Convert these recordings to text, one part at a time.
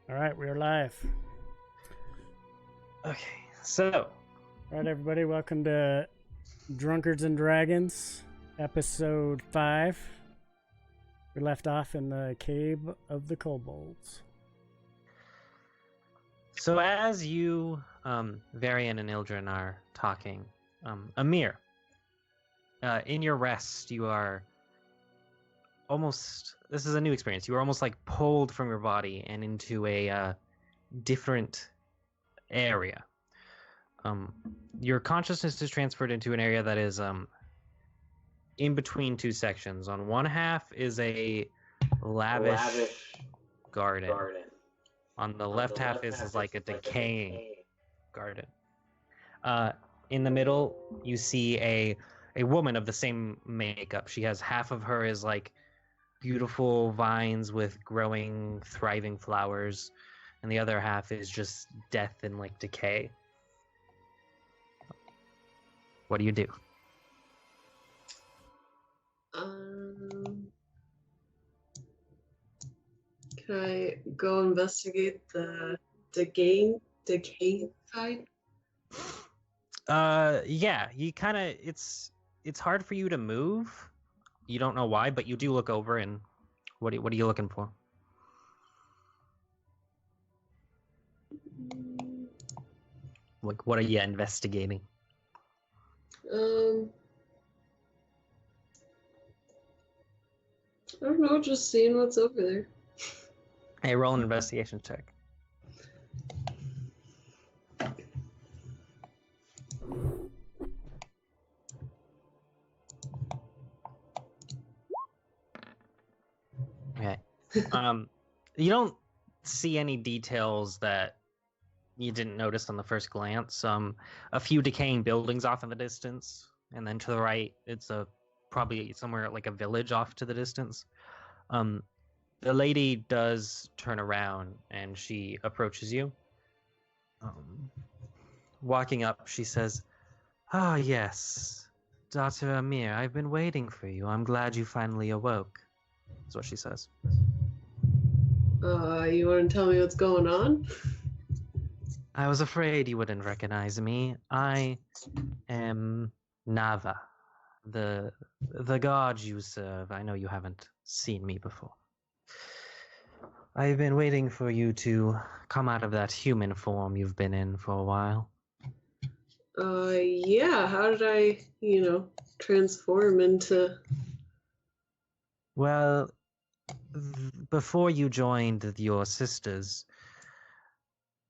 All right, we're live. Okay, so All right, everybody, welcome to Drunkards and Dragons, episode 5. We left off in the Cave of the Kobolds. so as you, Varian and Ildren are talking, Amir, in your rest, you are almost. This is a new experience. You are almost like pulled from your body and into a different area. Your consciousness is transferred into an area that is in between two sections. On one half is a lavish garden. On the left half is like a decaying garden. In the middle, you see a woman of the same makeup. She has half of her is like beautiful vines with growing, thriving flowers, and the other half is just death and like decay. What do you do? Can I go investigate the decaying side? Yeah, you kind of it's hard for you to move. You don't know why, but you do look over and what are you looking for? Like, what are you investigating? I don't know, just seeing what's over there. Hey, roll an investigation check. Okay. You don't see any details that you didn't notice on the first glance. A few decaying buildings off in the distance, and then to the right, it's probably somewhere like a village off to the distance. The lady does turn around and she approaches you. Walking up, she says, "Ah, yes, Dr. Amir, I've been waiting for you. I'm glad you finally awoke." That's what she says. You want to tell me what's going on? I was afraid you wouldn't recognize me. I am Nava, the god you serve. I know you haven't seen me before. I've been waiting for you to come out of that human form you've been in for a while. Yeah, how did I, transform into... Well, before you joined your sisters,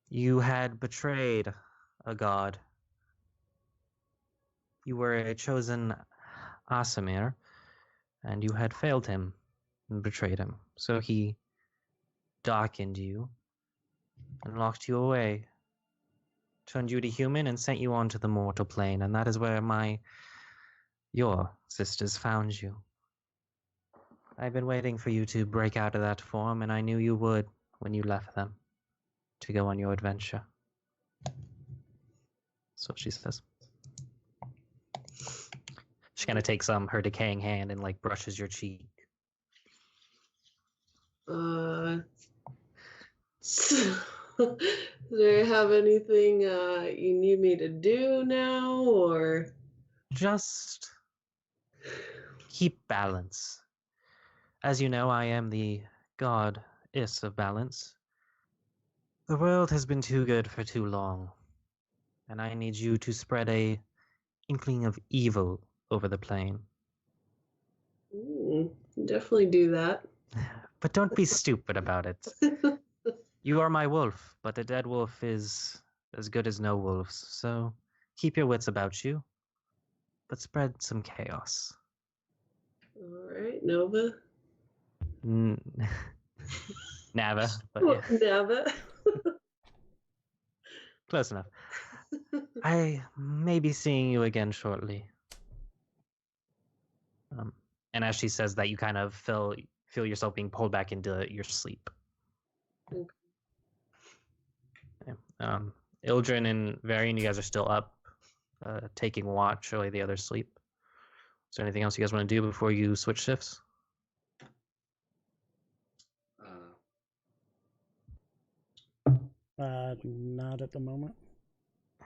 you had betrayed a god. You were a chosen Asimir, and you had failed him and betrayed him. So he darkened you and locked you away, turned you to human and sent you onto the mortal plane, and that is where your sisters found you. I've been waiting for you to break out of that form, and I knew you would when you left them to go on your adventure. That's what she says. She kind of takes her decaying hand and like brushes your cheek. So, do I have anything you need me to do now, or? Just keep balance. As you know, I am the goddess of balance. The world has been too good for too long, and I need you to spread a inkling of evil over the plane. Definitely do that. But don't be stupid about it. You are my wolf, but a dead wolf is as good as no wolves, so keep your wits about you, but spread some chaos. All right, Nova. Nava, but yeah. Nava. Close enough. I may be seeing you again shortly. And as she says that, you kind of feel yourself being pulled back into your sleep. Okay. Yeah. Ildren and Varian, you guys are still up, taking watch while the others sleep. Is there anything else you guys want to do before you switch shifts? Not at the moment.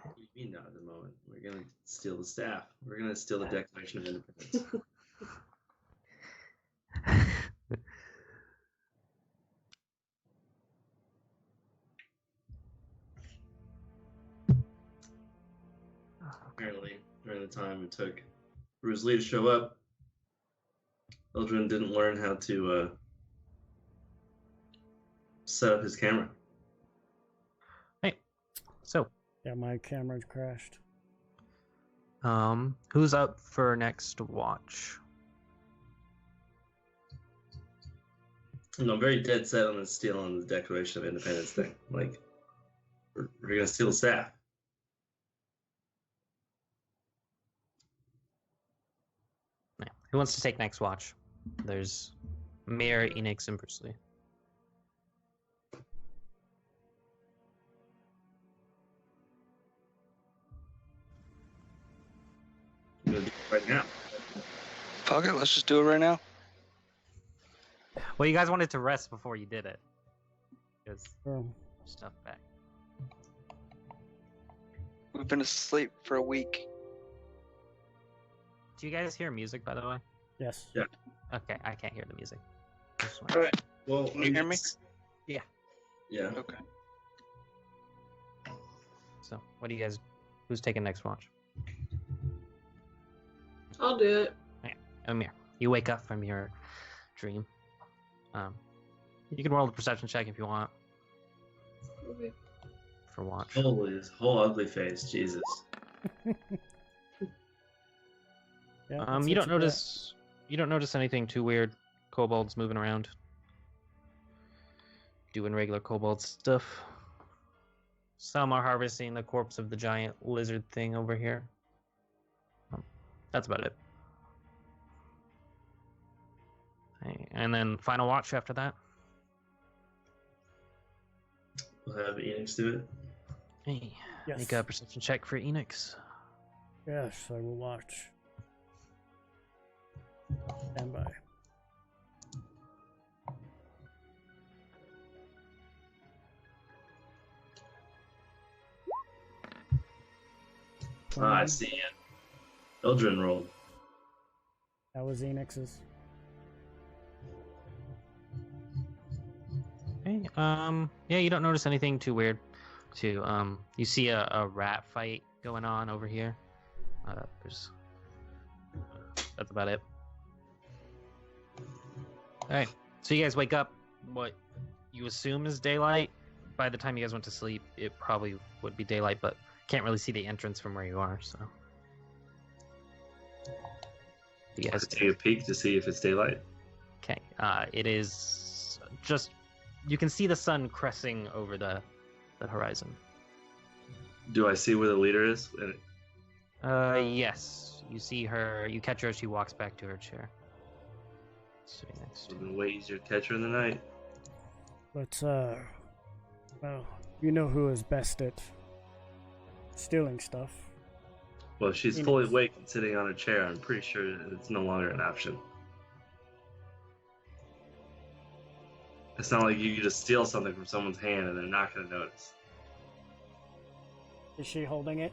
What do you mean not at the moment? We're gonna steal the staff. We're gonna steal the Declaration of Independence. Apparently, during the time it took Bruce Lee to show up, Eldrin didn't learn how to set up his camera. Hey, so Yeah, my camera crashed. who's up for next watch? I'm very dead set on stealing the Declaration of Independence thing. Like, we're gonna steal the staff. Yeah. Who wants to take next watch? There's Mir, Enix, and Bruce Lee. I'm gonna do it right now. Fuck it, let's just do it right now. Well, you guys wanted to rest before you did it. Because Oh, stuff back. We've been asleep for a week. Do you guys hear music, by the way? yes. Yeah. Okay, I can't hear the music. All right. Well, Can you hear me? Yeah. Yeah. Okay. So, what do you guys? Who's taking next watch? I'll do it. Amir, you wake up from your dream. You can roll a perception check if you want Okay. for watch. Holy, his whole ugly face, Jesus. Yeah, that's You what don't notice anything too weird. Kobolds moving around, doing regular kobold stuff. Some are harvesting the corpse of the giant lizard thing over here. That's about it. And then final watch after that. We'll have Enix do it. Hey, Yes. make a perception check for Enix. Yes, I will watch. Stand by. I see it. Eldrin rolled. That was Enix's. Okay. Yeah, you don't notice anything too weird. You see a rat fight going on over here. That's about it. All right. So you guys wake up. What you assume is daylight. By the time you guys went to sleep, it probably would be daylight, but can't really see the entrance from where you are. So you guys Let's take a peek to see if it's daylight. Okay. It is just you can see the sun cresting over the horizon. Do I see where the leader is? Yes. You see her. You catch her as she walks back to her chair. Sitting next to It's been way easier to catch her in the night. Let's, well, you know who is best at stealing stuff. Well, if she's Enix. fully awake and sitting on her chair, I'm pretty sure it's no longer an option. It's not like you can just steal something from someone's hand and they're not going to notice. Is she holding it?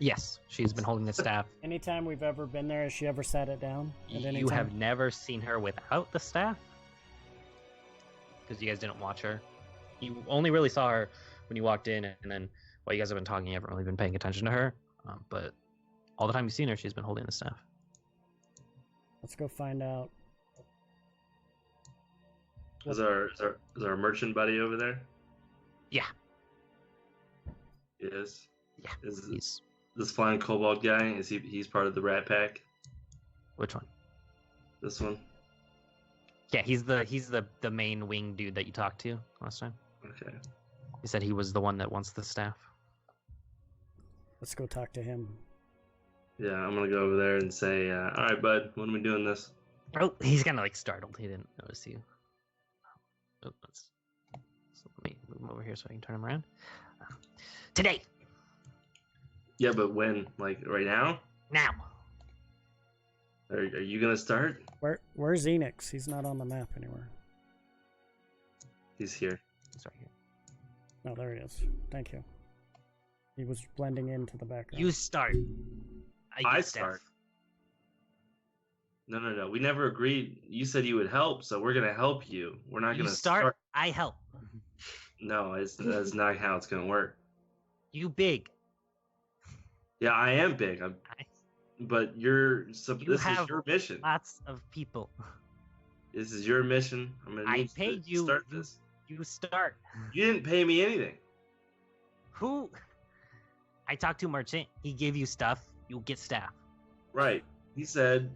Yes, she's been holding the staff. Anytime we've ever been there, has she ever sat it down? At any You time? have never seen her without the staff? Because you guys didn't watch her. You only really saw her when you walked in, and then while you guys have been talking, you haven't really been paying attention to her. But all the time you've seen her, she's been holding the staff. Let's go find out. Is our merchant buddy over there? Yeah. He is? Yeah. Is He's this flying kobold guy, he's part of the rat pack? which one? This one? Yeah, he's the main wing dude that you talked to last time. Okay. He said he was the one that wants the staff. Let's go talk to him. Yeah, I'm gonna go over there and say, all right, bud, when are we doing this? Oh, he's kind of like startled. He didn't notice you. Oh, so let me move him over here so I can turn him around. Today, Yeah, but when? Like, right now? now. Are you gonna start? Where's Enix? He's not on the map anywhere. He's here. He's right here. Oh, there he is. Thank you. He was blending into the background. You start. I get start. Steph. No. We never agreed. You said you would help, so we're gonna help you. We're not You gonna start. I help. No, that's not how it's gonna work. You big. Yeah, I am big. But this is your mission. Lots of people. This is your mission. I'm gonna need paid to you. start this. You start. You didn't pay me anything. Who? I talked to a merchant. He gave you stuff. You'll get staff. Right. He said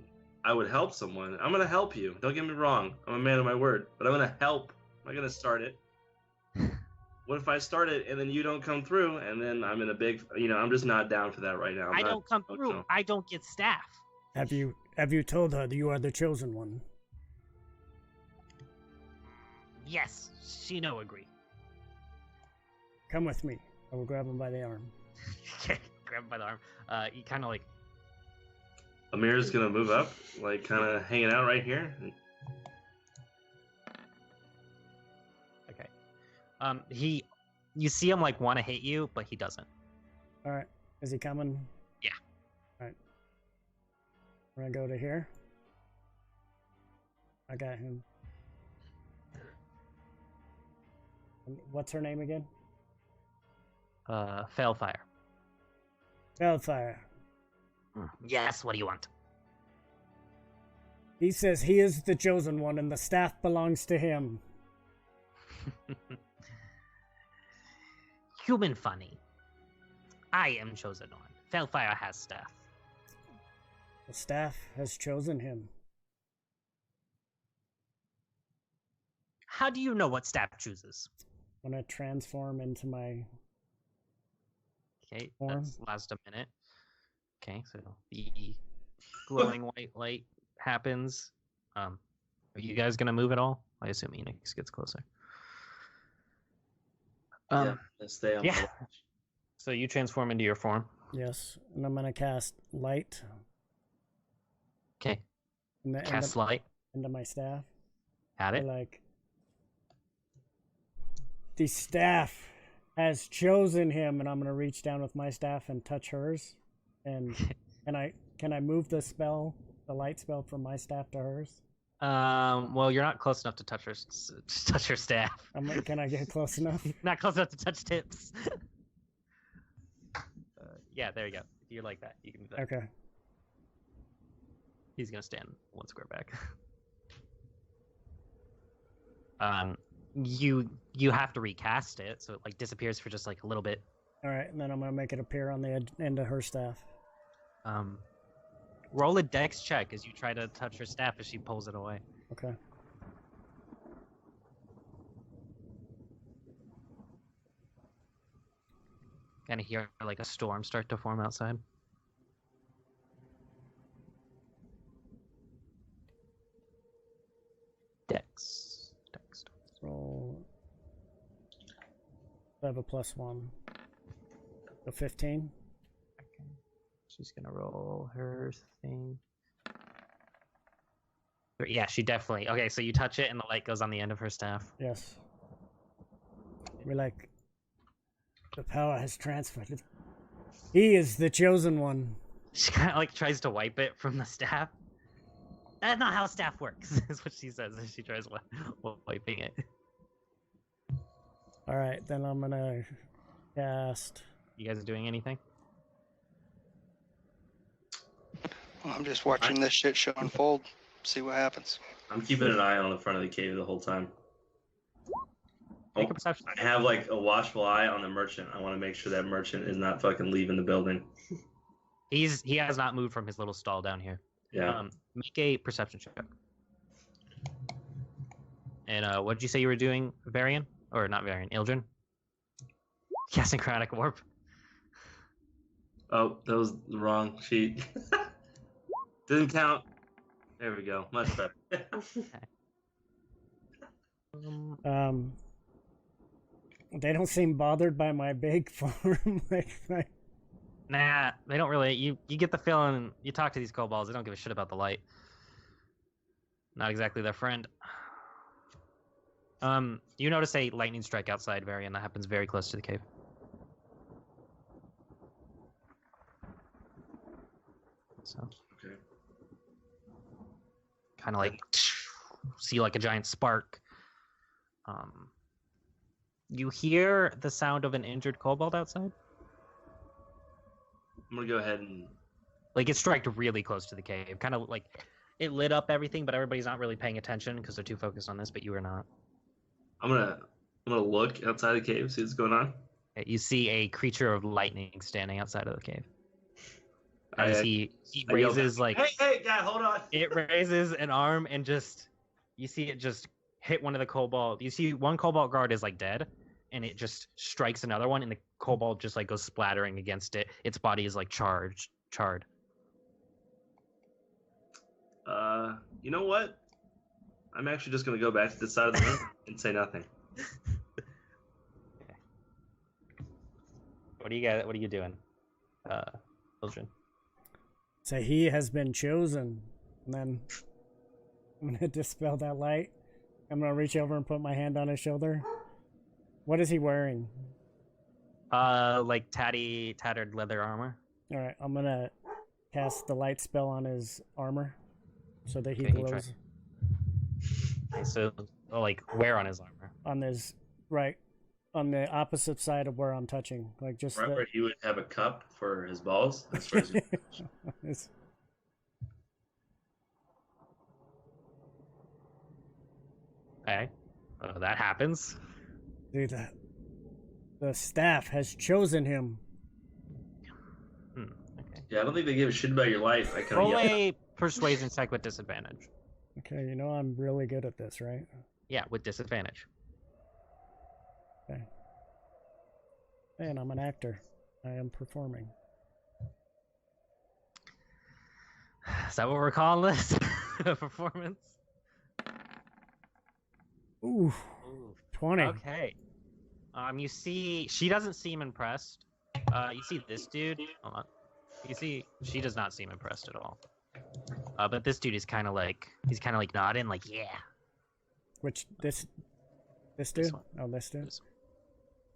I would help someone. I'm gonna help you. Don't get me wrong. I'm a man of my word. But I'm gonna help. I'm not gonna start it. What if I start it and then you don't come through and then I'm in a big, I'm just not down for that right now. I don't come through. I don't get staff. Have you told her that you are the chosen one? Yes, she no agree. Come with me. I will grab him by the arm. Grab him by the arm. He kind of like. Amir's gonna move up, like kind of hanging out right here. Okay. You see him like want to hit you, but he doesn't. All right. Is he coming? Yeah. All right. We're gonna go to here. I got him. And what's her name again? Failfire. Failfire. Yes, what do you want? He says he is the chosen one and the staff belongs to him. Human funny. I am chosen one. Failfire has staff. The staff has chosen him. How do you know what staff chooses? When I transform into my Okay, form. that's last a minute. Okay, so the glowing white light happens. Are you guys gonna move at all? I assume Enix gets closer. Yeah, let's stay on. Yeah. So you transform into your form. Yes, and I'm gonna cast light. Okay. Into Cast light. my staff. Had it. Like the staff has chosen him, and I'm gonna reach down with my staff and touch hers. And can I move the light spell from my staff to hers? Well, you're not close enough to touch her staff. Can I get close enough? Not close enough to touch tips. Yeah, there you go. If you're like that, you can do that. Okay. He's gonna stand one square back. You have to recast it, so it like disappears for just like a little bit. All right, and then I'm gonna make it appear on the end of her staff. Roll a dex check as you try to touch her staff as she pulls it away. Okay. Kind of hear like a storm start to form outside. Dex. Roll. I have a +1. So 15. Okay. She's gonna roll her thing. Yeah, she definitely. Okay, so you touch it and the light goes on the end of her staff. Yes. We're like, the power has transferred. He is the chosen one. She kind of like tries to wipe it from the staff. That's not how staff works, is what she says as she tries wiping it. All right, then I'm gonna cast. You guys are doing anything? Well, I'm just watching this shit show unfold. See what happens. I'm keeping an eye on the front of the cave the whole time. Make a perception. I have like a watchful eye on the merchant. I want to make sure that merchant is not fucking leaving the building. He has not moved from his little stall down here. Yeah. Make a perception check. And what did you say you were doing, Varian? Or not Varian, Ildren? Casting Chromatic Orb. Oh, that was the wrong sheet. Didn't count. There we go. Much better. They don't seem bothered by my big form. Nah, they don't really. You get the feeling. You talk to these kobolds, they don't give a shit about the light. Not exactly their friend. You notice a lightning strike outside, Varian, that happens very close to the cave. So, Okay. kind of like see like a giant spark. You hear the sound of an injured kobold outside. I'm gonna go ahead and. Like it struck really close to the cave, kind of like it lit up everything, but everybody's not really paying attention because they're too focused on this. But you are not. I'm gonna look outside the cave, see what's going on. You see a creature of lightning standing outside of the cave. I As he I yelled raises at- like Hey, guy, hold on. it raises an arm and just you see it just hit one of the kobold. You see one kobold guard is like dead, and it just strikes another one, and the kobold just like goes splattering against it. Its body is like charred. You know what? I'm actually just gonna go back to the side of the room and say nothing. What are you doing, children? So he has been chosen. And then I'm going to dispel that light. I'm going to reach over and put my hand on his shoulder. What is he wearing? Like tattered leather armor. All right, I'm going to cast the light spell on his armor so that he Okay, glows Okay, so like where on his armor? on his right, on the opposite side of where I'm touching. Like just Right where he would have a cup for his balls. That's where his... It's- Okay, that happens. Dude, the staff has chosen him. Okay. Yeah, I don't think they give a shit about your life. I kind of Roll yelled. a persuasion check with disadvantage. Okay, you know I'm really good at this, right? Yeah, with disadvantage. Okay. And I'm an actor. I am performing. Is that what we're calling this? A performance? Ooh, Ooh. 20. Okay. You see, she doesn't seem impressed. You see this dude. Hold on. You see, she does not seem impressed at all. But this dude is kind of like nodding, like yeah. Which this This dude? one. Oh, this dude. This-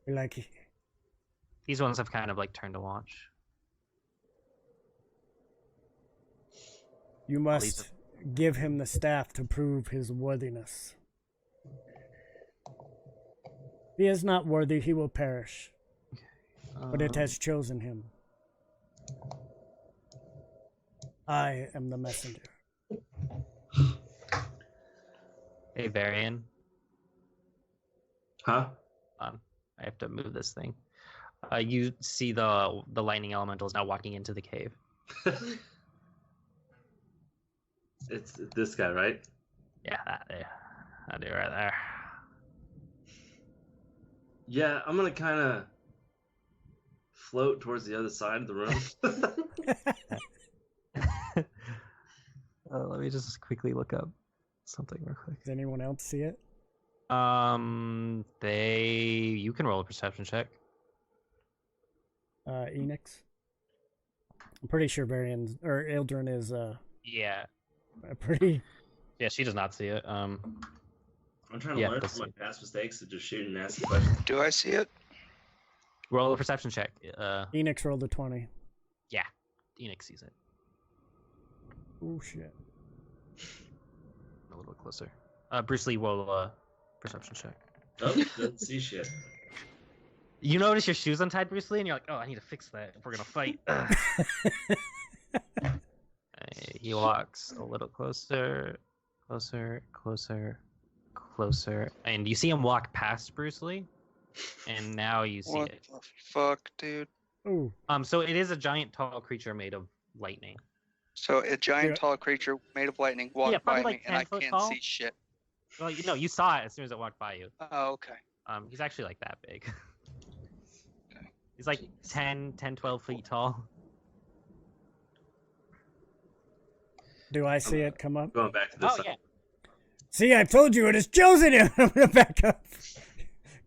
You're like, These ones have kind of like turned to watch. you must give him the staff to prove his worthiness. If he is not worthy, he will perish. But it has chosen him. I am the messenger. Hey, Varian. Huh? I have to move this thing. You see the lightning elemental is now walking into the cave. It's this guy, right? Yeah, that dude right there. Yeah, I'm gonna kind of float towards the other side of the room. Let me just quickly look up something real quick. Does anyone else see it? You can roll a perception check. Enix? I'm pretty sure Varian or Ildren is Yeah. pretty. Yeah, she does not see it. I'm trying to Yeah, learn let's from my see. past mistakes of just shooting and asking questions. Do I see it? Roll a perception check. Enix rolled a 20. Yeah, Enix sees it. Oh shit. A little closer. Bruce Lee, roll a perception check. Oh, doesn't see shit. You notice your shoes untied, Bruce Lee, and you're like, "Oh, I need to fix that if we're gonna fight." He walks a little closer, closer, and you see him walk past Bruce Lee, and now you see What it. the fuck, dude? Ooh. So it is a giant, tall creature made of lightning. So a giant, Yeah. tall creature made of lightning walked Yeah, probably by like me, and I 10 foot can't tall. see shit. Well, you saw it as soon as it walked by you. Oh, okay. He's actually like that big. He's like 10, 12 feet tall. Do I see it come up? Going back to this Oh side. yeah. See, I told you it has chosen him. I'm gonna back up.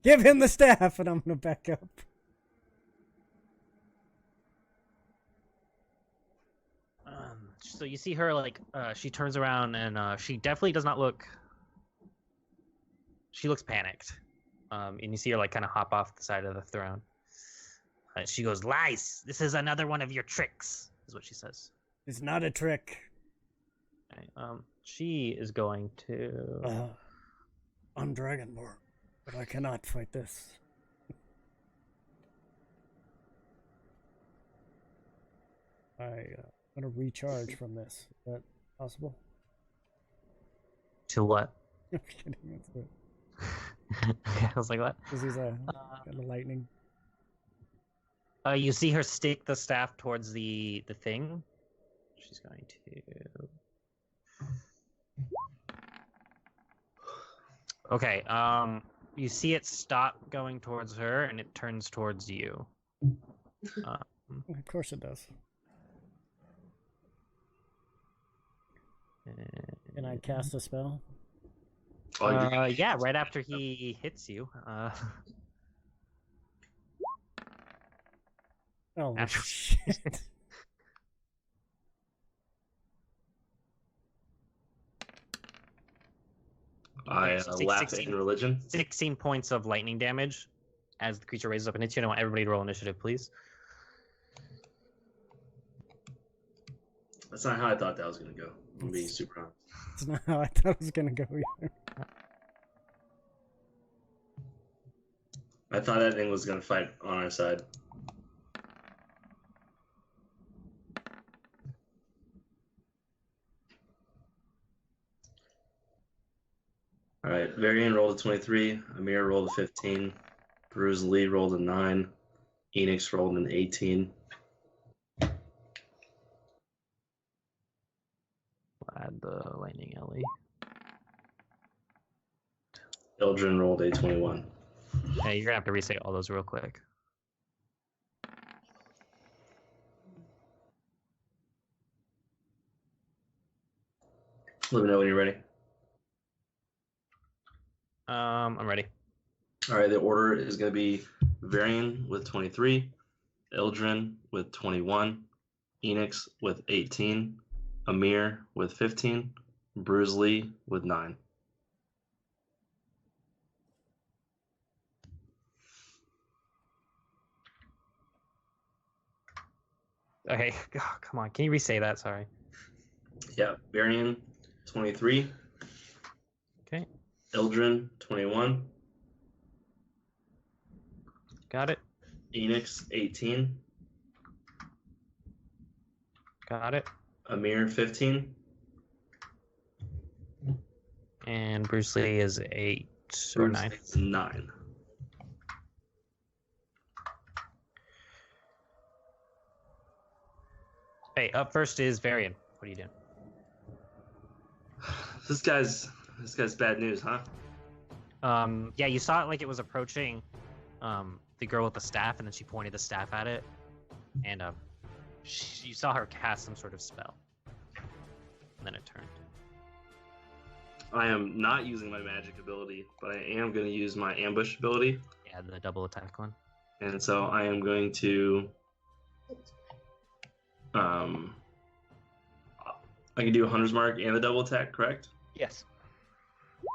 Give him the staff, and I'm gonna back up. So you see her like she turns around and she definitely does not look. she looks panicked. And you see her like kind of hop off the side of the throne. She goes, "Lies! This is another one of your tricks," is what she says. It's not a trick. Okay, she is going to. I'm Dragonborn, but I cannot fight this. I'm gonna recharge from this. Is that possible? To what? I'm kidding. That's it. I was like, what? Because he's got the lightning. You see her stick the staff towards the thing. She's going to. Okay. You see it stop going towards her, and it turns towards you. Of course it does. Can I cast a spell? Yeah, right after he hits you. Oh, Natural. shit. I laugh 16 in religion. 16 points of lightning damage as the creature raises up and hits you. And I want everybody to roll initiative, please. That's not how I thought that was going to go. I'm being super honest. That's not how I thought it was gonna go either. I thought that thing was going to fight on our side. All right, Varian rolled a 23, Amir rolled a 15, Bruce Lee rolled a 9, Enix rolled an 18. Add the lightning alley. Eldrin rolled a 21. Hey, you're gonna have to reset all those real quick. Let me know when you're ready. I'm ready. All right, the order is going to be Varian with 23, Eldrin with 21, Enix with 18, Amir with 15, Bruce Lee with 9. Okay, oh, come on. Can you re-say that? Sorry. Yeah, Varian 23, Okay, Eldrin 21, got it. Enix 18, Got it. Amir 15, And Bruce Lee is 8 or Bruce 9. Lee's 9. Hey, up first is Varian. What are you doing? This guy's bad news, huh? Yeah, you saw it like it was approaching the girl with the staff, and then she pointed the staff at it, and you saw her cast some sort of spell, and then it turned. I am not using my magic ability, but I am going to use my ambush ability. Yeah, the double attack one. And so I am going to I can do a hunter's mark and a double attack, correct? Yes.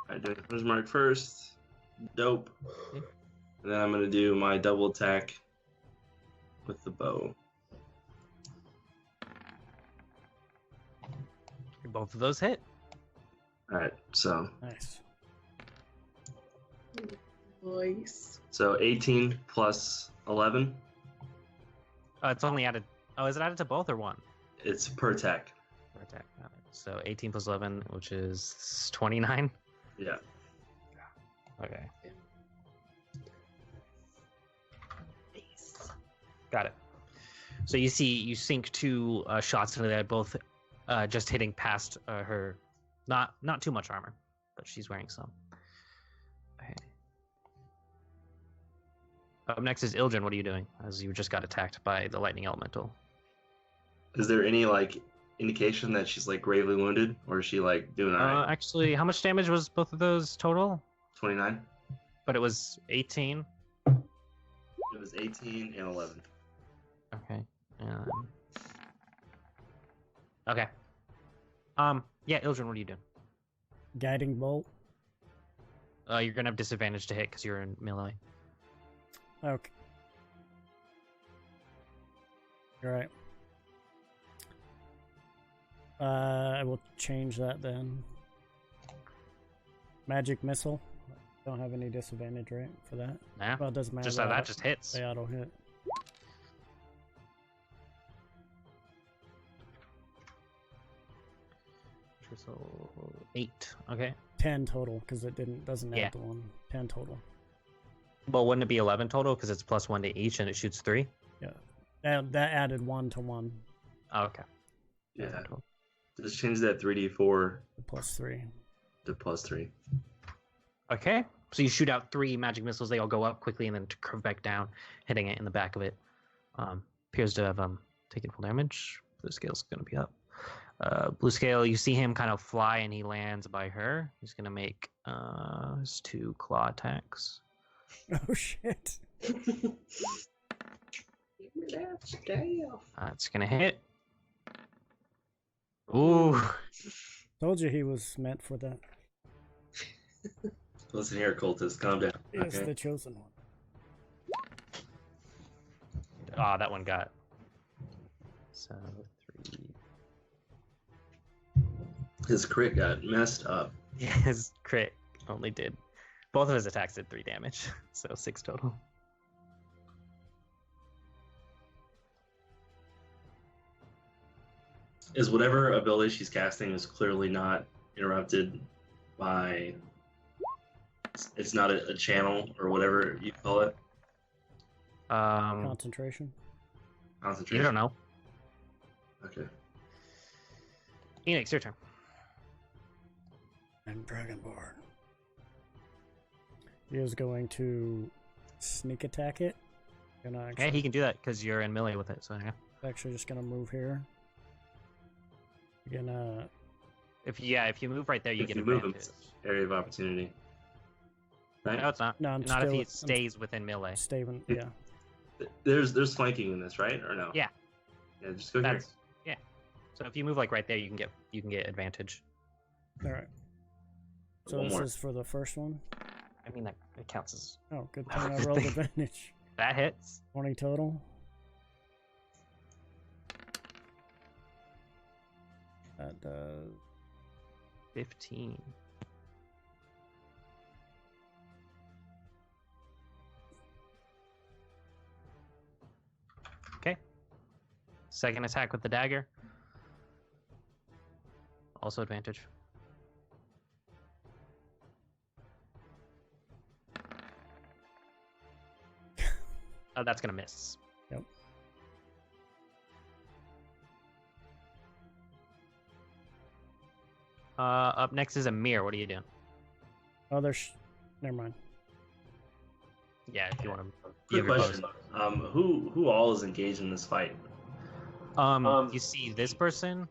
I do a hunter's mark first. Dope. Okay. And then I'm going to do my double attack with the bow. Both of those hit. All right, so Nice. Nice. 18 plus 11. Oh, it's only added. Oh, is it added to both or one? It's per attack. Per attack. Got it. So 18 plus 11, which is 29. Yeah. Okay. Got it. So you sink two shots into that, both just hitting past her. Not too much armor, but she's wearing some. Okay. Up next is Ildren. What are you doing? As you just got attacked by the lightning elemental. Is there any indication that she's gravely wounded, or is she doing all right? Actually, how much damage was both of those total? 29. But it was 18. It was 18 and 11. Okay. Okay. Yeah, Ildren, what are you doing? Guiding bolt. You're gonna have disadvantage to hit because you're in melee. Okay. All right. I will change that then. Magic missile. Don't have any disadvantage, right, for that? Nah. Well, it doesn't matter. Just how that just hits. They auto hit. So 8. Okay. 10 total because it doesn't Yeah. add the one. 10 total. Well, wouldn't it be 11 total because it's +1 to each and it shoots 3? Yeah. That added 1 to 1. Oh, okay. Yeah. Just change that 3d4 +3. to +3. Okay. So you shoot out 3 magic missiles. They all go up quickly and then curve back down, hitting it in the back of it. Appears to have taken full damage. The scale's going to be up. Blue scale, you see him kind of fly and he lands by her. He's going to make his 2 claw attacks. Oh, shit. Give me that staff. It's going to hit. Ooh. Told you he was meant for that. Listen here, cultist. Calm down. He's Okay. the chosen one. Ah, that one got. So 3. His crit got messed up. Yeah, his crit only did. Both of his attacks did 3 damage. So 6 total. Is whatever ability she's casting is clearly not interrupted by. It's not a channel or whatever you call it. Concentration. Concentration. You don't know. Okay. Enix, your turn. I'm Dragonborn. He is going to sneak attack it. Gonna actually, Yeah, he can do that because you're in melee with it. So yeah. actually just gonna move here. Gonna If you move right there, you If get you move him, advantage. area of opportunity. Right? No, it's not. No, I'm Not if still- he I'm- stays within melee. stay when yeah. There's flanking in this, right? Or no? Yeah. Yeah, just go That's yeah. So if you move like right there, you can get advantage. All right. So One this more. is for the first one. I mean that counts as Oh, good thing I Good rolled thing. advantage. that hits. 20 total. That does 15. Okay. Second attack with the dagger. Also advantage. Oh, that's gonna miss. Yep. Up next is Amir. What are you doing? Oh, there's never mind. Yeah, if you want to. Quick question. Who all is engaged in this fight? You see this person.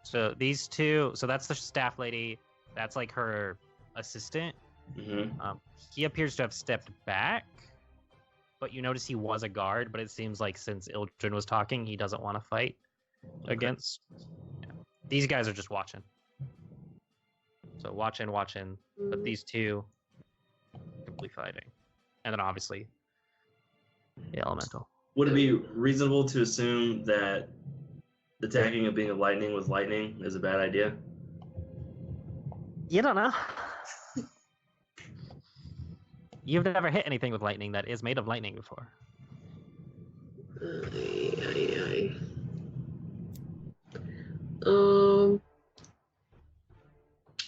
So these two. So that's the staff lady. That's like her assistant. Mm-hmm. He appears to have stepped back, but you notice he was a guard. But it seems like since Ildren was talking, he doesn't want to fight against. Yeah. These guys are just watching. So watching, but these two simply fighting, and then obviously the elemental. Would it be reasonable to assume that attacking a being of lightning with lightning is a bad idea? You don't know. You've never hit anything with lightning that is made of lightning before. Aye.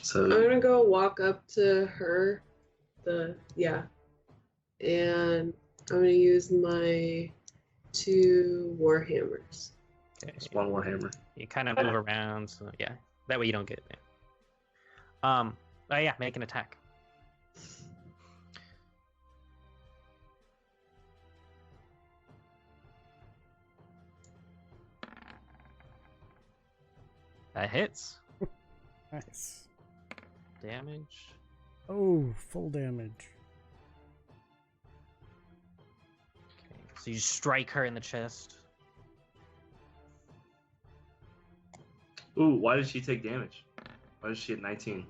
So I'm gonna go walk up to her. And I'm gonna use my 2 warhammers. Okay. it's one more hammer. You kind of move around, so yeah. That way you don't get. Oh yeah, make an attack. That hits. Nice. Damage. Oh, full damage. Okay, so you strike her in the chest. Ooh, why did she take damage? Why did she hit 19?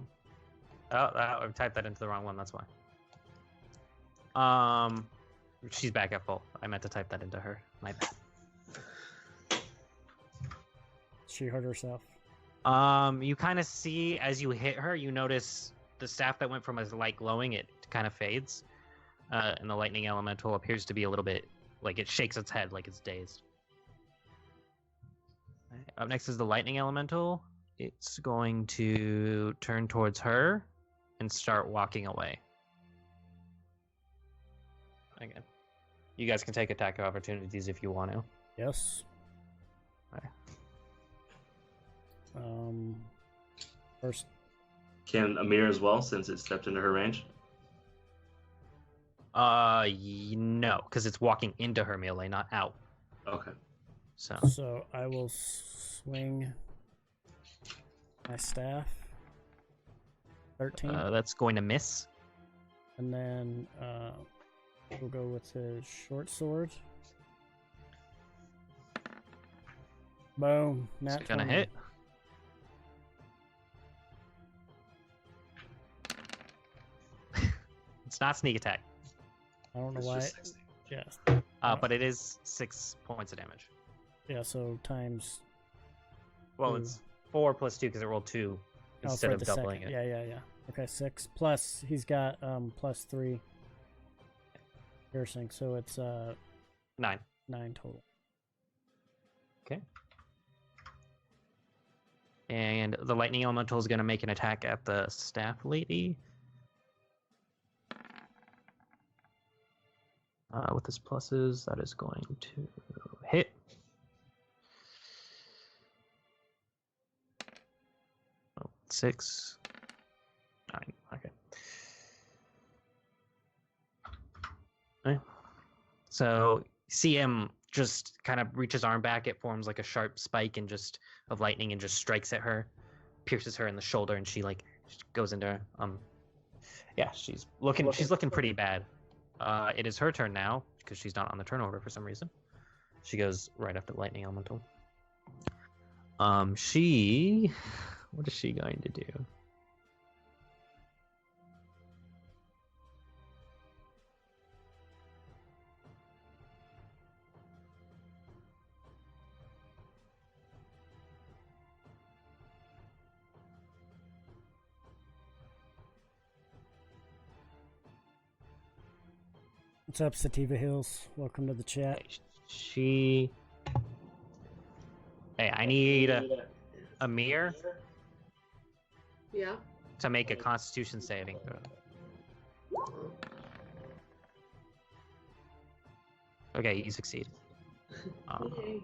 Oh, I typed that into the wrong one. That's why. She's back at full. I meant to type that into her. My bad. She hurt herself. You kind of see as you hit her, you notice the staff that went from as light glowing, it kind of fades, and the lightning elemental appears to be a little bit like it shakes its head, like it's dazed. Right, up next is the lightning elemental. It's going to turn towards her and start walking away. Again, you guys can take attack opportunities if you want to. Yes. Okay. First. Can Amir as well, since it stepped into her range? No, because it's walking into her melee, not out. Okay. So I will swing my staff. 13. That's going to miss. And then we'll go with his short sword. Boom. Nat It's gonna 20. hit. It's not sneak attack, I don't know It's why. just 60. Yeah. but it is 6 points of damage. Yeah, so times. Well, Ooh. it's 4 plus 2 because it rolled 2 Oh, instead for of the doubling second. it. Yeah. Okay, 6. Plus, he's got plus 3 piercing, so it's 9. 9 total. Okay. And the lightning elemental is going to make an attack at the staff lady. With his pluses, that is going to hit. Oh, 6. 9. Okay. Okay. So see him just kind of reach his arm back. It forms like a sharp spike and just of lightning and just strikes at her, pierces her in the shoulder, and she like goes into yeah, she's looking pretty bad. It is her turn now because she's not on the turn order for some reason. She goes right after the lightning elemental. What is she going to do? What's up, Sativa Hills? Welcome to the chat. Hey, I need a mirror Yeah. to make a Constitution saving throw. Okay, you succeed. Yay.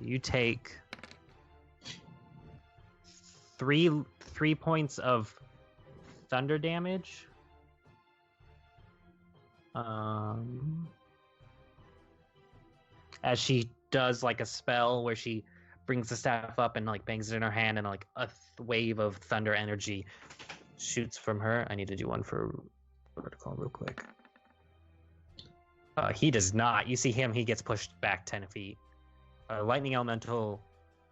You take 3 points of thunder damage. As she does like a spell where she brings the staff up and like bangs it in her hand, and like a wave of thunder energy shoots from her. I need to do one for vertical real quick. He does not. You see him, he gets pushed back 10 feet. Lightning Elemental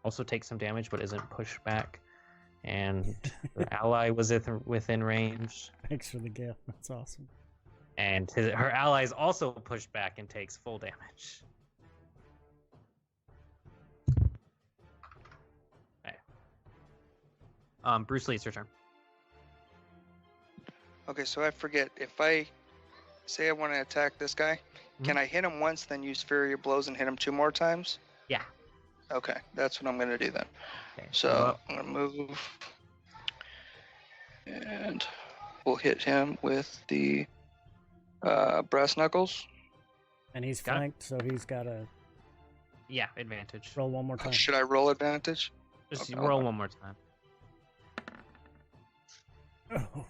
also takes some damage, but isn't pushed back. And the ally was within range. Thanks for the gift. That's awesome. And her ally is also pushed back and takes full damage. Okay. Bruce Lee, it's your turn. Okay, so I forget. If I say I want to attack this guy, can I hit him once, then use Fury of Blows and hit him 2 more times? Yeah. Okay, that's what I'm going to do then. Okay. So I'm going to move. And we'll hit him with the brass knuckles. And he's Got it. flanked, so he's got to Yeah, advantage. roll one more time. Should I roll advantage? Just Okay, roll hold on. one more time. Oh,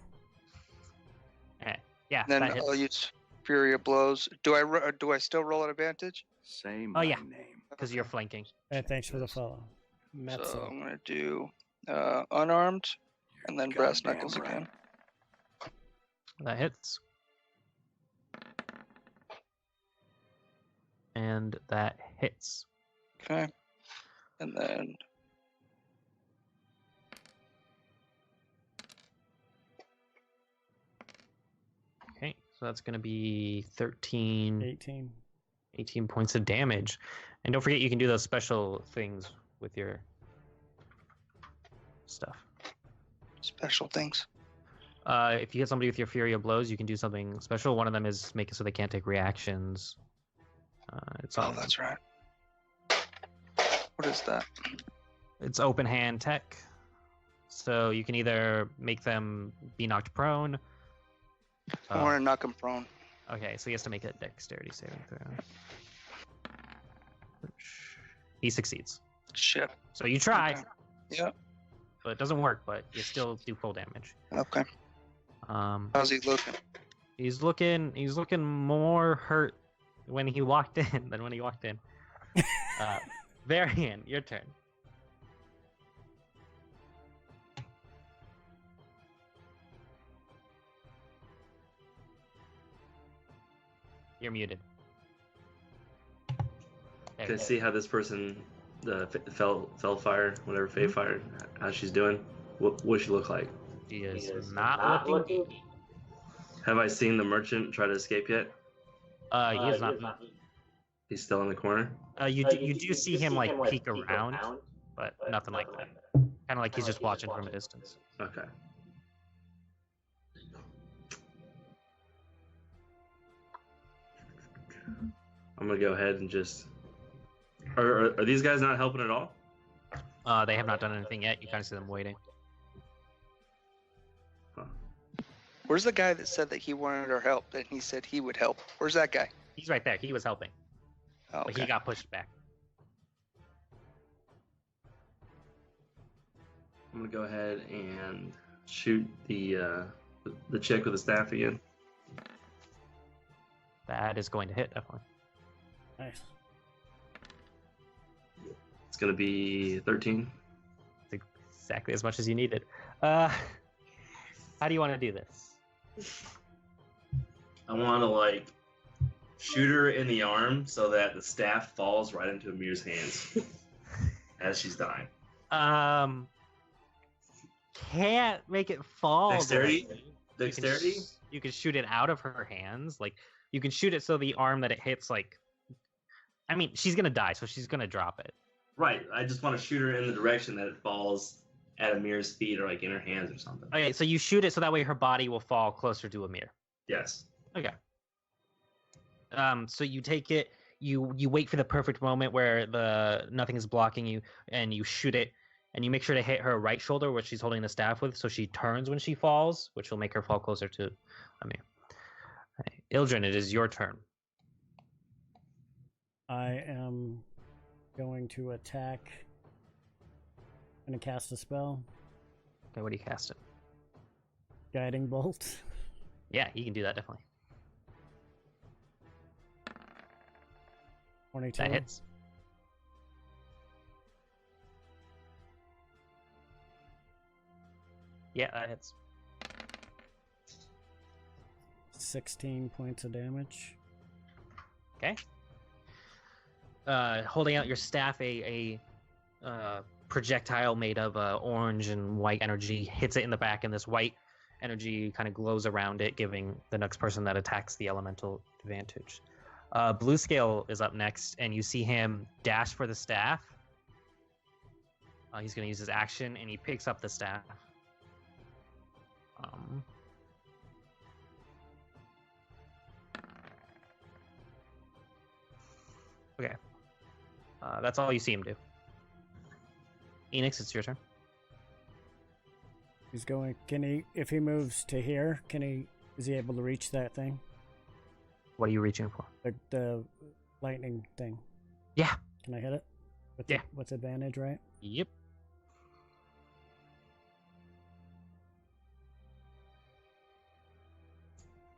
Okay. Yeah, Then that hits. I'll use Fury of Blows. Do I still roll at advantage? Say Oh, my yeah. name. Because you're flanking. hey, thanks for the follow. So Metzel. I'm going to do unarmed and then brass Goddamn knuckles right. again. That hits. And that hits. Okay. And then So that's going to be 13, 18. 18 points of damage. And don't forget you can do those special things with your stuff. Special things. If you hit somebody with your Fury of Blows, you can do something special. One of them is make it so they can't take reactions. It's Oh, that's right. What is that? It's open hand tech. So you can either make them be knocked prone. I want to knock him prone. Okay, so he has to make a dexterity saving throw. He succeeds. Shit. So you try. Okay. Yeah. But it doesn't work, but you still do full damage. Okay. How's he looking? He's looking more hurt when he walked in than when he walked in. Varian, your turn. You're muted. There Can I we go. see how this person, the fell fire, whatever Fey fire, how she's doing? What does she look like? She is not looking. Have I seen the merchant try to escape yet? He is not. He's still in the corner. You do see him like peek around, but nothing like that. Kind of like he's just watching from a distance. Okay. I'm gonna go ahead and just. Are these guys not helping at all? They have not done anything yet. You kind of see them waiting. Where's the guy that said that he wanted our help and he said he would help? Where's that guy? He's right there. He was helping, Oh, but he okay. got pushed back. I'm gonna go ahead and shoot the chick with the staff again. That is going to hit, definitely. Nice. It's gonna be 13. It's exactly as much as you needed. How do you want to do this? I want to like shoot her in the arm so that the staff falls right into Amir's hands as she's dying. Can't make it fall. Dexterity? directly. Dexterity? You can shoot it out of her hands. Like you can shoot it so the arm that it hits, like, I mean, she's gonna die, so she's gonna drop it. Right. I just want to shoot her in the direction that it falls at Amir's feet or like in her hands or something. Okay, so you shoot it so that way her body will fall closer to Amir. Yes. Okay. So you take it, you wait for the perfect moment where nothing is blocking you, and you shoot it, and you make sure to hit her right shoulder, which she's holding the staff with, so she turns when she falls, which will make her fall closer to Amir. Right. Ildren, it is your turn. I am going to attack. I'm going to cast a spell. Okay, what do you cast it? Guiding Bolt. Yeah, you can do that, definitely. 22. That hits. Yeah, that hits. 16 points of damage. Okay. Holding out your staff, a projectile made of orange and white energy hits it in the back, and this white energy kind of glows around it, giving the next person that attacks the elemental advantage. Blue Scale is up next, and you see him dash for the staff. He's going to use his action, and he picks up the staff. Okay. That's all you see him do. Enix, it's your turn. He's going. Can he? If he moves to here, can he? Is he able to reach that thing? What are you reaching for? The lightning thing. Yeah. Can I hit it? With Yeah. What's advantage, right? Yep.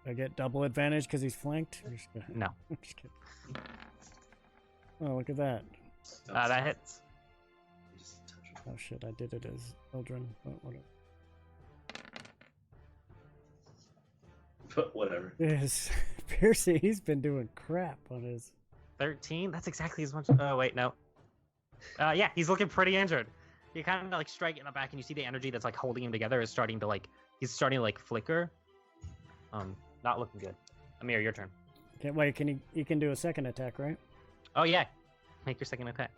I get double advantage because he's flanked. Or just kidding. No. I'm just kidding. Oh, look at that. That hits. Oh shit! I did it as Eldrin. But whatever. Yes, Piercy. He's been doing crap on his. 13? That's exactly as much. Oh, wait, no. Yeah, he's looking pretty injured. You kind of like strike in the back, and you see the energy that's like holding him together is starting to like, he's starting to like flicker. Not looking good. Amir, your turn. Okay, wait, you can do a second attack, right? Oh yeah, make your second attack.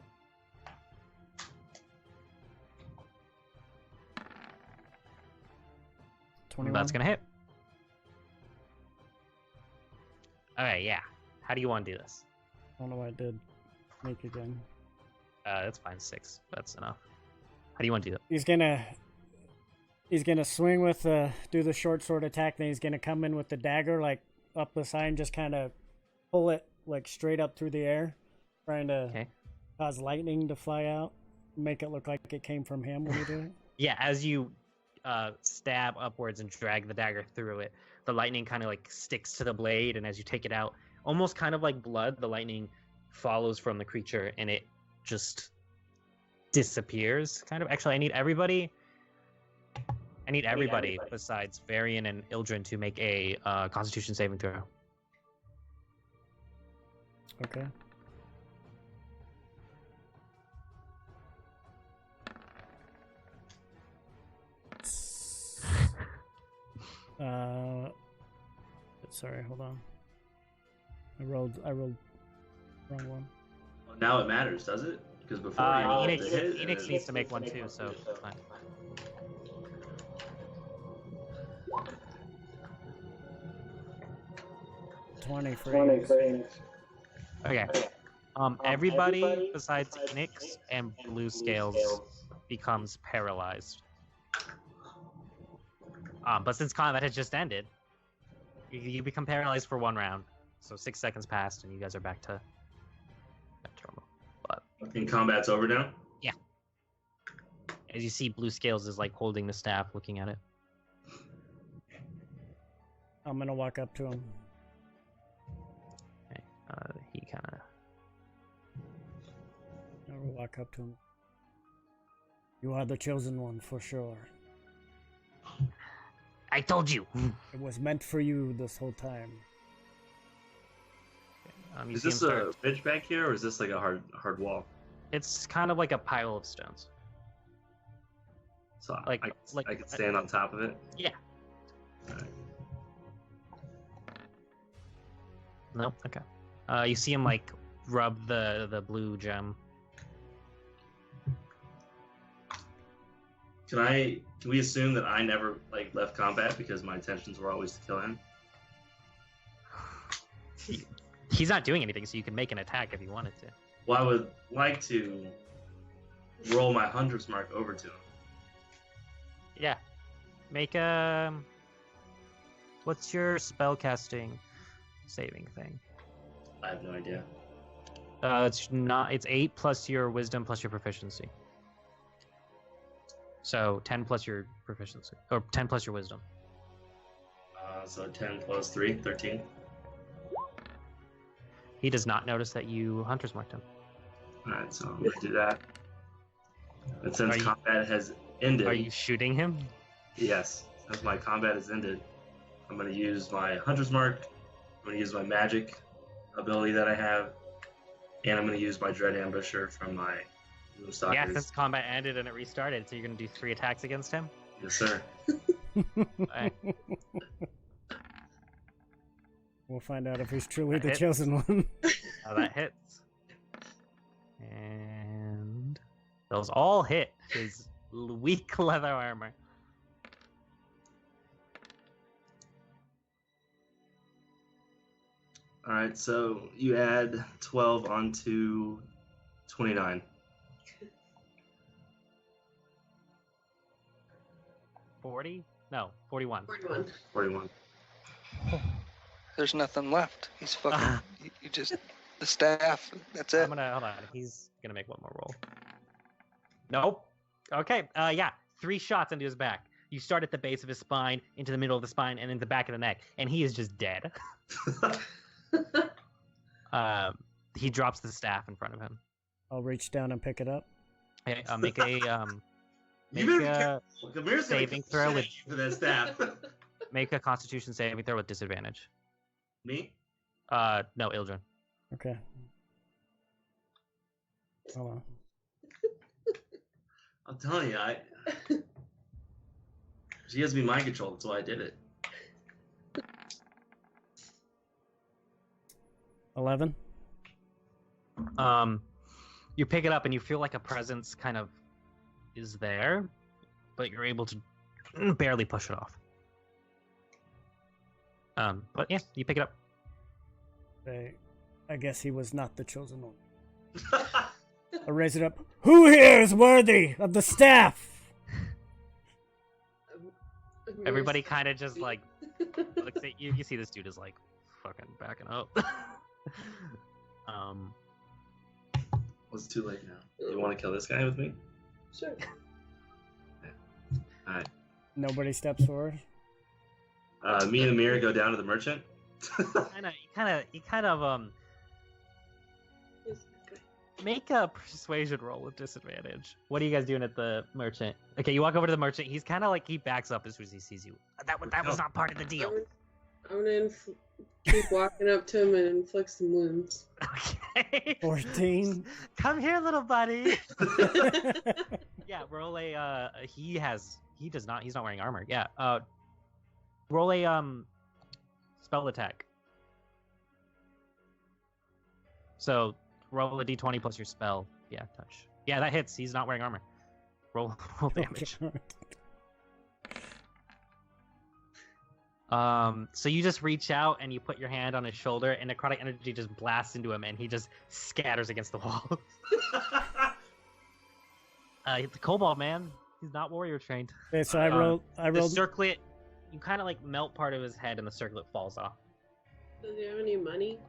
21. That's gonna hit. Okay, yeah. How do you want to do this? I don't know why I did make again. That's fine. 6. That's enough. How do you want to do it? He's gonna swing with do the short sword attack. Then he's gonna come in with the dagger, like up the side, and just kind of pull it like straight up through the air, trying to cause lightning to fly out, make it look like it came from him when he did it. Yeah, as you stab upwards and drag the dagger through it, the lightning kind of like sticks to the blade, and as you take it out, almost kind of like blood, the lightning follows from the creature, and it just disappears. Kind of. Actually, I need everybody besides Varian and Ildren to make a Constitution saving throw. Okay. Sorry, hold on. I rolled wrong one. Well, now it matters, does it? Because before Enix needs to make one too, so it's fine. $20 for Enix. Okay. Everybody besides Enix and Blue Scales becomes paralyzed. But since combat has just ended, you become paralyzed for 1 round. So 6 seconds passed, and you guys are back to normal. But And combat's over now? yeah. As you see, Blue Scales is like holding the staff, looking at it. I'm gonna walk up to him. Okay. He kind of... I will walk up to him. You are the chosen one, for sure. I told you! It was meant for you this whole time. Is this a ridge back here, or is this like a hard wall? It's kind of like a pile of stones. So Like- I could stand on top of it? Yeah. Alright. No? Okay. You see him like rub the blue gem. Can we assume that I never like left combat because my intentions were always to kill him? He's not doing anything, so you can make an attack if you wanted to. Well, I would like to roll my hunter's mark over to him. Yeah. Make a... What's your spellcasting saving thing? I have no idea. It's 8 plus your wisdom plus your proficiency. So 10 plus your proficiency. Or 10 plus your wisdom. So 10 plus 3, 13. He does not notice that you hunter's marked him. Alright, so I'm going to do that. And since Are you- combat has ended... Are you shooting him? Yes. Since my combat has ended, I'm going to use my hunter's mark. I'm going to use my magic ability that I have. And I'm going to use my Dread Ambusher from my Moonstalkers. Yeah, since combat ended and it restarted, so you're going to do 3 attacks against him? Yes, sir. Alright. We'll find out if he's truly That the hits. chosen one. That hits. And those all hit his weak leather armor. Alright, so you add 12 onto 29. 40? No, 41. 41. 41. There's nothing left. He's fucking. you just the staff. That's it. I'm gonna hold on. He's gonna make one more roll. Nope. Okay. Yeah. 3 shots into his back. You start at the base of his spine, into the middle of the spine, and in the back of the neck, and he is just dead. He drops the staff in front of him. I'll reach down and pick it up. Okay, make a You make better be a careful. Gamir's gonna saving kick the throw shit with- out of you for that staff. make a Constitution saving throw with disadvantage. Me? No, Ildren. Okay. Hold on. I'm telling you, she has me mind control. That's why I did it. 11. You pick it up and you feel like a presence kind of is there, but you're able to barely push it off. But yeah, you pick it up. I guess he was not the chosen one. I raise it up. Who here is worthy of the staff? Everybody kind of just like looks at you. You see this dude is like fucking backing up. Well, it's too late now. You want to kill this guy with me? Sure. All right. Nobody steps forward. Me and Amir go down to the merchant. You kind of make a persuasion roll with disadvantage. What are you guys doing at the merchant? Okay, you walk over to the merchant. He's kind of like he backs up as soon as he sees you. That was not part of the deal. I'm gonna keep walking up to him and inflict some wounds. Okay. 14. Come here, little buddy. Yeah, roll a. He's not wearing armor. Yeah. Roll a spell attack. So roll a d20 plus your spell. Yeah, touch. Yeah, that hits. He's not wearing armor. Roll damage. So you just reach out and you put your hand on his shoulder, and necrotic energy just blasts into him, and he just scatters against the wall. The kobold man, he's not warrior trained. Okay, so I rolled. The circlet, you kind of like melt part of his head, and the circlet falls off. Does he have any money?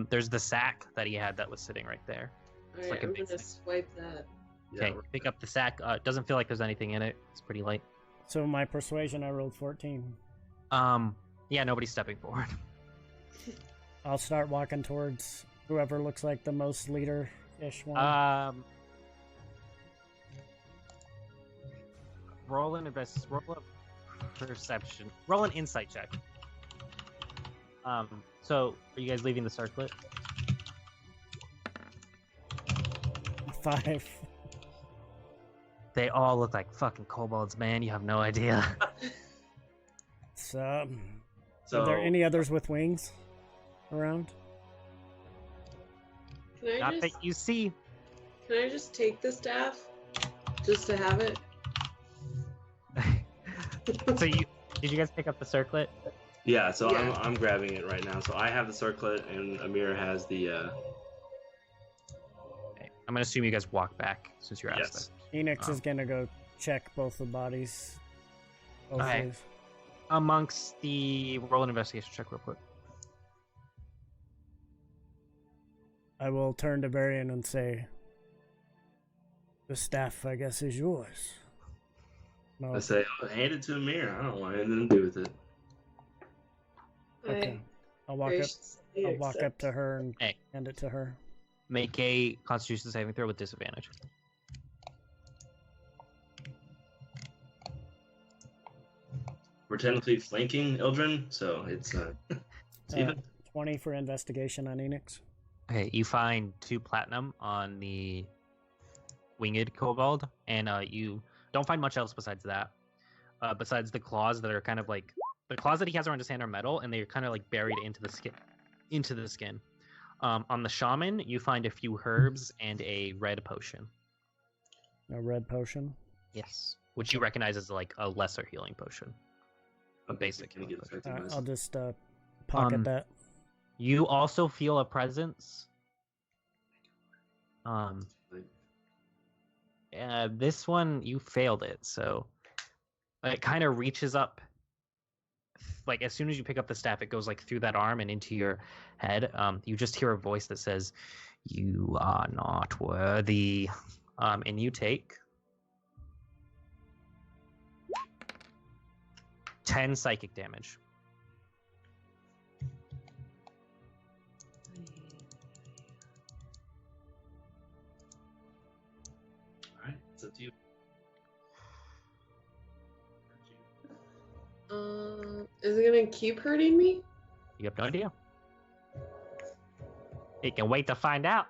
There's the sack that he had that was sitting right there. Alright, like a I'm big gonna sack. swipe that. Okay, pick up the sack. It doesn't feel like there's anything in it. It's pretty light. So my persuasion, I rolled 14. Yeah, nobody's stepping forward. I'll start walking towards whoever looks like the most leader-ish one. Roll a perception. Roll an insight check. So are you guys leaving the circlet? 5. They all look like fucking kobolds, man. You have no idea. So, So are there any others with wings around? Can Not that you see. Can I just take the staff? Just to have it? So did you guys pick up the circlet? Yeah, so Yeah. I'm grabbing it right now. So I have the circlet, and Amir has the. Okay. I'm gonna assume you guys walk back since you're asked. Yes. Enix is gonna go check both the bodies. Both Okay. ways. Amongst the roll an investigation check real quick. I will turn to Varian and say, "The staff, I guess, is yours." No. I say, hand it to Amir. I don't want anything to do with it. Okay. I'll walk up to her and Hey. hand it to her. Make a Constitution saving throw with disadvantage. We're technically flanking Ildren, so it's even. 20 for investigation on Enix. Okay, you find 2 platinum on the winged kobold, and you don't find much else besides that. Besides the claws that are kind of like the claws that he has around his hand are metal, and they're kind of like buried into the skin. On the shaman, you find a few herbs and a red potion. A red potion. Yes, which you recognize as like a lesser healing potion. A basic healing potion. I'll just pocket that. You also feel a presence. This one you failed it, so it kind of reaches up. Like as soon as you pick up the staff, it goes like through that arm and into your head. You just hear a voice that says, "You are not worthy," and you take 10 psychic damage. Alright, it's up to you. Is it gonna keep hurting me? You have no idea. You can wait to find out.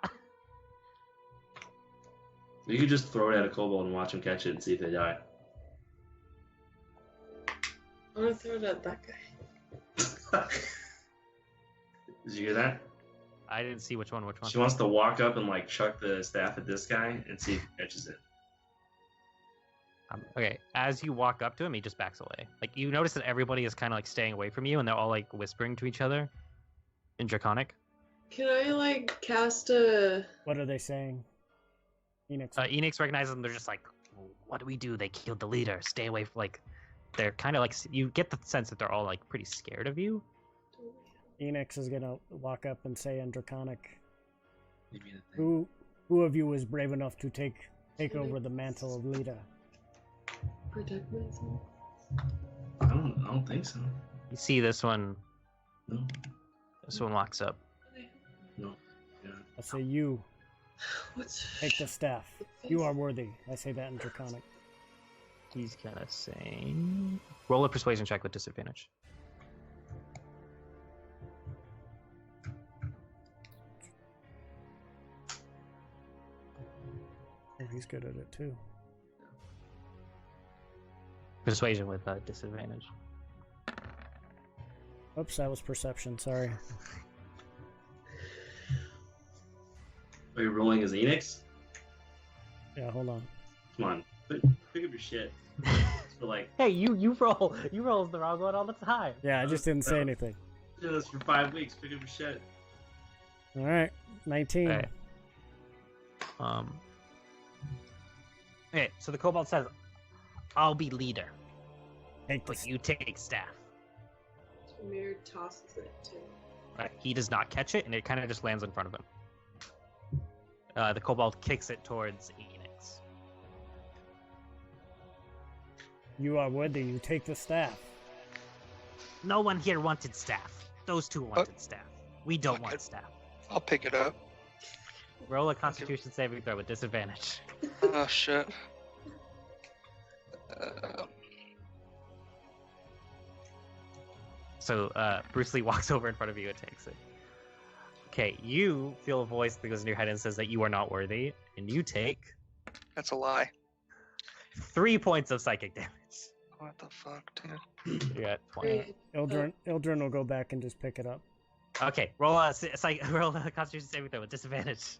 You could just throw it at a kobold and watch them catch it and see if they die. I wanna throw it at that guy. Did you hear that? I didn't see which one. Which one? She wants to walk up and like chuck the staff at this guy and see if he catches it. Okay, as you walk up to him, he just backs away. Like, you notice that everybody is kind of like staying away from you, and they're all like whispering to each other in Draconic. Can I like cast a? What are they saying? Enix. Enix recognizes them. They're just like, "What do we do? They killed the leader. Stay away." Like, they're kind of like, you get the sense that they're all like pretty scared of you. Enix is gonna walk up and say in Draconic, Give me the thing. "Who of you was brave enough to take over the mantle of leader?" Protect myself. I don't think so. You see this one. No. This one walks up. No. Yeah. I say you What's take the staff. You are worthy. I say that in Draconic. He's gonna say, roll a persuasion check with disadvantage. Oh, he's good at it too. Persuasion with disadvantage. Oops, that was perception. Sorry. Are you rolling as Enix? Yeah, hold on. Come on. Pick up your shit. So like, Hey, you roll the wrong one all the time. Yeah, I just didn't say anything. do this for 5 weeks. Pick up your shit. All right, 19. Okay. Okay, so the kobold says, "I'll be leader, Take but this. you take staff." Mir tosses it too. Right. He does not catch it, and it kind of just lands in front of him. The kobold kicks it towards Enix. You are worthy. You take the staff. No one here wanted staff. Those two wanted staff. We don't want staff. I'll pick it up. Roll a Constitution saving throw with disadvantage. Oh shit. So Bruce Lee walks over in front of you and takes it. Okay, you feel a voice that goes in your head and says that you are not worthy, and you take That's a lie. 3 points of psychic damage. What the fuck, dude? You're at 20. Ildren will go back and just pick it up. Okay, roll a Constitution saving throw with disadvantage.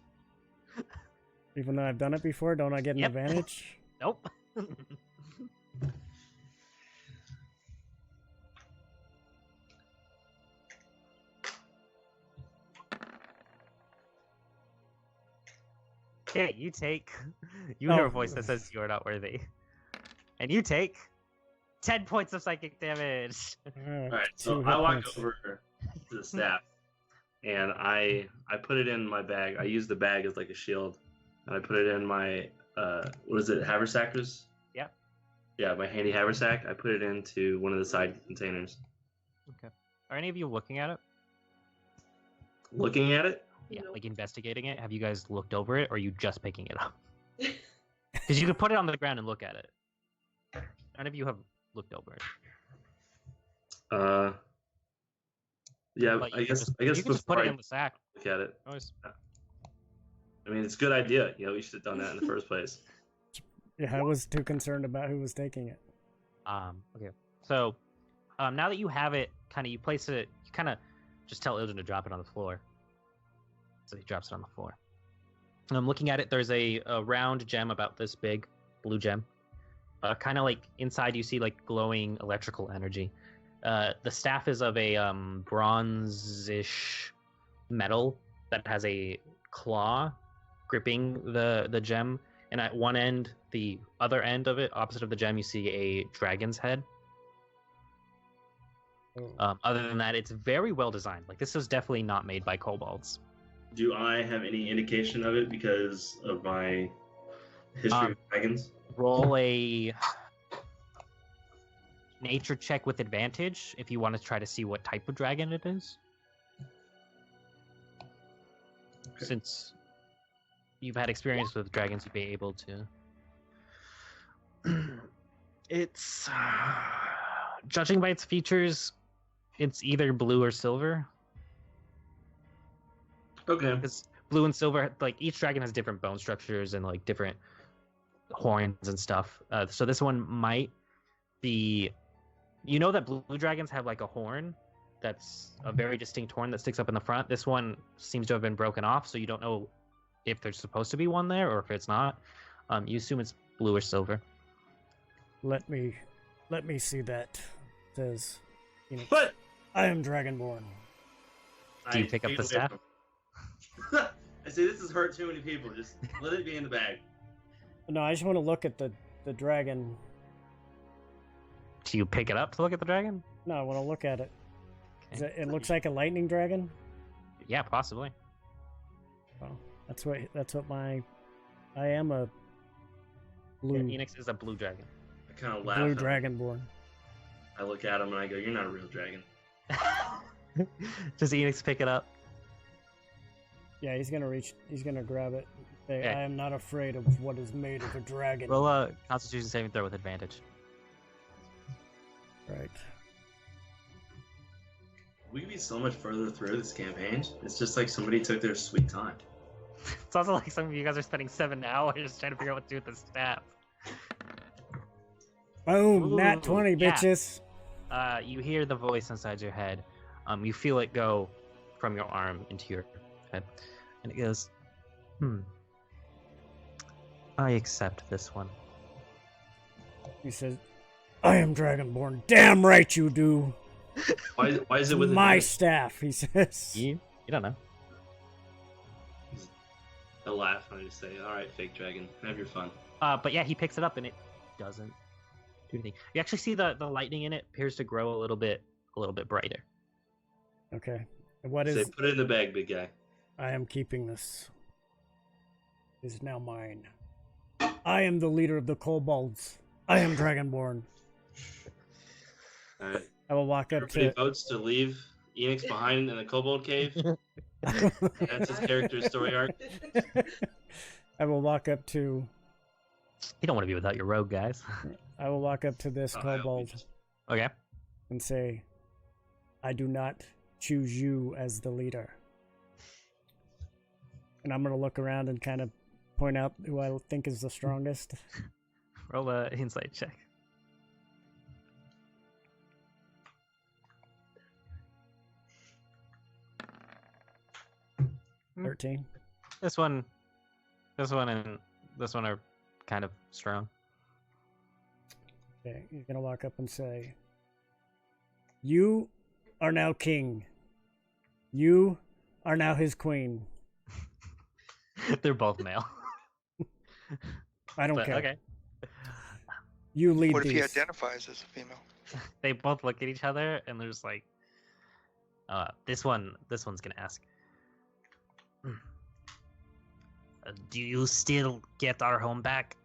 Even though I've done it before, don't I get an Yep. advantage? Nope. Okay, you take. You hear a voice that says you are not worthy, and you take 10 points of psychic damage. All right, so I walk over to the staff, and I put it in my bag. I use the bag as like a shield, and I put it in my what is it, haversacks? Yeah. Yeah, my handy haversack. I put it into one of the side containers. Okay. Are any of you looking at it? Looking at it. Yeah, Nope. like investigating it. Have you guys looked over it, or are you just picking it up? Because you could put it on the ground and look at it. None of you have looked over it. Yeah, But I you guess you can just put before it I in the sack. look at it. Always. I mean, it's a good idea. You know, we should have done that in the first place. Yeah, I was too concerned about who was taking it. Okay. So, now that you have it, you place it. You kind of just tell Ildren to drop it on the floor. So he drops it on the floor. And I'm looking at it. There's a round gem about this big, blue gem. Kind of like inside, you see like glowing electrical energy. The staff is of a bronze-ish metal that has a claw gripping the gem. And at one end, the other end of it, opposite of the gem, you see a dragon's head. Other than that, it's very well designed. Like, this was definitely not made by kobolds. Do I have any indication of it because of my history of dragons? Roll a nature check with advantage if you want to try to see what type of dragon it is. Okay. Since you've had experience with dragons, you'd be able to. It's judging by its features, it's either blue or silver. Okay. Because blue and silver, like each dragon has different bone structures and like different horns and stuff. So this one might be, you know, that blue dragons have like a horn that's a very distinct horn that sticks up in the front. This one seems to have been broken off, so you don't know if there's supposed to be one there or if it's not. You assume it's blue or silver. Let me see that. It says, What? I am Dragonborn. Do you pick up the staff? I say this has hurt too many people. Just let it be in the bag. No, I just want to look at the dragon. Do you pick it up to look at the dragon? No, I want to look at it. Okay. It looks like a lightning dragon. Yeah, possibly. Well, that's what I am a blue. Yeah, Enix is a blue dragon. I kind of laugh. Blue Dragonborn. I look at him and I go, "You're not a real dragon." Does Enix pick it up? Yeah, he's gonna grab it. Say, Okay. I am not afraid of what is made of a dragon. Roll Constitution saving throw with advantage. Right. We could be so much further through this campaign. It's just like somebody took their sweet time. It's also like some of you guys are spending 7 hours trying to figure out what to do with the staff. Boom! Nat Ooh, 20, yeah. bitches. You hear the voice inside your head. You feel it go from your arm into your head, and it goes, I accept this one. He says, I am Dragonborn. Damn right you do. Why is it with my staff? He says. You don't know. I laugh and I just say, "All right, fake dragon, have your fun." But yeah, he picks it up and it doesn't do anything. You actually see the lightning in it appears to grow a little bit brighter. Okay. And what Say, is? put it in the bag, big guy. I am keeping this. It is now mine. I am the leader of the kobolds. I am Dragonborn. All right. I will walk up Everybody to. votes to leave Enix behind in the kobold cave. That's his character's story arc. I will walk up to. You don't want to be without your rogue, guys. I will walk up to this Oh, I hope he kobold just- Okay. and say, I do not choose you as the leader. And I'm going to look around and kind of point out who I think is the strongest. Roll a insight check. Hmm. 13. This one, and this one are kind of strong. Okay, he's going to walk up and say, you are now king. You are now his queen. They're both male. I don't But, care. okay. You lead What if he these. identifies as a female? They both look at each other and they're just like, this one's gonna ask, do you still get our home back?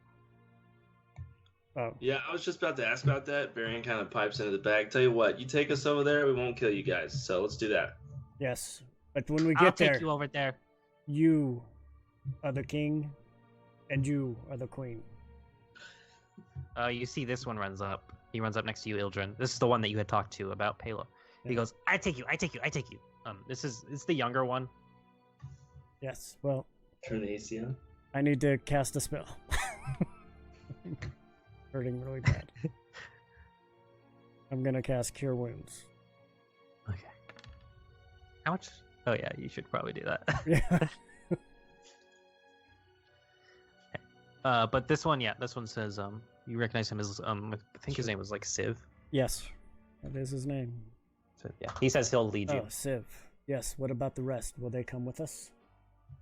Oh, Yeah, I was just about to ask about that. Varian kind of pipes into the bag. Tell you what, you take us over there, we won't kill you guys. So let's do that. yes. But when we I'll get take there, you over there. you are the king and you are the queen. You see this one runs up. He runs up next to you, Ildren. This is the one that you had talked to about Palo. He Yeah. goes, I take you. It's the younger one. Yes. Well, Turn the AC on. I need to cast a spell. Hurting really bad. I'm going to cast Cure Wounds. Okay. How much? Oh yeah, you should probably do that. Yeah. But this one says, you recognize him as, I think his name was like Civ. Yes. That is his name. So, yeah, he says he'll lead you. Oh, Civ. Yes. What about the rest? Will they come with us?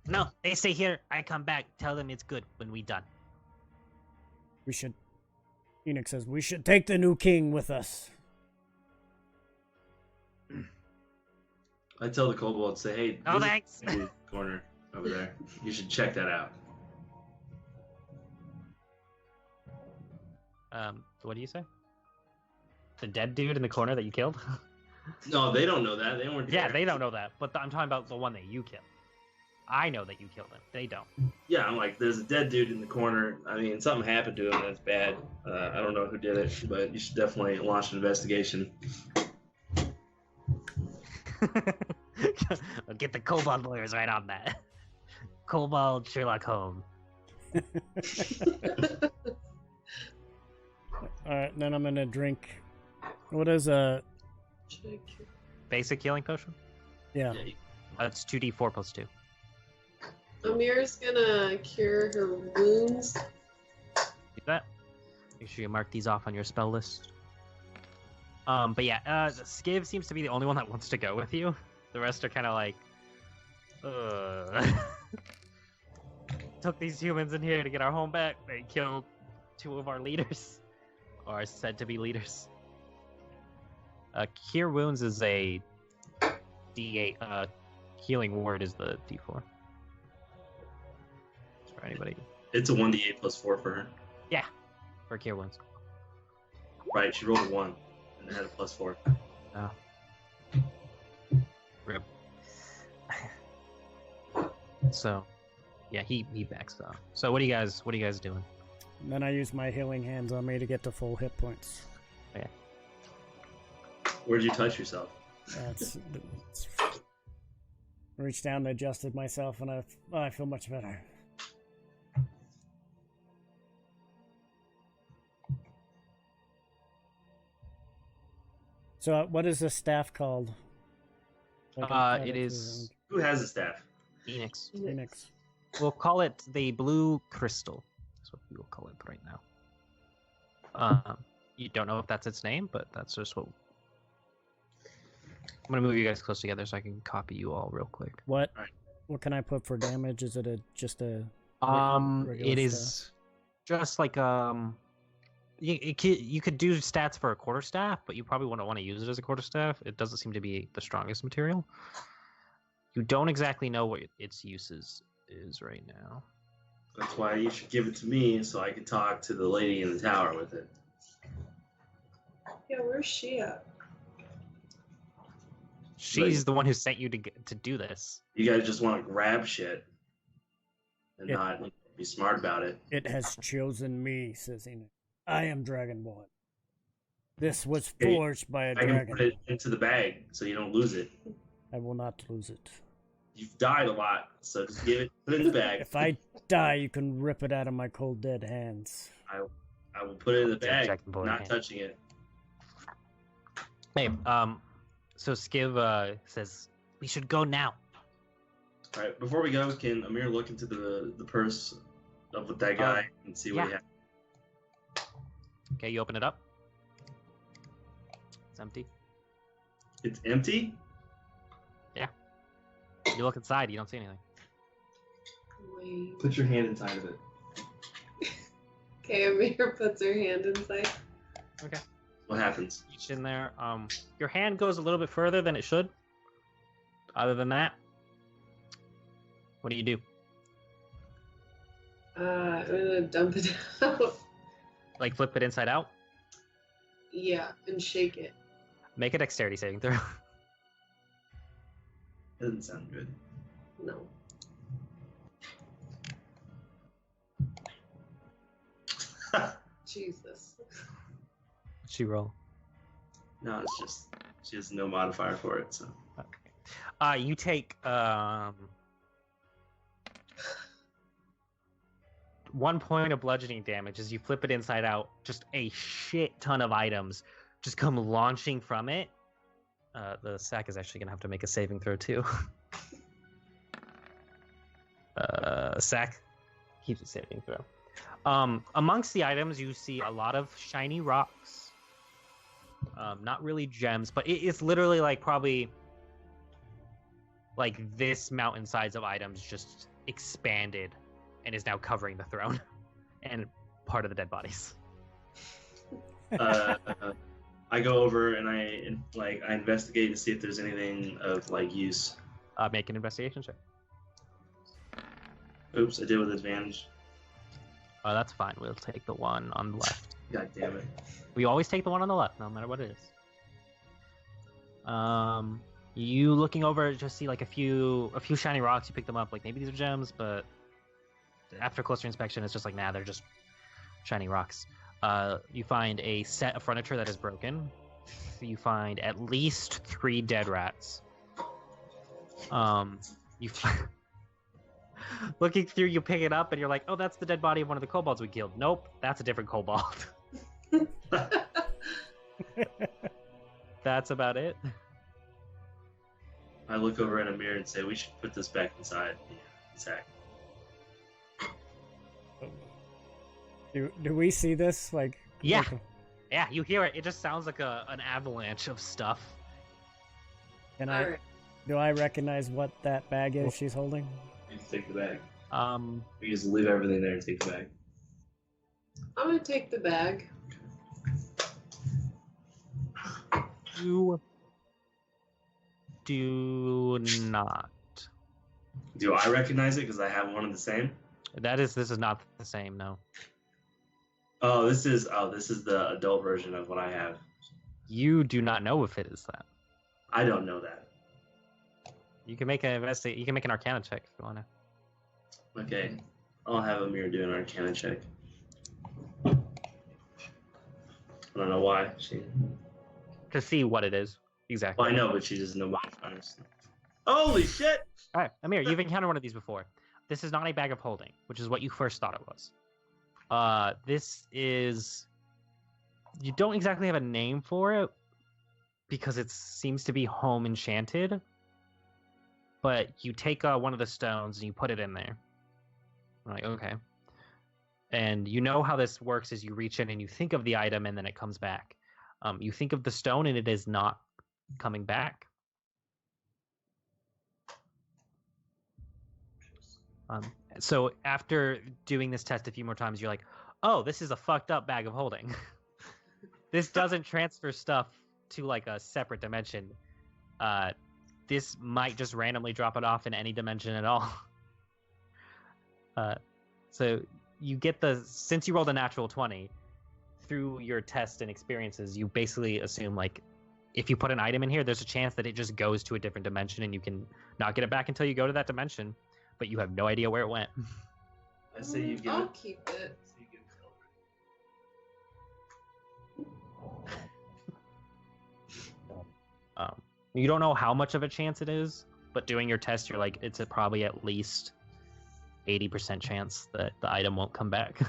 No, they stay here. I come back. Tell them it's good when we done. We should. Enoch says we should take the new king with us. I tell the kobold, say, "Hey, No there's a thanks. thing in the corner over there. You should check that out." What do you say? The dead dude in the corner that you killed? No, they don't know that. They weren't. Yeah, there. they don't know that. But I'm talking about the one that you killed. I know that you killed him. They don't. Yeah, I'm like, there's a dead dude in the corner. I mean, something happened to him that's bad. I don't know who did it, but you should definitely launch an investigation. I'll get the Kobold lawyers right on that. Kobold Sherlock Holmes. All right, then I'm gonna drink. What is Check. basic healing potion. Yeah. It's 2d4 plus 2. Amir's gonna cure her wounds. Do that. Make sure you mark these off on your spell list. But yeah, Skiv seems to be the only one that wants to go with you. The rest are kind of like, took these humans in here to get our home back. They killed 2 of our leaders, or are said to be leaders. Cure wounds is a D8. Healing word is the D4. For anybody. It's a 1d8 plus 4 for her. Yeah, for cure wounds. Right, she rolled a 1 and had a plus 4. Oh. Rip. So, yeah, he backs up. So what are you guys doing? And then I use my healing hands on me to get to full hit points. Okay. Where'd you touch yourself? That's reached down and adjusted myself, and I feel much better. So, what is this staff called? It is Who has a staff? Phoenix. Phoenix. We'll call it the blue crystal. That's what we will call it right now. You don't know if that's its name, but that's just what. I'm gonna move you guys close together so I can copy you all real quick. What? Alright. What can I put for damage? Is it just a? It regular is just like you could do stats for a quarterstaff, but you probably wouldn't want to use it as a quarterstaff. It doesn't seem to be the strongest material. You don't exactly know what its uses is right now. That's why you should give it to me so I can talk to the lady in the tower with it. Yeah, where's she at? She's the one who sent you to do this. You guys just want to grab shit and Yeah. not be smart about it. It has chosen me, says Enoch. I am Dragonborn. This was Hey, forged by a I can dragon. put it into the bag so you don't lose it. I will not lose it. You've died a lot, so just give it, put it in the bag. If I die, you can rip it out of my cold dead hands. I will put it in the bag, Second bullet not hand. touching it. Hey, so Skiv says we should go now. All right, before we go, can Amir look into the purse of that guy and see what he yeah. has? Okay, you open it up. It's empty. It's empty? You look inside, you don't see anything. Wait. Put your hand inside of it. Okay, Amir puts her hand inside. Okay. What happens? Reach in there. Your hand goes a little bit further than it should. Other than that, what do you do? I'm gonna dump it out. Like flip it inside out? Yeah, and shake it. Make a dexterity saving throw. Doesn't sound good. No. Jesus. She roll. No, it's just she has no modifier for it. So Okay. You take 1 point of bludgeoning damage as you flip it inside out. Just a shit ton of items just come launching from it. The sack is actually gonna have to make a saving throw too. Sack, keeps a saving throw. Amongst the items, you see a lot of shiny rocks. Not really gems, but it's literally like probably like this mountain size of items just expanded and is now covering the throne and part of the dead bodies. I go over and I investigate to see if there's anything of like use. Make an investigation check. Oops, I did with advantage. That's fine. We'll take the one on the left. God damn it. We always take the one on the left, no matter what it is. You looking over just see like a few shiny rocks. You pick them up, like maybe these are gems, but after closer inspection, it's just like they're just shiny rocks. You find a set of furniture that is broken. You find at least 3 dead rats. You looking through, you pick it up, and you're like, "Oh, that's the dead body of one of the kobolds we killed." Nope, that's a different kobold. That's about it. I look over at a mirror and say, we should put this back inside the sack. Do we see this? Like, Yeah. like, Yeah, you hear it. It just sounds like an avalanche of stuff. can All I? right. Do I recognize what that bag is she's holding? You just take the bag. You You just leave everything there and take the bag. I'm gonna take the bag. do not. Do I recognize it because I have one of the same? This is not the same, no. Oh, this is the adult version of what I have. You do not know if it is that. I don't know that. You can make an You can make an Arcana check if you want to. Okay, I'll have Amir do an Arcana check. I don't know why. To see what it is exactly. Well, I know, but she doesn't know why. Honestly. Holy shit! All right, Amir, you've encountered one of these before. This is not a bag of holding, which is what you first thought it was. This is. You don't exactly have a name for it because it seems to be home enchanted. But you take one of the stones and you put it in there. I'm like, okay. And you know how this works is you reach in and you think of the item and then it comes back. You think of the stone and it is not coming back. So after doing this test a few more times, you're like, oh, this is a fucked up bag of holding. This doesn't transfer stuff to like a separate dimension. This might just randomly drop it off in any dimension at all. So you get since you rolled a natural 20, through your test and experiences, you basically assume like, if you put an item in here, there's a chance that it just goes to a different dimension and you can not get it back until you go to that dimension, but you have no idea where it went. I say you give I'll it. keep it. You don't know how much of a chance it is, but doing your test, you're like, it's probably at least 80% chance that the item won't come back.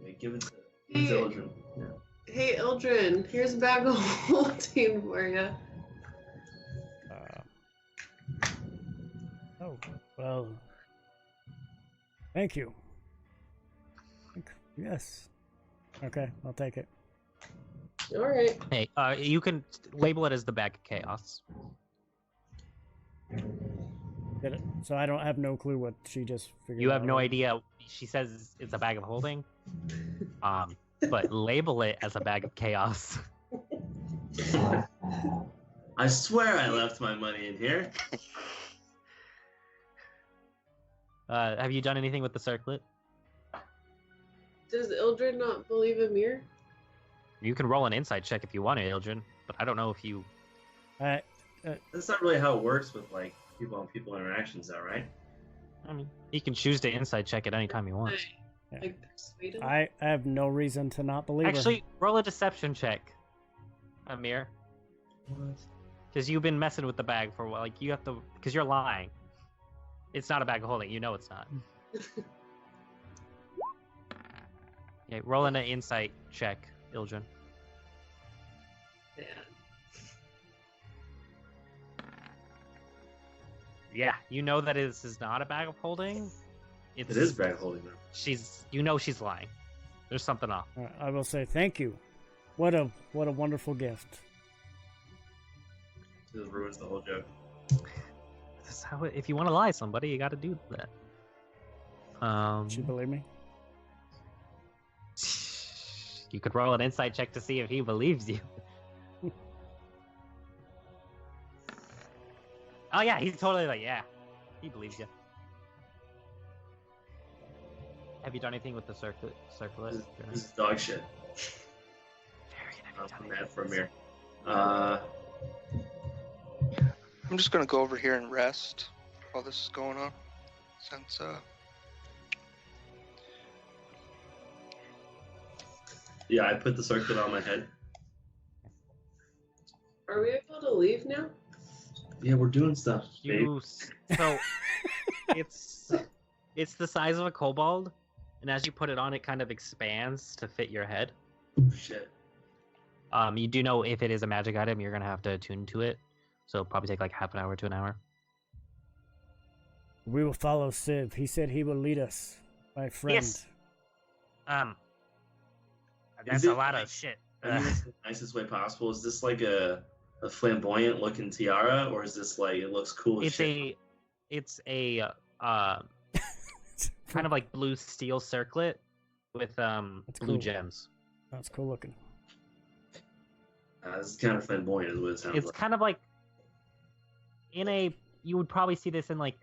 Yeah, give it to Hey. Eldrin. Yeah. Hey, Eldrin, here's a bag of holding for you. Oh, well. Thank you. Yes. Okay, I'll take it. All right. Hey, you can label it as the bag of chaos. Get it? So I don't have no clue what she just figured You have out. no idea. She says it's a bag of holding. But label it as a bag of chaos. I swear I left my money in here. Have you done anything with the circlet? Does Eldrin not believe Amir? You can roll an insight check if you want to, Ildrin, but I don't know if you... That's not really how it works with like people-on-people interactions, though, right? I mean, you can choose to insight check at any time you want. Like persuade him? I have no reason to not believe Actually, roll a deception check, Amir. Because you've been messing with the bag for a while. Like, you have to... Because you're lying. It's not a bag of holding. You know it's not. Yeah, roll an insight check, Ildrin. Yeah. Yeah, you know that this is not a bag of holding. It is bag holding, though. She's lying. There's something off. her. I will say thank you. What a wonderful gift. This ruins the whole joke. This is how if you want to lie to somebody, you got to do that. Did you believe me? You could roll an insight check to see if he believes you. Oh yeah, he's totally like, yeah, he believes you. Have you done anything with the circlet? This is dog shit. I'm mad for Amir. I'm just gonna go over here and rest while this is going on, since Yeah, I put the circlet on my head. Are we able to leave now? Yeah, we're doing stuff, babe. So it's the size of a kobold, and as you put it on, it kind of expands to fit your head. Shit. You do know if it is a magic item, you're gonna have to attune to it. So it'll probably take like half an hour to an hour. We will follow Civ. He said he will lead us, my friend. Yes. That's Is a it lot like- of shit. I mean, this is the nicest way possible. Is this like a flamboyant looking tiara, or is this like it looks cool as shit? It's a kind of like blue steel circlet with blue cool. gems. That's cool looking. This is kind of flamboyant, is what it sounds It's like. kind of like you would probably see this in like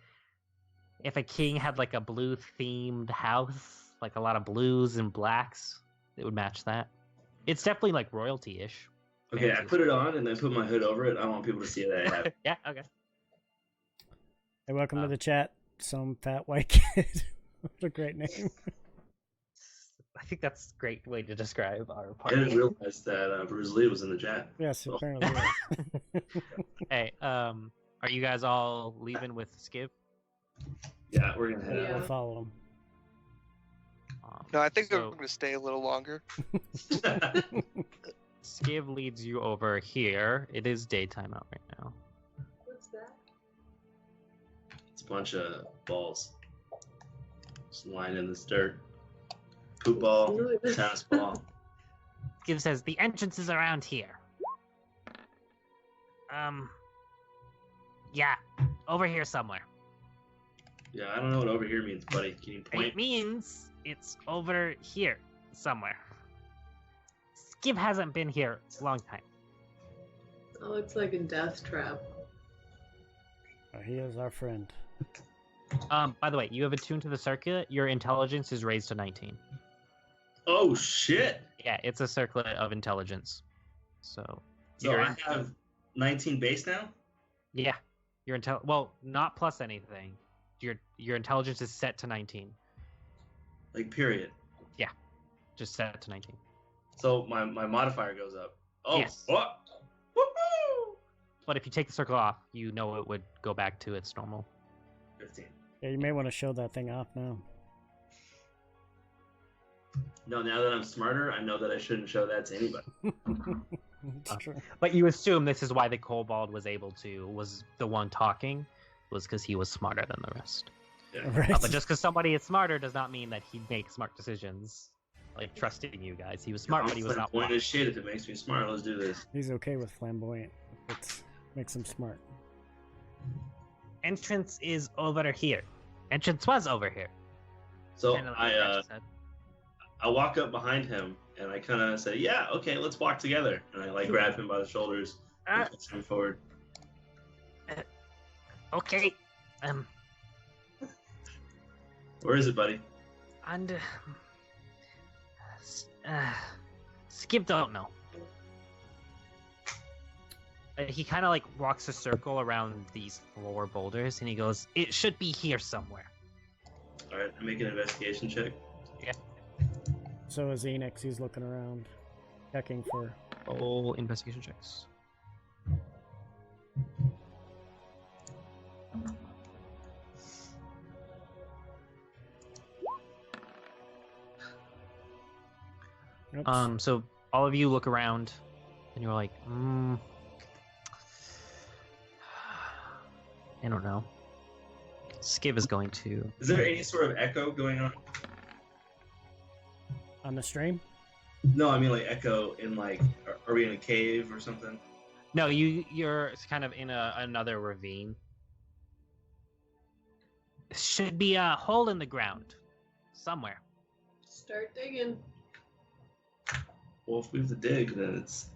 if a king had like a blue themed house, like a lot of blues and blacks, it would match that. It's definitely like royalty-ish. Okay, I fancy. put it on and then put my hood over it. I want people to see that I have it. Yeah, okay. Hey, welcome to the chat. Some fat white kid. What a great name. I think that's a great way to describe our I party. didn't realize that Bruce Lee was in the chat. Yes, Oh. apparently. Yes. Hey, are you guys all leaving with Skiv? Yeah, we're gonna head Yeah. We'll follow him. No, I think so I'm gonna stay a little longer. out. Skiv leads you over here. It is daytime out right now. What's that? It's a bunch of balls. Just lying in this dirt. Poop ball, Really? tennis ball. Skiv says the entrance is around here. Yeah, over here somewhere. Yeah, I don't know what over here means, buddy. Can you point? It means it's over here somewhere. Skiv hasn't been here a long time. Oh, it's like a death trap. He is our friend. By the way, you have attuned to the circuit. Your intelligence is raised to 19. Oh shit! Yeah, it's a circlet of intelligence. So, So you're I have 19 base now. yeah, your well, not plus anything. Your intelligence is set to 19. Like period. Just set to 19. So my modifier goes up. Oh, Yes. what? Woohoo! But if you take the circle off, you know it would go back to its normal. 15. Yeah, you may want to show that thing off now. No, now that I'm smarter, I know that I shouldn't show that to anybody. It's true. But you assume this is why the kobold was the one talking, was because he was smarter than the rest. Yeah. Right. But just because somebody is smarter does not mean that he'd make smart decisions. Like trusting you guys, he was smart, but he was not Point wise. as shit. If it makes me smart, let's do this. He's okay with flamboyant. It makes him smart. Entrance is over here. Entrance was over here. So Kinda like I Josh said. I walk up behind him and I kind of say, "Yeah, okay, let's walk together." And I like grab him by the shoulders and push him forward. Okay. Where is it, buddy? And Skip don't know. He kind of like walks a circle around these 4 boulders, and he goes, "It should be here somewhere." All right, make an investigation check. So is Enix. He's looking around, checking for. All investigation checks. Oops. So all of you look around, and you're like, I don't know. Skiv is going to. Is there any sort of echo going on? On the stream? No, I mean like echo in like, are we in a cave or something? No, you're kind of in another ravine. Should be a hole in the ground, somewhere. Start digging. Well, if we have to dig, then it's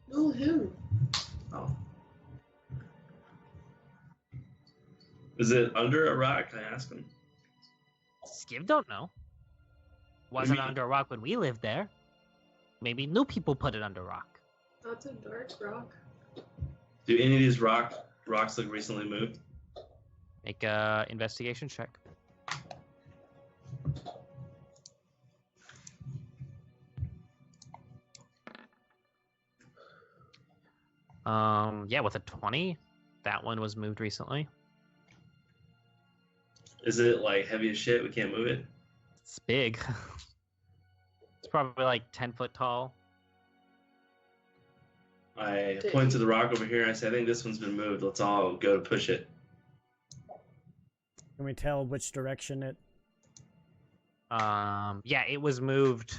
No, him. oh. Is it under a rock? Can I ask him? Skiv don't know. What do Wasn't you mean? under a rock when we lived there. Maybe new people put it under rock. That's a dark rock. Do any of these rocks look recently moved? Make a investigation check. Yeah, with a 20, that one was moved recently. Is it like heavy as shit? We can't move it. It's big. It's probably like 10 foot tall. I point to the rock over here and I say, I think this one's been moved. Let's all go to push it. Can we tell which direction it? Yeah, it was moved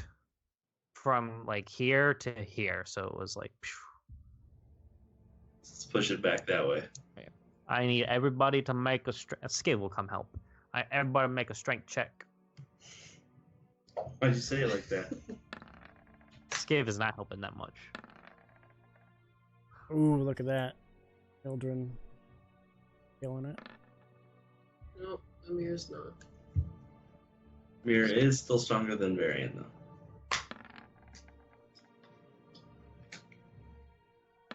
from like here to here, so it was like. Let's push it back that way. I need everybody to make a Skiv will come help. Everybody make a strength check. Why'd you say it like that? Skiv is not helping that much. Ooh, look at that. Children killing it. No, Amir's not. Amir is still stronger than Varian, though.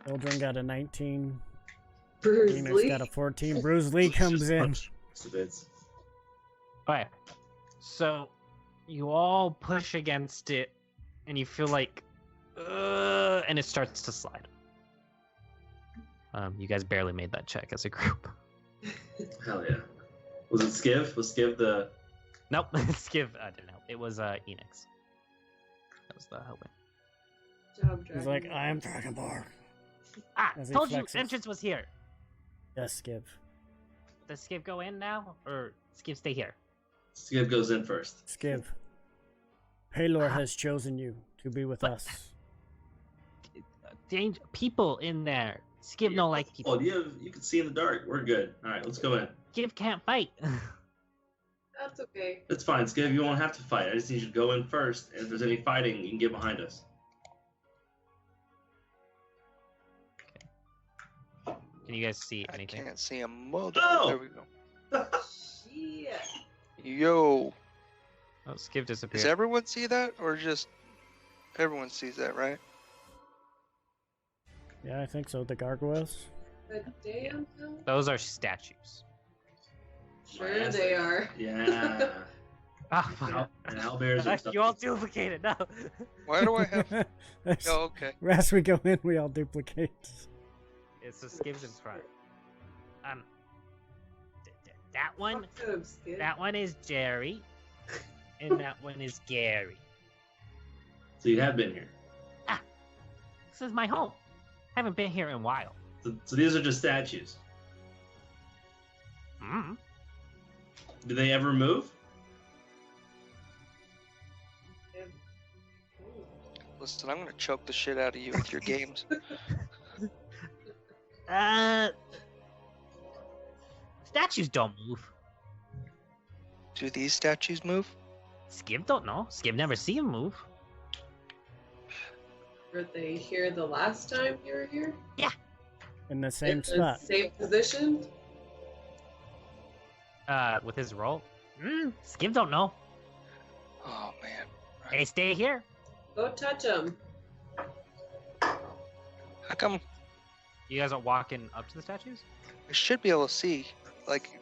Children got a 19. Bruce Phoenix Lee. got a 14. Bruce Lee comes in. Alright. So you all push against it and you feel like and it starts to slide. You guys barely made that check as a group. Hell yeah. Was it Skiv? Was Skiv the... Nope, Skiv didn't help. It was Enix. That was the helping. Job, He's like, I am Dragonborn. As he Told you flexes. entrance was here. Yes, Skiv. Does Skiv go in now, or Skiv stay here? Skiv goes in first. Skiv. Paylor has chosen you to be with us. People in there. Skiv don't like people. Oh, you can see in the dark. We're good. All right, let's go in. Skiv can't fight. That's okay. It's fine, Skiv. You won't have to fight. I just need you to go in first. And if there's any fighting, you can get behind us. Can you guys see anything? I can't see a mother. Oh! There we go. Shit. Yo. Oh, Skiv disappeared. Does everyone see that, or just everyone sees that, right? Yeah, I think so. The gargoyles. The damn hell? Those are statues. Sure they are. Yeah. Ah, fuck. And owlbears are stuff. You all duplicated. No. Why do I have? Oh, okay. As we go in, we all duplicate. It's the Skiv's in front. That one. Fuck them, Skip. That one is Jerry, and that one is Gary. So you have been here. This is my home. Haven't been here in a while. So these are just statues. Mm. Do they ever move? Listen, I'm gonna choke the shit out of you with your games. Statues don't move. Do these statues move? Skiv don't know. Skiv never see him move. Were they here the last time you were here? In the same In the spot. same position? With his roll. Skiv don't know. Oh man. They stay here. Go touch them. How come You guys are walking up to the statues? I should be able to see? Like,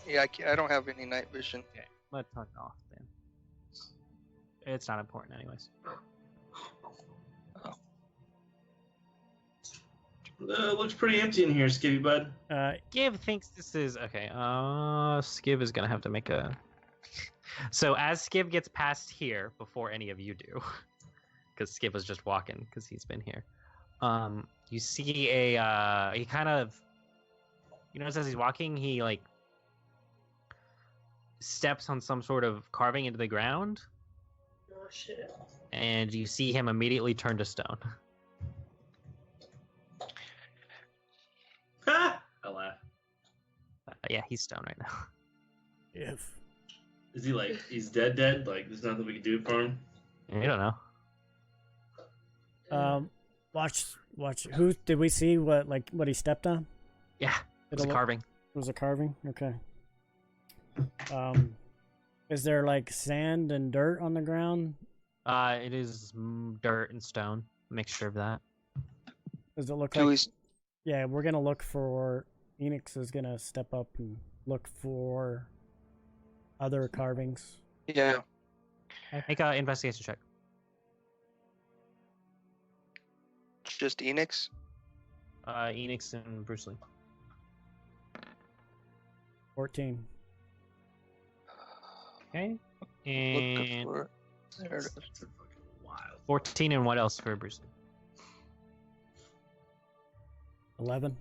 yeah, I don't have any night vision. Okay, let's turn it off then. It's not important anyways. Looks pretty empty in here, Skivvy Bud. Skiv thinks this is okay. Skiv is gonna have to make a. So as Skiv gets past here before any of you do, because Skiv was just walking because he's been here. You see he kind of, as he's walking, he like steps on some sort of carving into the ground, Oh shit. and you see him immediately turn to stone. Ha! I laugh. Yeah, he's stone right now. If. Is he like, he's dead? Like, there's nothing we can do for him? I don't know. Watch. Who did we see? What he stepped on? Yeah, it was a carving. It was a carving. Okay. Is there like sand and dirt on the ground? It is dirt and stone, mixture of that. Does it look Do like? we, Yeah, we're gonna look for. Enix is gonna step up and look for other carvings. yeah. Make an investigation check. Just Enix? Enix and Bruce Lee. 14. Okay. Looking And for it. There it is. Wild. 14 and what else for Bruce Lee? 11.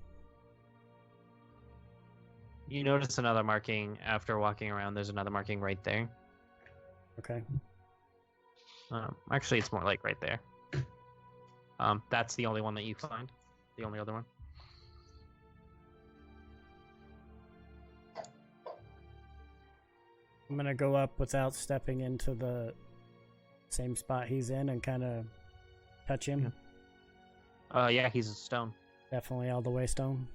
You notice another marking after walking around. There's another marking right there. Okay. Actually, it's more like right there. That's the only one that you find. The only other one. I'm gonna go up without stepping into the same spot he's in and kind of touch him. Yeah, he's a stone. Definitely all the way stone.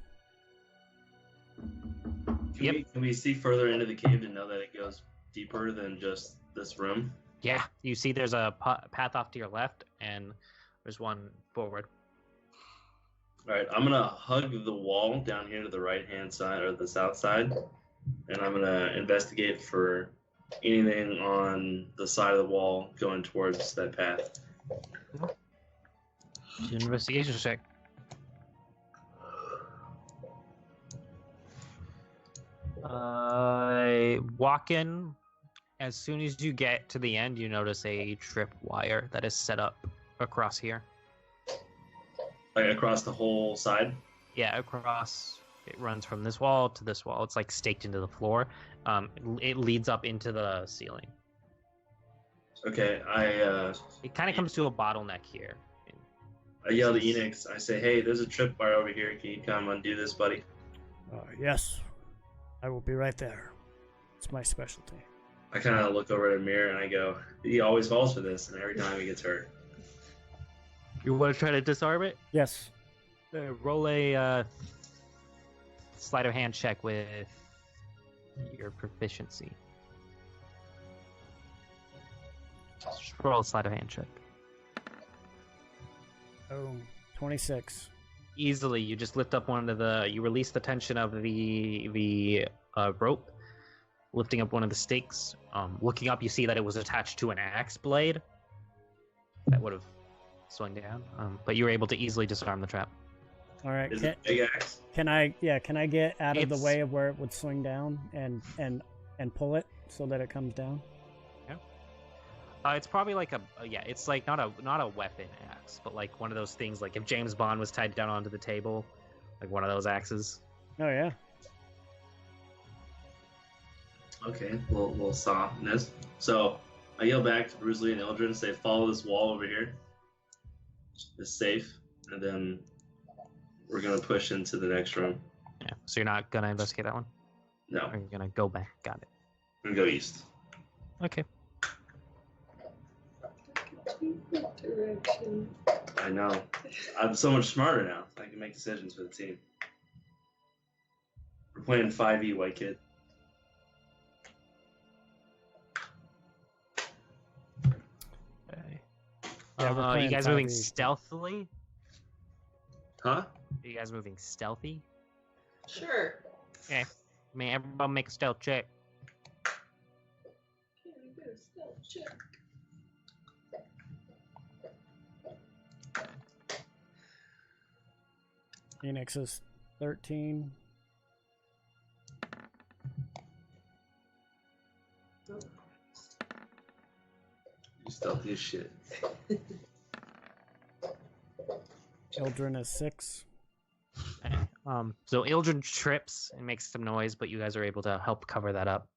Can we see further into the cave to know that it goes deeper than just this room? Yeah, you see there's a path off to your left, and there's one forward. All right, I'm gonna hug the wall down here to the right-hand side or the south side, and I'm gonna investigate for anything on the side of the wall going towards that path. Do an investigation check. Walk in. As soon as you get to the end, you notice a trip wire that is set up across here. Like across the whole side? Yeah, across. It runs from this wall to this wall. It's like staked into the floor. It leads up into the ceiling. Okay, It kind of comes to a bottleneck here. I yell to Enix. I say, "Hey, there's a tripwire over here. Can you come undo this, buddy?" Yes. I will be right there. It's my specialty. I kind of look over at a mirror and I go, "He always falls for this, and every time he gets hurt." You want to try to disarm it? Yes. Roll a sleight of hand check with your proficiency. Just roll a sleight of hand check. Oh, 26. Easily, you just lift up you release the tension of the rope, lifting up one of the stakes. Looking up, you see that it was attached to an axe blade that would have swung down, but you were able to easily disarm the trap. All right. Is it a big axe? Can I get out of the It's- way of where it would swing down and pull it so that it comes down? It's probably like it's like not a weapon axe, but like one of those things, like if James Bond was tied down onto the table, like one of those axes. Oh yeah. Okay, we'll saw this. So I yell back to Bruce Lee and Eldrin and say, "Follow this wall over here. It's safe," and then we're gonna push into the next room. Yeah. So you're not gonna investigate that one? No, Or you're gonna go back? Got it. we're gonna go east. Okay. Direction. I know. I'm so much smarter now. I can make decisions for the team. We're playing 5e, white kid. Okay. Yeah, we're You playing guys moving 5e. stealthily? Huh? Are you guys moving stealthy? Sure. Okay. May everyone make a stealth check. Can we do a stealth check? Phoenix is 13. You stealthy as shit. Children is 6. Okay. So Ildren trips and makes some noise, but you guys are able to help cover that up.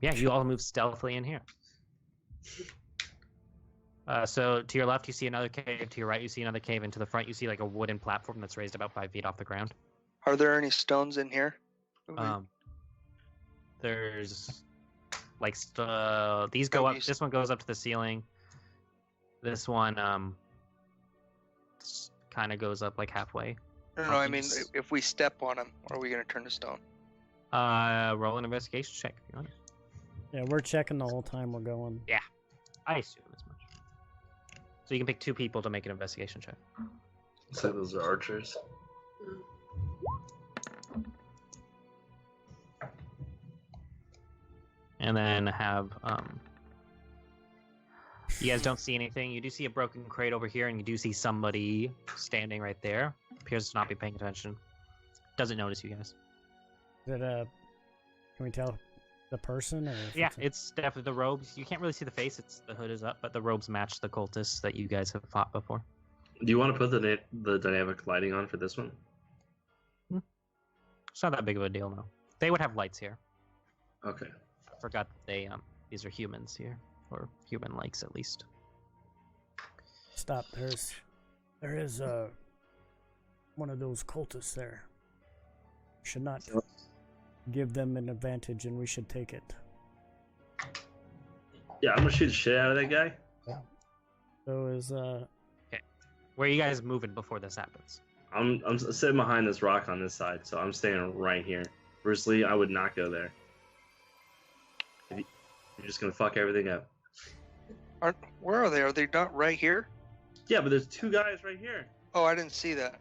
Yeah, you all move stealthily in here. So to your left, you see another cave. To your right, you see another cave. And to the front, you see like a wooden platform that's raised about 5 feet off the ground. Are there any stones in here? There's like these go up. This one goes up to the ceiling. This one kind of goes up like halfway. No, I mean, if we step on them, are we going to turn to stone? Roll an investigation check if you want. Yeah, we're checking the whole time we're going. I assume as much. So you can pick 2 people to make an investigation check. So those are archers. And then have you guys don't see anything. You do see a broken crate over here, and you do see somebody standing right there. Appears to not be paying attention. Doesn't notice you guys. Is it can we tell the person? Or if Yeah, it's it's definitely the robes. You can't really see the face. The hood is up, but the robes match the cultists that you guys have fought before. Do you want to put the dynamic lighting on for this one? It's not that big of a deal, no. They would have lights here. Okay. Forgot that they these are humans here, or human likes at least. Stop. There is one of those cultists there. We should not give them an advantage, and we should take it. Yeah, I'm gonna shoot the shit out of that guy. So is Okay. Where are you guys moving before this happens? I'm sitting behind this rock on this side, so I'm staying right here. Bruce Lee, I would not go there. You're just gonna fuck everything up. Where are they? Are they not right here? Yeah, but there's two guys right here. Oh, I didn't see that.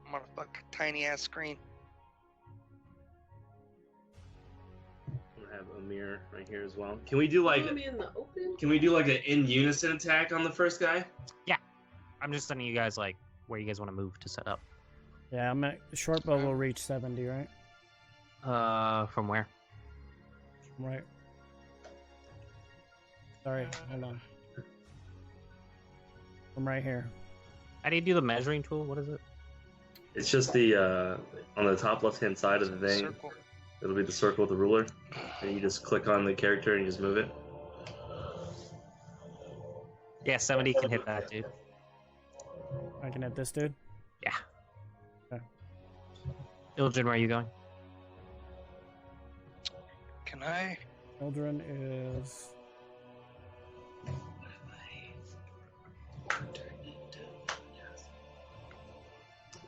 I'm on a fucking tiny ass screen. I'm gonna have a mirror right here as well. Can we do like? Want me in the open? Can we do like an in unison attack on the first guy? I'm just sending you guys like where you guys want to move to set up. yeah. I'm at short bow will reach 70, right? From where? Right. Sorry, hold on. From right here. How do you do the measuring tool? What is it? It's just the on the top left-hand side of the thing. Circle. It'll be the circle with the ruler, and you just click on the character and you just move it. Yeah, 70 can hit that, dude. I can hit this dude. Yeah. Okay. Ildren, where are you going? Can I? Children is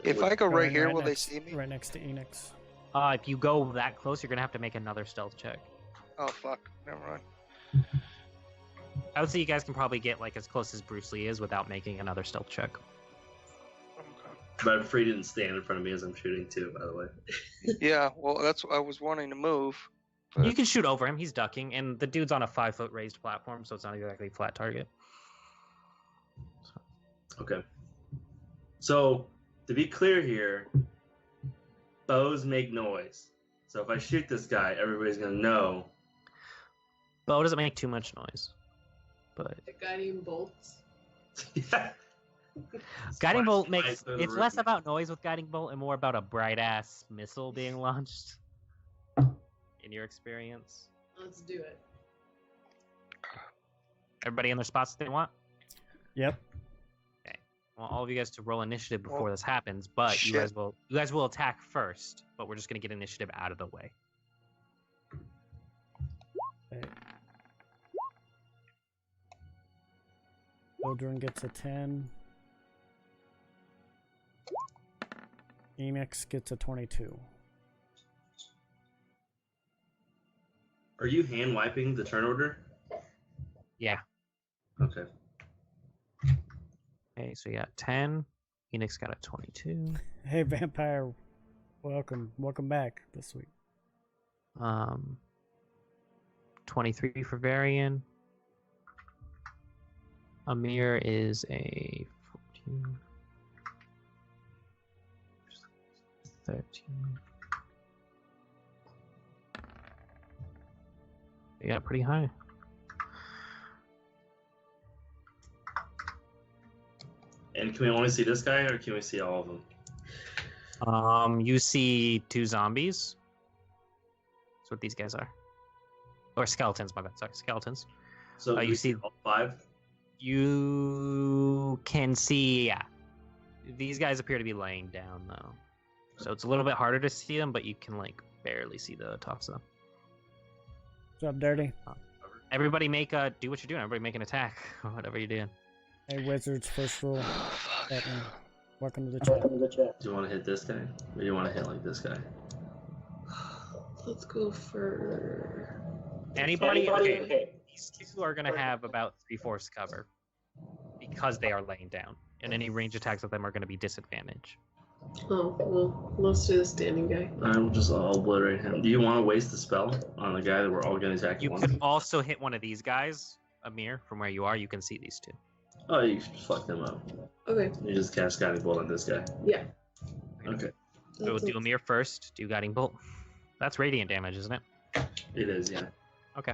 If I go right going here, will next, they see me? right next to Enix. If you go that close, you're gonna have to make another stealth check. Oh fuck! Never mind. I would say you guys can probably get like as close as Bruce Lee is without making another stealth check. Okay. But Free didn't stand in front of me as I'm shooting too, by the way. Yeah, well, that's what I was wanting to move. You can shoot over him. He's ducking, and the dude's on a 5-foot raised platform, so it's not exactly a flat target. Okay. So, to be clear here, bows make noise. So if I shoot this guy, everybody's gonna know. Bow doesn't make too much noise, but The guiding bolts. Yeah. guiding bolt Flies makes through the it's roof. less about noise with guiding bolt and more about a bright ass missile being launched. In your experience, Let's do it. everybody in their spots that they want. Yep. I want all of you guys to roll initiative before this happens, but shit. you guys will attack first. But we're just gonna get initiative out of the way. Okay. Children gets a 10. Enix gets a 22. Are you hand wiping the turn order? Yeah. Okay. Okay, so you got 10. Enix got a 22. Hey, Vampire. Welcome back this week. 23 for Varian. Amir is a 14. 13. They got pretty high. And can we only see this guy, or can we see all of them? You see 2 zombies. That's what these guys are. Or skeletons, my bad. Sorry, skeletons. So you we see- all 5? You can see, yeah. These guys appear to be laying down, though. So it's a little bit harder to see them, but you can, like, barely see the tops of them. What's up, Dirty? Everybody make a... Do what you're doing. Everybody make an attack. Whatever you're doing. Hey, Wizards, first rule. Oh, fuck. Batman. Welcome to the chat. Do you want to hit this guy, or do you want to hit like this guy? Let's go for. Anybody? Okay. These 2 are going to have about 3/4 cover because they are laying down. And any range attacks with them are going to be disadvantage. Oh, well, let's do the standing guy. I'll just obliterate him. Do you want to waste the spell on the guy that we're all going to attack You at could once? also hit one of these guys. Amir, from where you are, you can see these 2. Oh, you just fuck them up. Okay, You just cast Guiding Bolt on this guy. yeah. Okay. So we'll do Amir first. Do Guiding Bolt. That's radiant damage, isn't it? It is, yeah. Okay.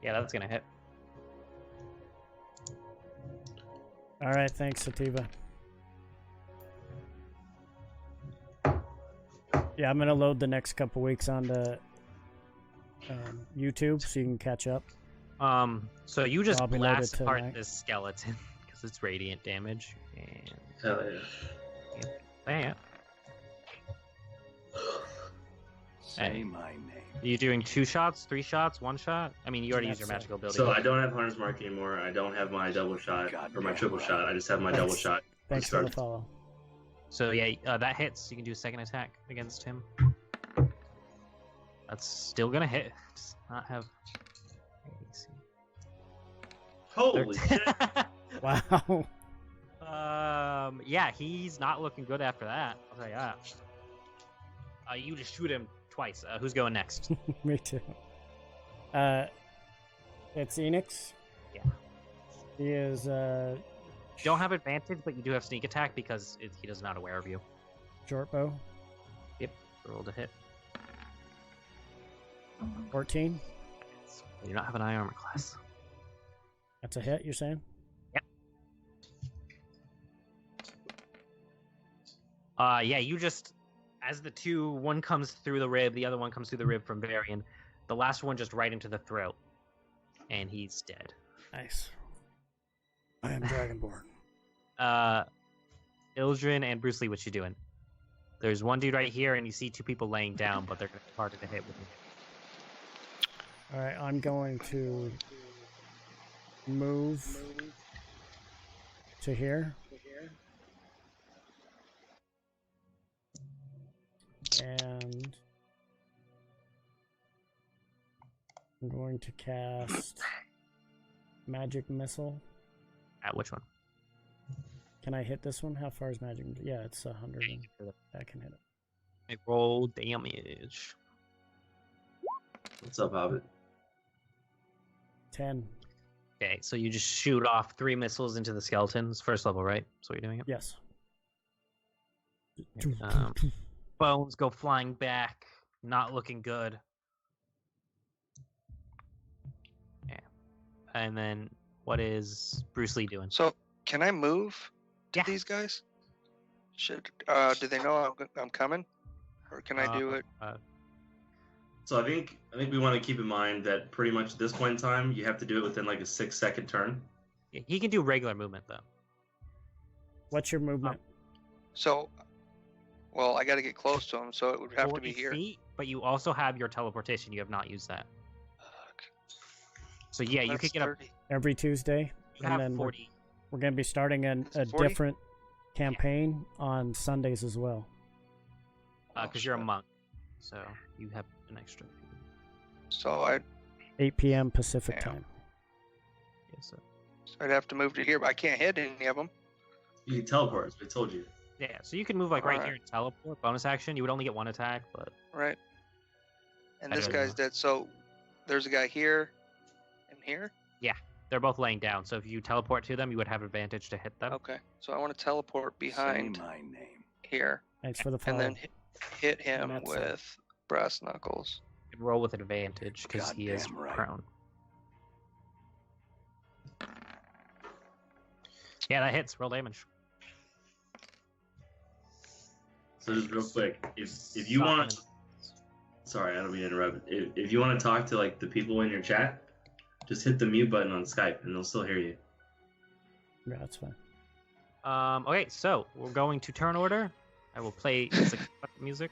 Yeah, that's gonna hit. All right, thanks, Sativa. Yeah, I'm gonna load the next couple weeks onto YouTube so you can catch up. So you just Probably load it blast apart tonight. this skeleton because it's radiant damage, and Hell yeah. bam. Say my name. Are you doing 2 shots, 3 shots, 1 shot? I mean, you already used your That's magical ability. So I don't have Hunter's Mark anymore. I don't have my double shot or my triple shot. I just have my double Thanks. shot. Thanks for the follow. So yeah, that hits. You can do a second attack against him. That's still gonna hit. Does not have. Holy shit. Wow. Yeah, he's not looking good after that. I'll tell you that. You just shoot him twice. Who's going next? Me too. It's Enix. Yeah. He is You don't have advantage, but you do have sneak attack because he is not aware of you. short bow. Yep. Roll to hit. 14. You do not have an eye armor class. That's a hit, you're saying? Yeah, you just, as the two, one comes through the rib, the other one comes through the rib from Varian. The last one just right into the throat, and he's dead. Nice. I am Dragonborn. Ildrin and Bruce Lee, what you doing? There's one dude right here, and you see 2 people laying down, but they're harder to hit with him. Alright, I'm going to move to here. And I'm going to cast Magic Missile. At which one? Can I hit this one? How far is Magic Missile? Yeah, it's 100. I can hit it. Make roll damage. What's up, Hobbit? 10. Okay, so you just shoot off 3 missiles into the skeletons. First level, right? So you're doing it? Yes. Bones go flying back. Not looking good. Yeah. And then what is Bruce Lee doing? So, can I move to Yeah. these guys? Should do they know I'm coming, or can I do it? So I think we want to keep in mind that pretty much at this point in time, you have to do it within like a 6-second turn. He can do regular movement though. What's your movement? So, well, I got to get close to him, so it would have to be 40 here. feet, but you also have your teleportation. You have not used that. So yeah, you That's could get up. 30. Every Tuesday. You And have then 40. we're going to be starting a 40? different campaign on Sundays as well. Because you're a monk, so you have an extra. So 8 p.m. Pacific Damn. time. Yeah, so I'd have to move to here, but I can't hit any of them. You can teleport, as we told you. yeah, so you can move like right Alright. here and teleport. Bonus action. You would only get 1 attack, but Right. And I this don't guy's know. dead. So there's a guy here and here. they're both laying down. So if you teleport to them, you would have advantage to hit them. Okay. So I want to teleport behind Say my name. here Thanks for the follow. and then hit him that's with brass knuckles. You can roll with advantage because he is Goddamn right. prone. Yeah, that hits. Roll damage. So just real quick, if you want, sorry, I don't mean to interrupt. If you want to talk to like the people in your chat, just hit the mute button on Skype, and they'll still hear you. Yeah, that's fine. Okay, so we're going to turn order. I will play the music.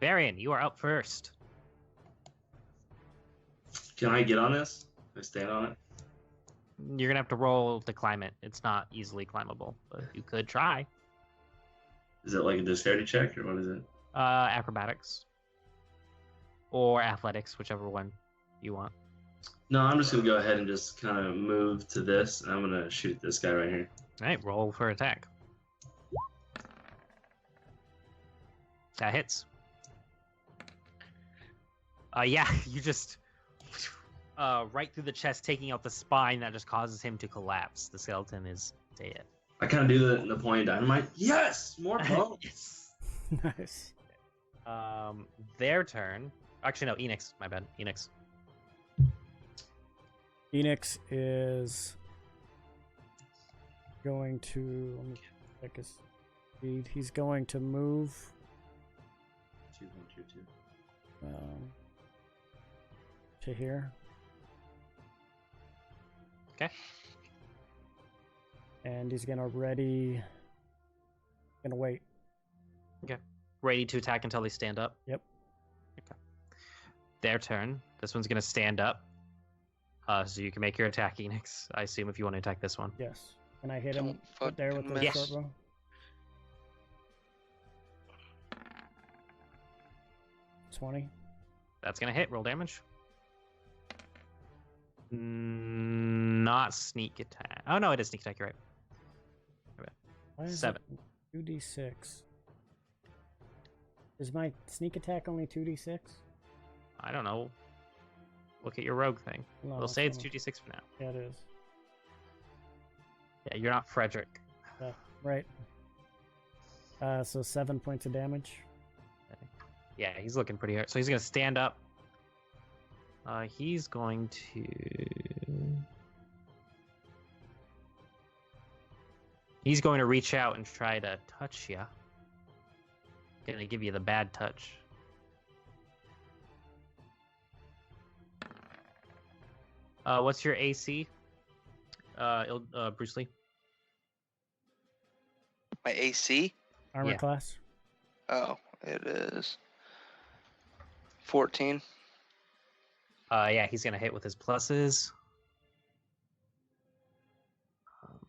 Varian, you are up first. Can I get on this? Can I stand on it? You're gonna have to roll to climb it. It's not easily climbable, but you could try. Is it like a dexterity check, or what is it? Acrobatics or athletics, whichever one you want. No, I'm just gonna go ahead and just kind of move to this, and I'm gonna shoot at this guy right here. All right, roll for attack. That hits. Yeah, you just right through the chest, taking out the spine that just causes him to collapse. The skeleton is dead. I kind of do the Napoleon Dynamite. Yes, more bones. Yes. Nice. Their turn. Actually, no, Enix. My bad. Enix. Phoenix is going to. Let me check his speed. He's going to move. 2, 1, 2, 2. To here. Okay. And he's gonna wait. Okay. Ready to attack until they stand up? Yep. Okay. Their turn. This one's gonna stand up. So you can make your attack, Enix. I assume if you want to attack this one. Yes. Can I hit him Don't right there with fucking the miss. short bow? 20. That's gonna hit. Roll damage. Not sneak attack. Oh no, it is sneak attack. You're right. Why is 7. it 2d6? Is my sneak attack only 2d6? I don't know. Look at your rogue thing. No, We'll say it's 2d6 for now. Yeah, it is. Yeah, you're not Frederick. Right. So 7 points of damage. Yeah, he's looking pretty hurt. So he's gonna stand up. He's going to. He's going to reach out and try to touch you. Gonna give you the bad touch. What's your AC? Bruce Lee. My AC? Armor Yeah. class. Oh, it is 14. Yeah, he's gonna hit with his pluses.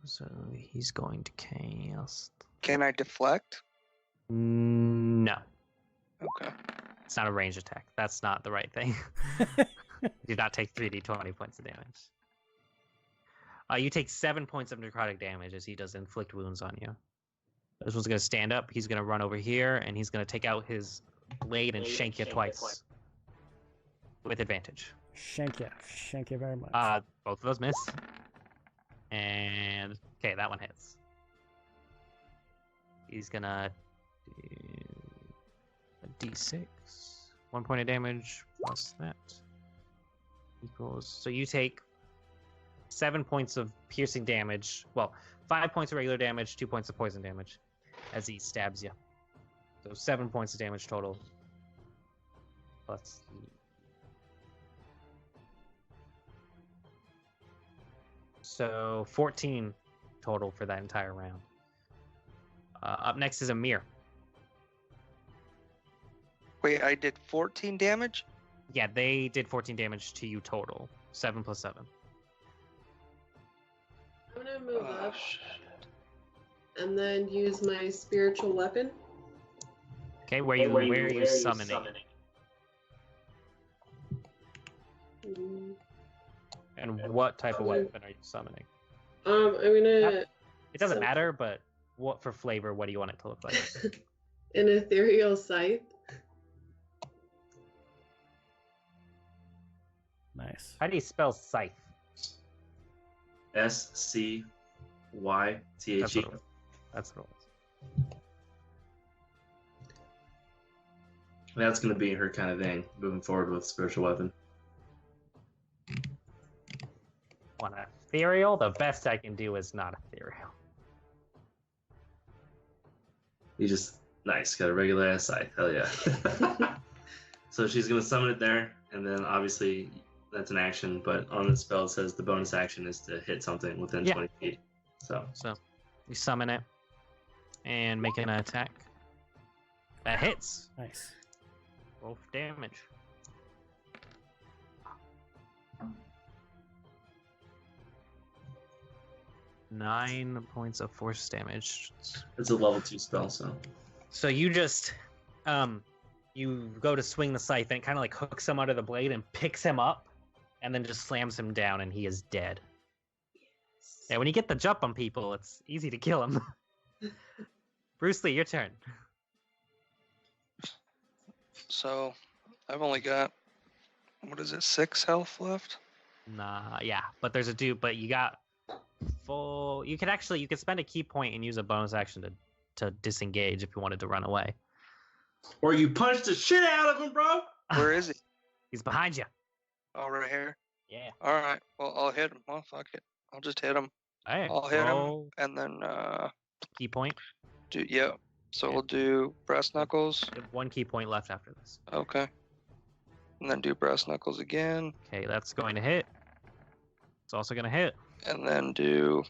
So he's going to cast. Can I deflect? No, Okay. it's not a ranged attack. That's not the right thing. Do not take 3d20 points of damage. You take 7 points of necrotic damage as he does inflict wounds on you. This one's gonna stand up. He's gonna run over here and he's gonna take out his blade and shank you twice. With advantage. Shank you very much. Both of those miss. And okay, that one hits. He's gonna do a d6. 1 point of damage plus that equals. So you take 7 points of piercing damage. Well, 5 points of regular damage, 2 points of poison damage as he stabs you. So 7 points of damage total. Plus. So 14 total for that entire round. Up next is Amir. Wait, I did 14 damage? Yeah, they did 14 damage to you total. 7 plus 7. I'm gonna move Oh, up shit. and then use my spiritual weapon. Okay, where are you summoning? Mm, And what type of weapon are you summoning? I'm gonna It doesn't So- matter, but what for flavor, what do you want it to look like? an ethereal scythe. Nice. How do you spell scythe? SCYTHE. That's what it was. That's going to be her kind of thing moving forward with spiritual weapon. Want ethereal? The best I can do is not ethereal. You just nice, got a regular ass scythe. Hell yeah. So she's going to summon it there, and then obviously that's an action, but on the spell it says the bonus action is to hit something within Yeah. 20 feet. So You summon it and make an attack. That hits. Nice. Roll for damage. Nine points of force damage. it's a level 2 spell, so So you just, you go to swing the scythe and it kind of like hooks him under the blade and picks him up, and then just slams him down, and he is dead. Yeah, when you get the jump on people, it's easy to kill him. Bruce Lee, your turn. So, I've only got, what is it, 6 health left? Nah, yeah, but there's a dude, but you got full. You could spend a key point and use a bonus action to disengage if you wanted to run away. or you punch the shit out of him, bro. Where is he? He's behind you. Oh, right here. Yeah. All right. Well, I'll hit him. Well, fuck it. I'll just hit him. All right. I'll hit him, roll and then key point. yeah. So Yeah. we'll do brass knuckles. You have 1 key point left after this. Okay. And then do brass knuckles again, Okay, that's going to hit. It's also going to hit. and then do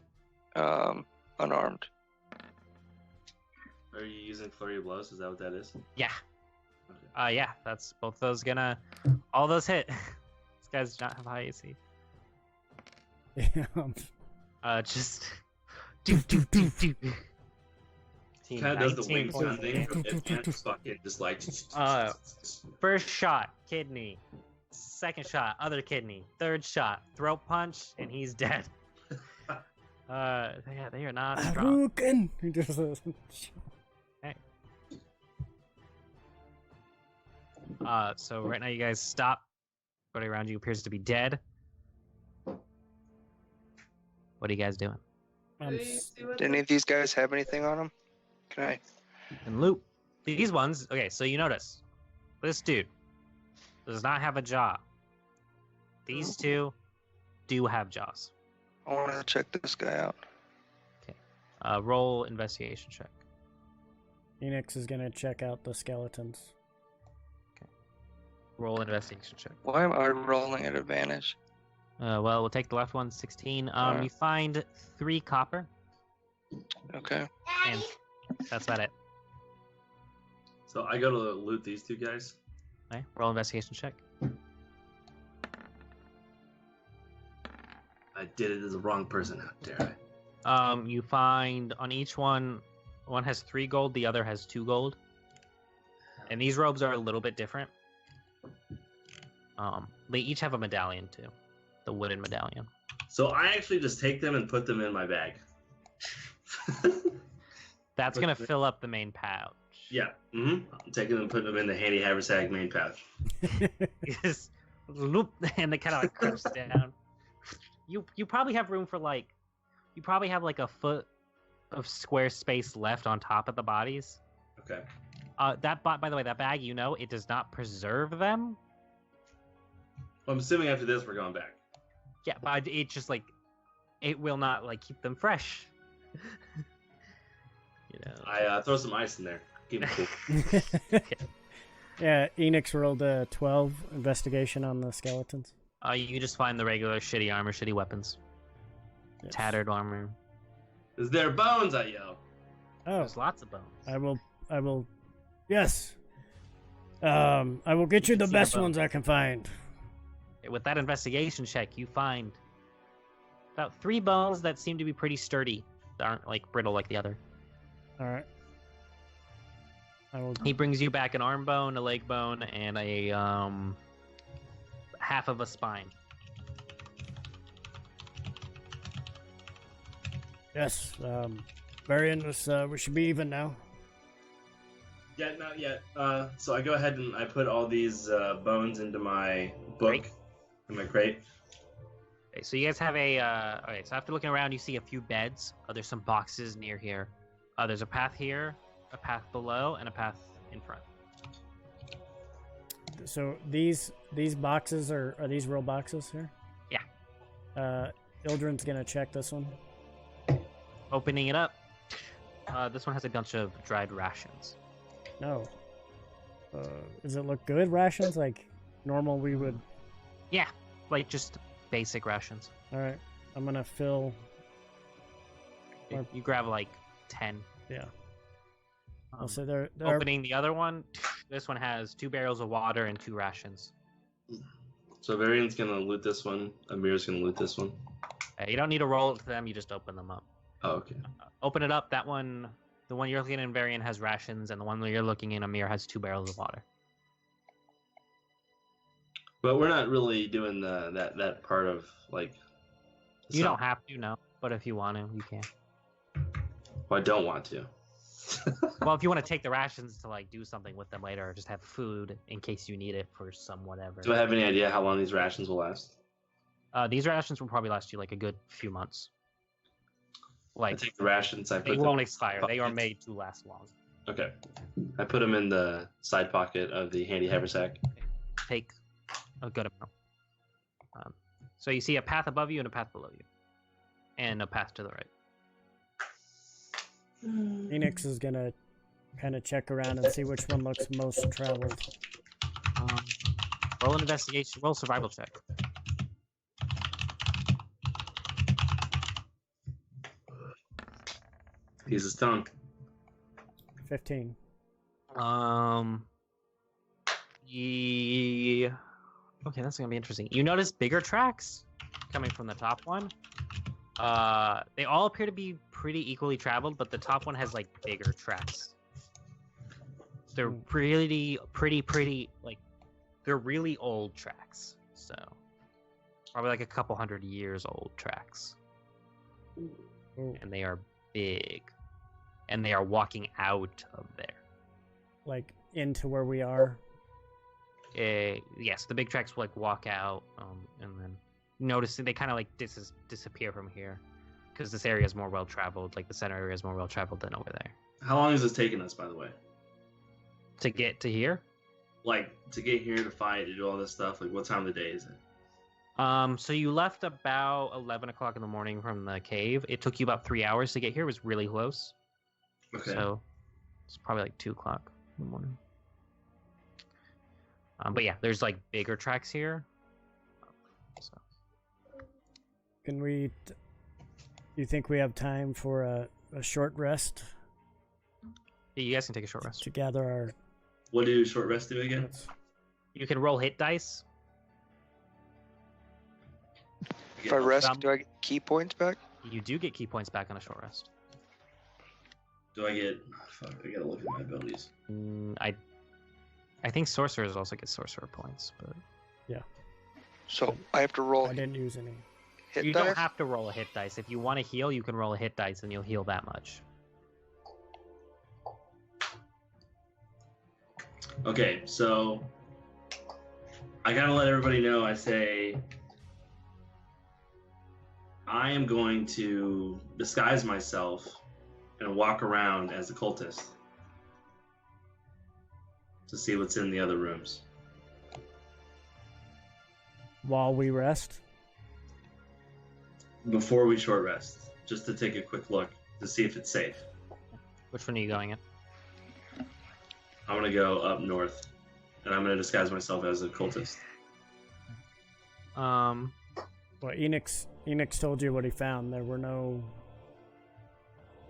unarmed. Are you using flurry of blows? Is that what that is? Yeah. Okay. Yeah, that's both those gonna. All those hit. This guy's do not have high AC. Just. Do. Kind of does the wing sound thing from Hitman. Just fucking just like. First shot, kidney. Second shot, other kidney. Third shot, throat punch, and he's dead. Yeah, they are not strong. Hadouken! So right now you guys stop. Everybody around you appears to be dead. What are you guys doing? Did any of these guys have anything on them? Can I? And loot. These ones, okay, so you notice. This dude does not have a jaw. These two do have jaws. I want to check this guy out. Okay. Roll investigation check. Phoenix is gonna check out the skeletons. Roll investigation check. Why am I rolling at advantage? Well, we'll take the left one, 16. Alright. You find 3 copper, Okay. and that's about it. So I go to loot these two guys. Okay. Roll investigation check. I did it as the wrong person. How dare I? You find on each one has 3 gold, the other has 2 gold. And these robes are a little bit different. They each have a medallion too, the wooden medallion. So I actually just take them and put them in my bag. That's gonna fill up the main pouch. Yeah. Mm-hmm. I'm taking them and putting them in the handy haversack main pouch. Just loop, and they kind of like crouch down. You probably have room for you probably have like a foot of square space left on top of the bodies. Okay. By the way, that bag, it does not preserve them. Well, I'm assuming after this we're going back. Yeah, but it just it will not keep them fresh. I throw some ice in there. Keep it cool. Yeah, Enix rolled a 12 investigation on the skeletons. You just find the regular shitty armor, shitty weapons, Yes. tattered armor. Is there bones? I yell. Oh, There's lots of bones. I will. Yes. I will get you the See best the ones I can find. With that investigation check, you find about 3 bones that seem to be pretty sturdy. That aren't brittle like the other. All right. I will. He brings you back an arm bone, a leg bone, and a half of a spine. Yes. Varian, we should be even now. Yeah, not yet. So I go ahead and I put all these bones into my book, Crate. in my crate. Okay, so you guys have okay, so after looking around, you see a few beds. There's some boxes near here. There's a path here, a path below, and a path in front. So these boxes are these real boxes here? Yeah. Ildren's gonna check this one. Opening it up, this one has a bunch of dried rations. No. Does it look good? Rations like normal we would. Yeah, just basic rations. All right. I'm gonna fill. You grab 10. Yeah. Um, I'll say they're Opening the other one, this one has 2 barrels of water and 2 rations. So Varian's gonna loot this one. Amir's gonna loot this one. You don't need to roll it to them, you just open them up. Oh, okay. Open it up, that one, the one you're looking in Varian has rations, and the one that you're looking in Amir has 2 barrels of water. But we're not really doing that part of You don't have to, no, but if you want to, you can. Well, I don't want to. Well, if you want to take the rations to do something with them later, or just have food in case you need it for some whatever. Do I have any idea how long these rations will last? These rations will probably last you a good few months. I take the rations. I They put won't them expire. They are made to last long. Okay. I put them in the side pocket of the handy haversack. take a good amount. So you see a path above you and a path below you, and a path to the right. Phoenix is gonna kind of check around and see which one looks most traveled. Roll an investigation. Roll survival check. He's his tongue. 15. Okay, that's gonna be interesting. You notice bigger tracks coming from the top one. They all appear to be pretty equally traveled, but the top one has like bigger tracks. They're pretty like they're really old tracks. So probably like a couple hundred years old tracks. And they are big. And they are walking out of there. Like into where we are. Yes, the big tracks will like walk out, and then notice they kind of like disappear from here, because this area is more well traveled. Like the center area is more well traveled than over there. How long has this taken us, by the way? To get to here? Like to get here to fight, to do all this stuff. Like what time of the day is it? So you left about 11 o'clock in the morning from the cave. It took you about 3 hours to get here. It was really close. Okay. So it's probably like 2 o'clock in the morning. But yeah, there's like bigger tracks here. So. Can we? Do you think we have time for a short rest Yeah, you guys can take a short rest. to gather our? What do short rest do again? You can roll hit dice. If I rest, do I get key points back? You do get key points back on a short rest. Do I get? Fuck, I gotta look at my abilities. I think sorcerers also get sorcerer points, but So I have to roll I didn't use any. hit you dice? don't have to roll a hit dice. If you want to heal, you can roll a hit dice, and you'll heal that much. Okay, so I gotta let everybody know. I say I am going to disguise myself and walk around as a cultist to see what's in the other rooms. While we rest. Before we short rest, just to take a quick look to see if it's safe. Which one are you going in? I'm gonna go up north, and I'm gonna disguise myself as a cultist. Um, Well, Enix told you what he found. There were no.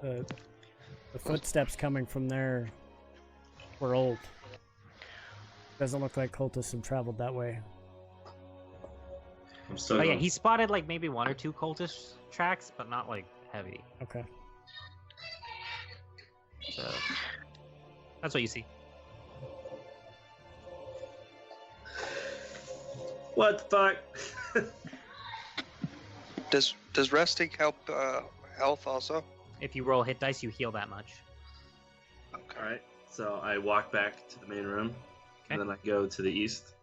The footsteps coming from there were old. Doesn't look like cultists have traveled that way. I'm still oh yeah, going. he spotted like maybe 1 or 2 cultist tracks, but not like heavy. Okay. So that's what you see. What the fuck? Does resting help health also? If you roll hit dice, you heal that much. All right, so I walk back to the main room, and then I go to the east.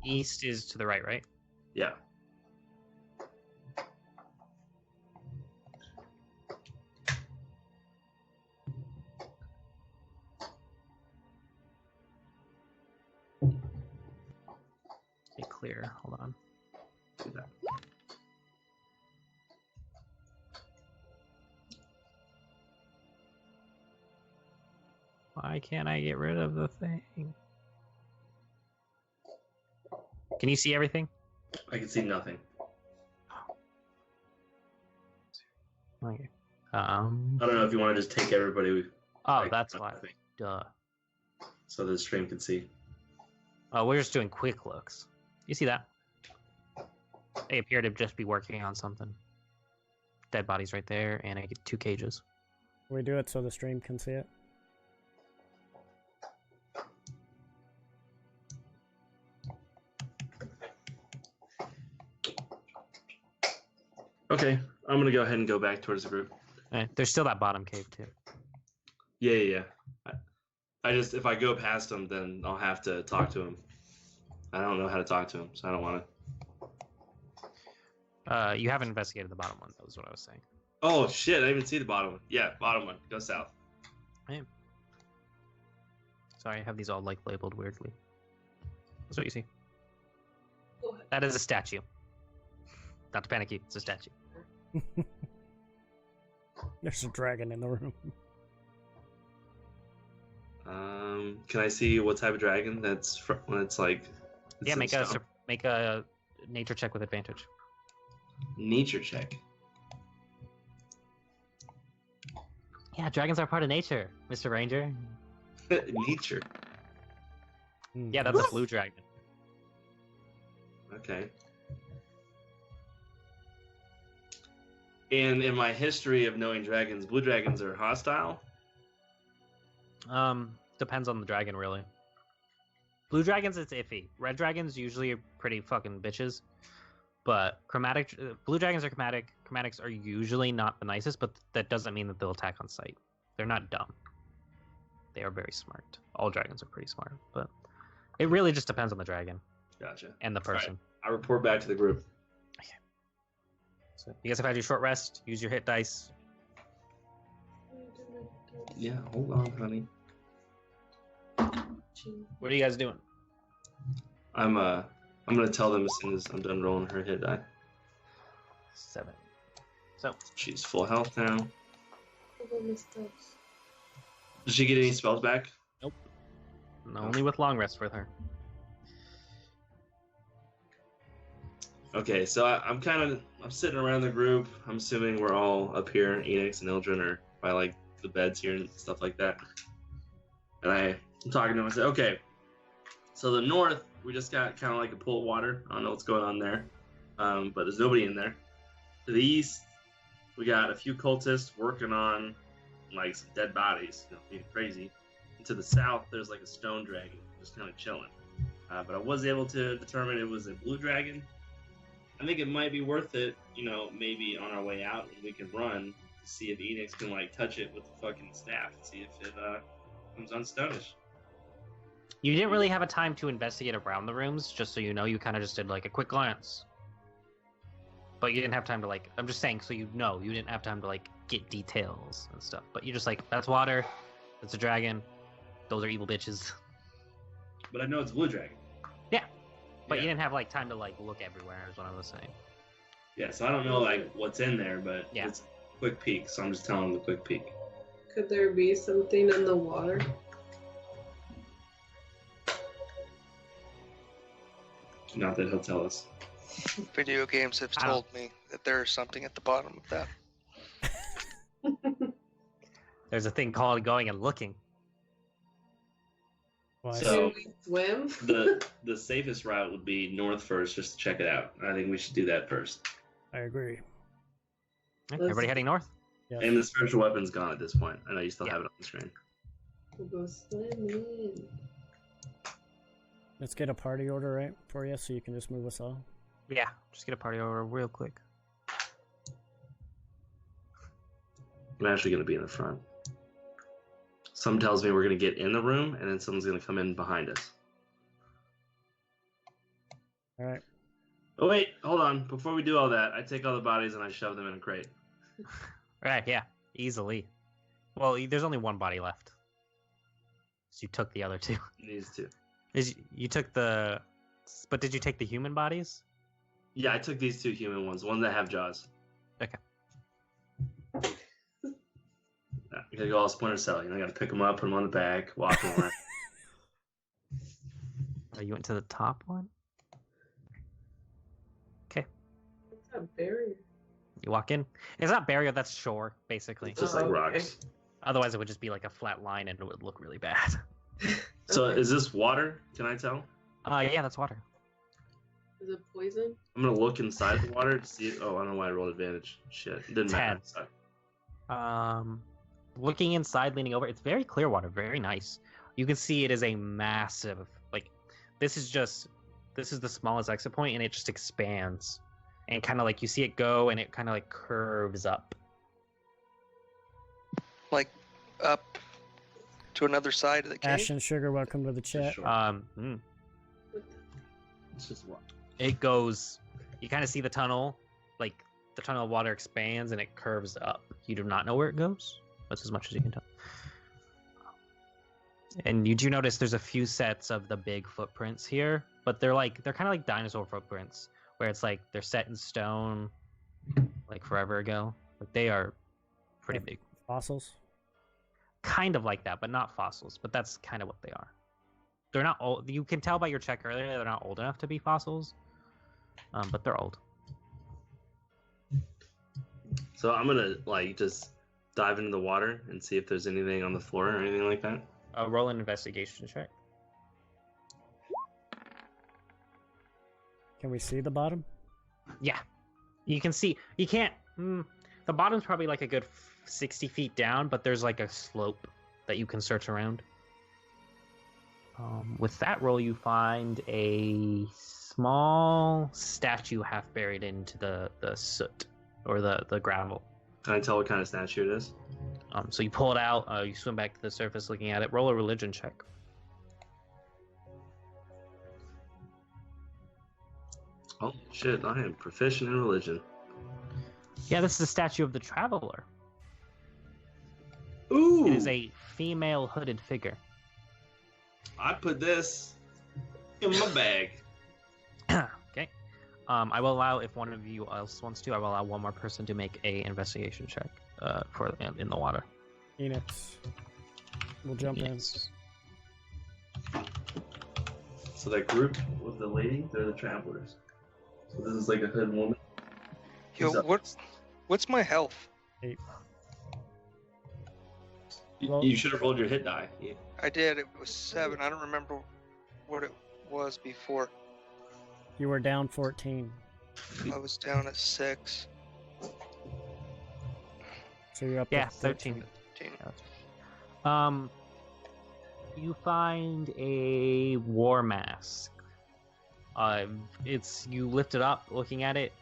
East is to the right, right? Yeah. Stay clear. Hold on. Do that. Why can't I get rid of the thing? Can you see everything? I can see nothing. Okay. I don't know if you want to just take everybody. Oh, like, that's why. Duh. So the stream can see. Oh, we're just doing quick looks. You see that? They appear to just be working on something. Dead bodies right there, and I get 2 cages. We do it so the stream can see it. Okay, I'm gonna go ahead and go back towards the group. There's still that bottom cave too. Yeah. I just, if I go past him, then I'll have to talk to him. I don't know how to talk to him, so I don't want to. You haven't investigated the bottom one. That was what I was saying. Oh shit! I didn't even see the bottom one. Yeah, bottom one. Go south. Sorry, I have these all like labeled weirdly. That's what you see. Go ahead. That is a statue. Not to panic you, it's a statue. There's a dragon in the room. Can I see what type of dragon that's when it's like? Yeah, in make stone? a nature check with advantage. Nature check. Yeah, dragons are part of nature, Mr. Ranger. Nature. Yeah, that's a blue dragon. Okay. And in my history of knowing dragons, blue dragons are hostile. Depends on the dragon, really. Blue dragons, it's iffy. Red dragons usually are pretty fucking bitches. But blue dragons are chromatic. Chromatics are usually not the nicest, but that doesn't mean that they'll attack on sight. They're not dumb. They are very smart. All dragons are pretty smart, but it really just depends on the dragon Gotcha. and the person. Right. I report back to the group. Okay. So you guys have had your short rest. Use your hit dice. Yeah, hold on, honey. What are you guys doing? I'm gonna tell them as soon as I'm done rolling her hit die. 7. So She's full health now. Did she get any spells back? only with long rest with her. Okay, so I'm sitting around the group. I'm assuming we're all up here. Enix and Ildren are by like the beds here and stuff like that. And I'm talking to them. I said, okay, so the north, we just got kind of like a pool of water. I don't know what's going on there, but there's nobody in there. To the east, we got a few cultists working on like some dead bodies, being crazy. And to the south, there's like a stone dragon just kind of chilling. But I was able to determine it was a blue dragon. I think it might be worth it, maybe on our way out when we can run to see if Enix can like touch it with the fucking staff and see if it comes unstonish. You didn't really have a time to investigate around the rooms, just so you know. You kind of just did like a quick glance. But you didn't have time to like, I'm just saying so you know, you didn't have time to like get details and stuff. But you're just like, that's water, that's a dragon, those are evil bitches. But I know it's a blue dragon. Yeah. But Yeah. you didn't have like time to like look everywhere is what I was saying. Yeah, so I don't know like what's in there, but Yeah. it's a quick peek, so I'm just telling them the quick peek. Could there be something in the water? Not that he'll tell us. Video games have told me that there's something at the bottom of that. There's a thing called going and looking. Well, So- Can we swim? The safest route would be north first, just to check it out. I think we should do that first. I agree. Okay, everybody heading north? Yes. And the spiritual weapon's gone at this point. I know you still Yeah. have it on the screen. We'll go swimming. Let's get a party order right for you, so you can just move us all. Yeah, just get a party over real quick. I'm actually going to be in the front. Some tells me we're going to get in the room, and then someone's going to come in behind us. All right. Oh, wait, hold on. Before we do all that, I take all the bodies and I shove them in a crate. Right, yeah, easily. Well, there's only one body left. So you took the other two. These two. You took the... But did you take the human bodies? Yeah, I took these two human ones, ones that have jaws. Okay. I gotta go all Splinter Cell. I gotta pick them up, put them on the back, walk them around. Oh, you went to the top one? Okay. What's that barrier? You walk in. It's not barrier, that's shore, basically. It's just like Oh, okay. rocks. Otherwise, it would just be like a flat line and it would look really bad. So Okay. is this water? Can I tell? Yeah, that's water. Is it poison? I'm gonna look inside the water to see it. Oh, I don't know why I rolled advantage. Shit, it didn't matter. 10. Looking inside, leaning over, it's very clear water, very nice. You can see it is a massive, like, this is the smallest exit point, and it just expands. And kind of like, you see it go, and it kind of like curves up. Like up to another side of the cave. Ash and Sugar, welcome to the chat. Sure. What the- It's just water. It goes, you kind of see the tunnel, like, the tunnel of water expands, and it curves up. You do not know where it goes. That's as much as you can tell. And you do notice there's a few sets of the big footprints here, but they're kind of like dinosaur footprints, where it's like they're set in stone, like forever ago. Like they are pretty big. Fossils? Kind of like that, but not fossils. But that's kind of what they are. They're not old. You can tell by your check earlier they're not old enough to be fossils, but they're old. So I'm gonna like just dive into the water and see if there's anything on the floor or anything like that. Roll an investigation check. Can we see the bottom? Yeah, you can see. You can't. The bottom's probably like a good 60 feet down, but there's like a slope that you can search around. With that roll, you find a small statue half buried into the soot or the gravel. Can I tell what kind of statue it is? So you pull it out. You swim back to the surface, looking at it. Roll a religion check. Oh shit! I am proficient in religion. Yeah, this is a statue of the traveler. Ooh! It is a female hooded figure. I put this in my bag. Okay. I will allow, if one of you else wants to, I will allow one more person to make a investigation check for in the water. Phoenix. We'll jump Yes. So that group with the lady, they're the travelers. So this is like a hood woman. Yo, what's my health? in. You should have rolled your hit die. Yeah. I did. It was 7. I don't remember what it was before. You were down 14. I was down at 6. So you're up Yeah, to 13. 13. You find a war mask. You lift it up, looking at it.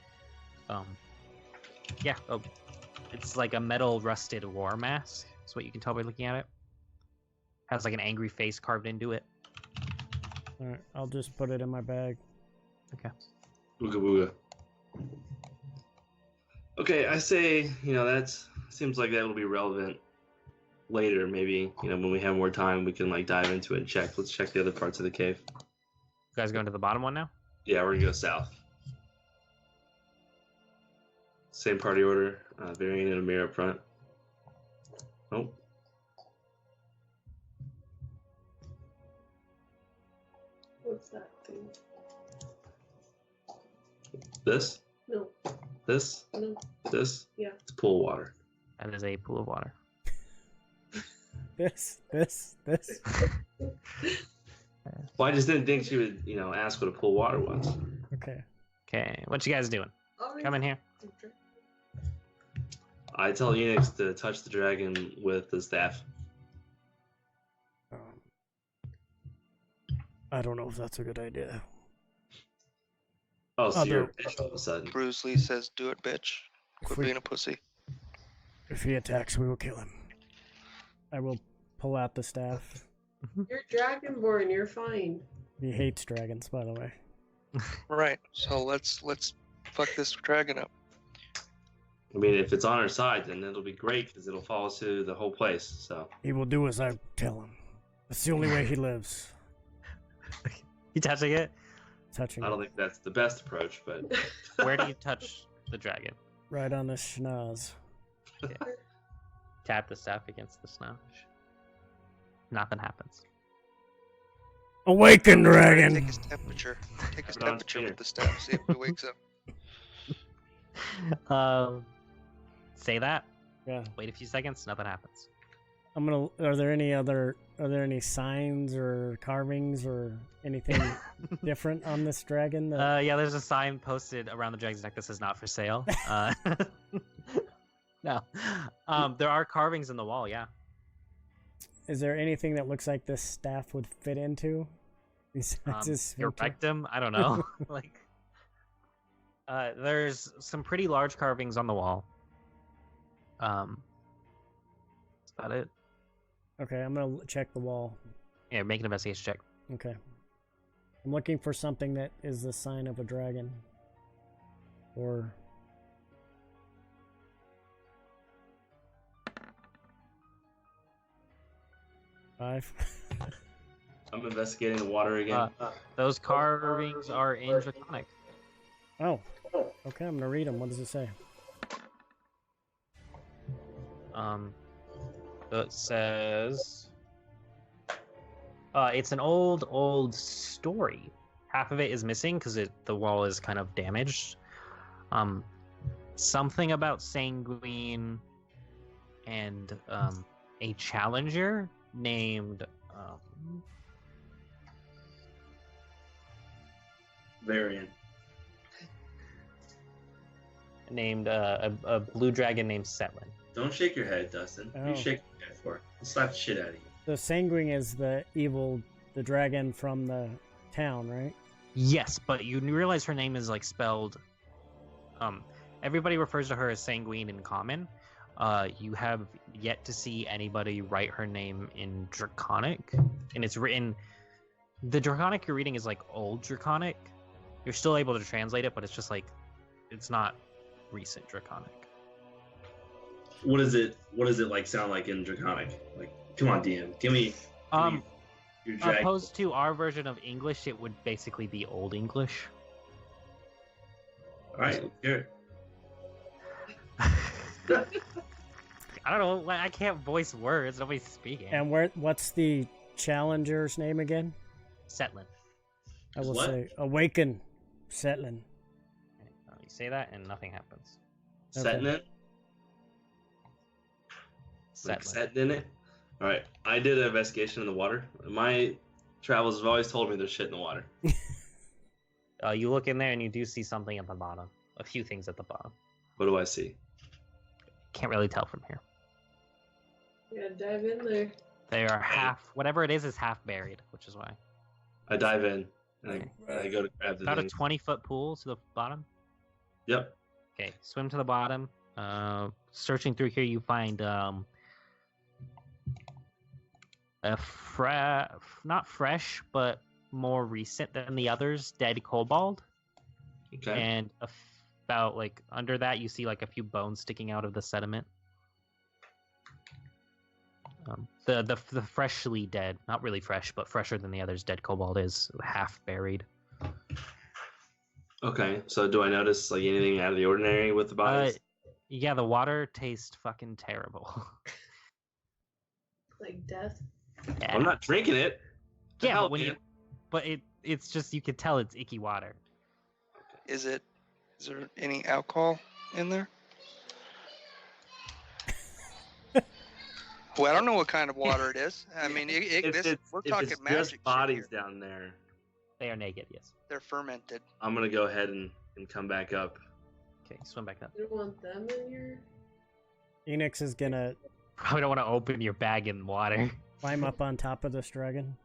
It's like a metal rusted war mask. That's what you can tell by looking at it. Has like an angry face carved into it. Alright, I'll just put it in my bag. Okay. Booga booga. Okay, I say, that seems like that will be relevant later. Maybe, when we have more time, we can like dive into it and check. Let's check the other parts of the cave. You guys going to the bottom one now? Yeah, we're gonna go south. Same party order. Variant and a mirror up front. Oh. What's that thing? This? No. This? No. This? Yeah. It's pool water. That is a pool of water. This. Well, I just didn't think she would, ask what a pool water was. Okay. Okay, what you guys doing? Come in here. I tell Enix to touch the dragon with the staff. I don't know if that's a good idea. Oh, so I'll you're do a bitch all of a sudden. Bruce Lee says, "Do it, bitch. Quit being a pussy." If he attacks, we will kill him. I will pull out the staff. You're dragonborn. You're fine. He hates dragons, by the way. Right. So let's fuck this dragon up. I mean, if it's on our side, then it'll be great because it'll follow us to the whole place. So He will do as I tell him. That's the only way he lives. You touching it? Touching I don't it. think that's the best approach, but Where do you touch the dragon? Right on the schnoz. Tap the staff against the snow. Nothing happens. Awaken, Take dragon! his temperature. Take his Put it on temperature here. with the staff. See if he wakes up. Say that. Yeah. Wait a few seconds. Nothing happens. Are there any signs or carvings or anything different on this dragon? Yeah, there's a sign posted around the dragon's neck that says "Not for sale." No. There are carvings in the wall. Yeah. Is there anything that looks like this staff would fit into? Besides his Your sphincter? rectum. I don't know. There's some pretty large carvings on the wall. That's about it. Okay, I'm gonna check the wall. Yeah, make an investigation check. Okay. I'm looking for something that is the sign of a dragon. Or... Five. I'm investigating the water again. Those carvings are in Draconic. Oh. Okay, I'm gonna read them. What does it say? So it says it's an old story. Half of it is missing because the wall is kind of damaged. Something about Sanguine and a challenger named Varian. named a blue dragon named Setlin. Don't shake your head, Dustin. Oh. You shake your head for it. I'll slap the shit out of you. The Sanguine is the dragon from the town, right? Yes, but you realize her name is like spelled. Everybody refers to her as Sanguine in common. You have yet to see anybody write her name in Draconic, and it's written. The Draconic you're reading is like old Draconic. You're still able to translate it, but it's just like it's not recent Draconic. What does it like sound like in Draconic? Like, come on, DM, give me your dragon. Opposed to our version of English, it would basically be Old English. All right, let's hear it. I don't know. I can't voice words. Nobody's speaking. And what's the challenger's name again? Setlin. I will What? say Awaken Setlin. You say that and nothing happens. Setting it? Like setting in it? Alright, I did an investigation in the water. My travels have always told me there's shit in the water. You look in there and you do see something at the bottom. A few things at the bottom. What do I see? Can't really tell from here. Yeah, dive in there. They are whatever it is half buried, which is why. I dive in and I go to grab the About a thing. 20-foot pool to the bottom. Yep. Okay, swim to the bottom. Searching through here, you find not fresh, but more recent than the others, dead kobold. Okay. And about like under that, you see like a few bones sticking out of the sediment. The freshly dead, not really fresh, but fresher than the others, dead kobold is half buried. Okay, so do I notice like anything out of the ordinary with the bodies? Yeah, the water tastes fucking terrible. Like death. Yeah. I'm not drinking it. The Yeah, hell, but when man? it's just you could tell it's icky water. Is there any alcohol in there? Well, I don't know what kind of water it is. I mean, we're talking it's magic. just shit bodies here. down there. They are naked, yes. They're fermented. I'm gonna go ahead and come back up. Okay, swim back up. You don't want them in your. Enix is gonna Probably don't want to open your bag in water. climb up on top of this dragon.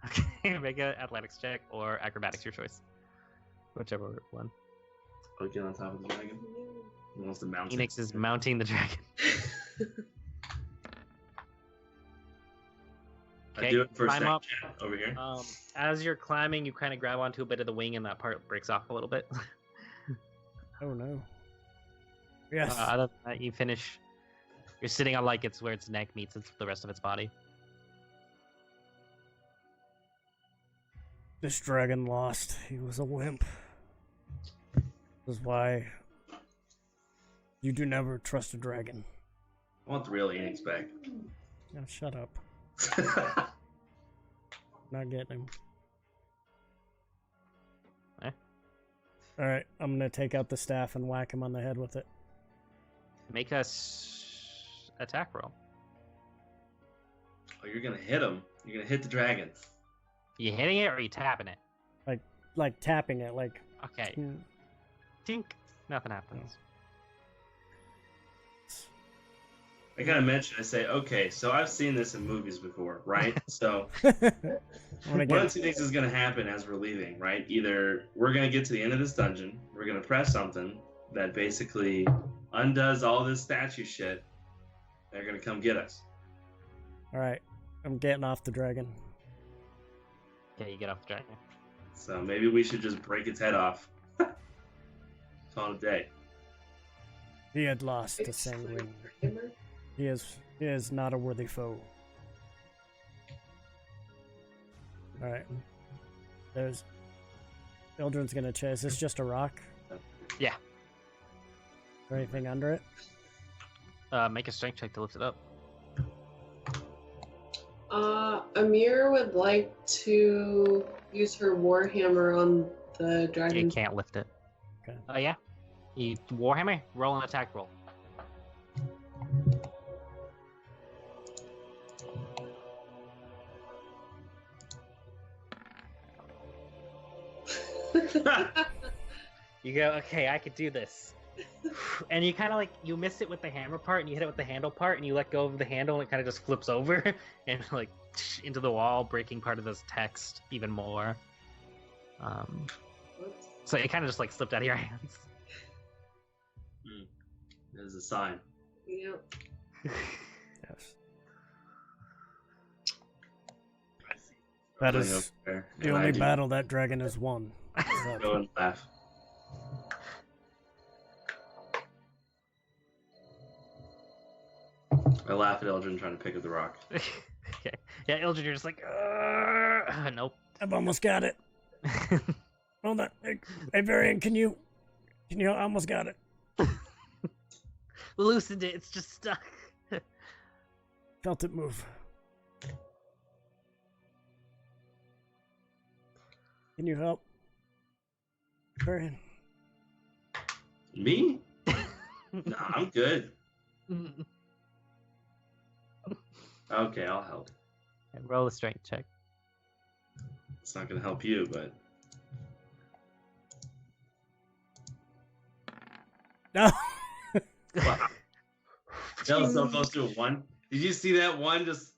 Okay, make an athletics check or acrobatics, your choice. Whichever one. I'll get on top of the dragon. He wants to mount it. Enix is mounting the dragon. I do it for climb up. Snapchat over here. As you're climbing, you kind of grab onto a bit of the wing, and that part breaks off a little bit. Oh no. Yes. Other than that, you finish. You're sitting on like it's where its neck meets the rest of its body. This dragon lost. He was a wimp. This is why you do never trust a dragon. I want the real Enix back. Now shut up. Not getting him. Eh? Alright, I'm gonna take out the staff and whack him on the head with it. Make a attack roll. Oh, you're gonna hit him. You're gonna hit the dragon. You hitting it or are you tapping it? Like tapping it, like... Okay. Tink. Nothing happens. I gotta mention, I say, okay, so I've seen this in movies before, right? So I'm one gonna of get... two things is gonna happen as we're leaving, right? Either we're gonna get to the end of this dungeon, we're gonna press something that basically undoes all this statue shit. They're gonna come get us. Alright, I'm getting off the dragon. Okay, you get off the dragon. So maybe we should just break its head off. Call it a day. He had lost to Sanguine. He is not a worthy foe. All right. There's. Ildren's gonna check. Is this just a rock? Yeah. Or anything under it? Make a strength check to lift it up. Amir would like to use her warhammer on the You dragon. can't lift it. Okay. Yeah. You Warhammer, roll an attack roll. You go, okay, I could do this. And you kind of like, you miss it with the hammer part and you hit it with the handle part and you let go of the handle and it kind of just flips over and like into the wall, breaking part of this text even more. So it kind of just like slipped out of your hands. There's a sign. Yep. Yes. That Going is over there, the and I only do battle that dragon has won. go and laugh. I laugh at Eldrin trying to pick up the rock. Okay. Yeah, Ildred, you're just like, nope. I've almost got it. Hold on. Hey, Varian, can you? I almost got it. Loosened it, it's just stuck. Felt it move. Can you help? Varian. Me? No, I'm good. Okay, I'll help. And roll a strength check. It's not gonna help you, but No. wow. That was so close to a 1. Did you see that one? Just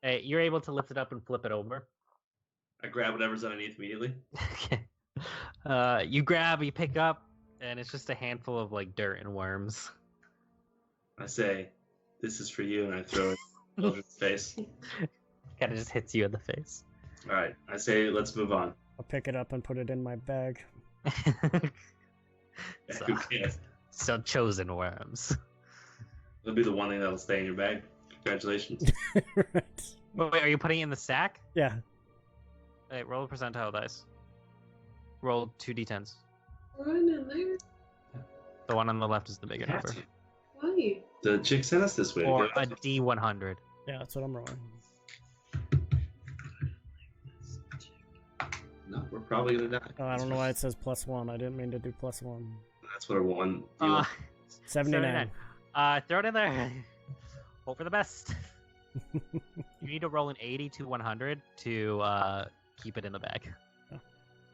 Hey, you're able to lift it up and flip it over. I grab whatever's underneath immediately. Okay. You grab, you pick up, and it's just a handful of like dirt and worms. I say, "This is for you," and I throw it in Eldrin's face. Kind of just hits you in the face. All right, I say, "Let's move on." I'll pick it up and put it in my bag. So- Who cares? So chosen worms. It'll be the one thing that'll stay in your bag. Congratulations. Right. Wait, are you putting it in the sack? Yeah. Hey, roll a percentile dice. Roll 2d10s. Run in there. The one on the left is the bigger Have number. to. Why? The chick sent us this way. to Or go. a d100. Yeah, that's what I'm rolling. No, we're probably gonna die. Oh, I don't know why it says +1. I didn't mean to do +1. That's what I want. 79. Throw it in there. Hope for the best. You need to roll an 80 to 100 to keep it in the bag. Oh.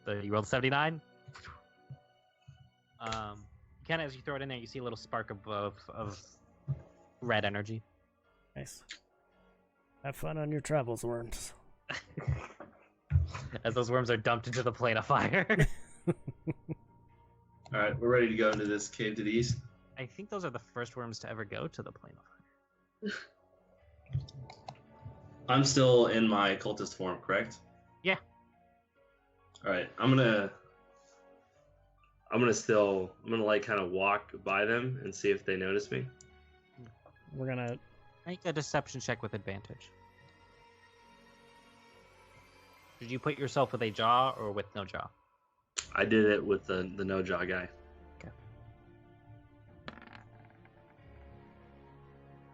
So you rolled 79. Kind of as you throw it in there, you see a little spark of red energy. Nice. Have fun on your travels, worms. As those worms are dumped into the plane of fire. All right, we're ready to go into this cave to the east. I think those are the first worms to ever go to the plane of fire. I'm still in my cultist form, correct? Yeah. All right, I'm gonna like kind of walk by them and see if they notice me. We're gonna. Make a deception check with advantage. Did you put yourself with a jaw or with no jaw? I did it with the no jaw guy.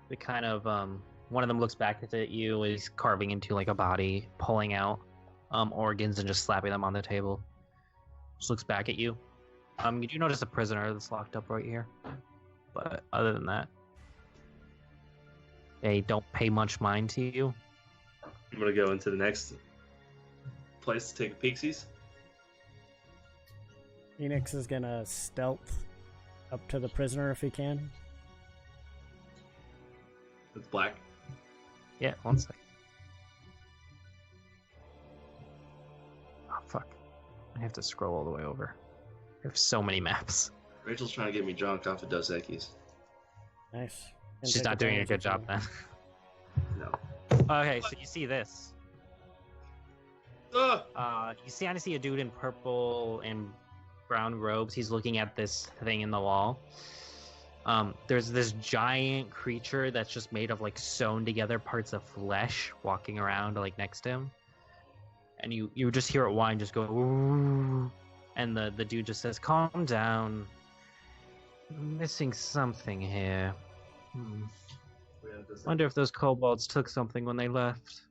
They kind of one of them looks back at you, is carving into like a body, pulling out organs and just slapping them on the table. Just looks back at you. You do notice a prisoner that's locked up right here, but other than that, they don't pay much mind to you. I'm gonna go into the next place to take a peeksies. Phoenix is gonna stealth up to the prisoner if he can. It's black. Yeah, one sec. Oh fuck! I have to scroll all the way over. I have so many maps. Rachel's trying to get me drunk off of Dos Equis. Nice. Can She's take not doing a advantage good of job that. then. No. Okay, so you see this. You see a dude in purple and brown robes. He's looking at this thing in the wall. There's this giant creature that's just made of like sewn together parts of flesh walking around like next to him. and you just hear it whine, just go, "Ooh," and the dude just says, "Calm down. I'm missing something here. Wonder if those kobolds took something when they left."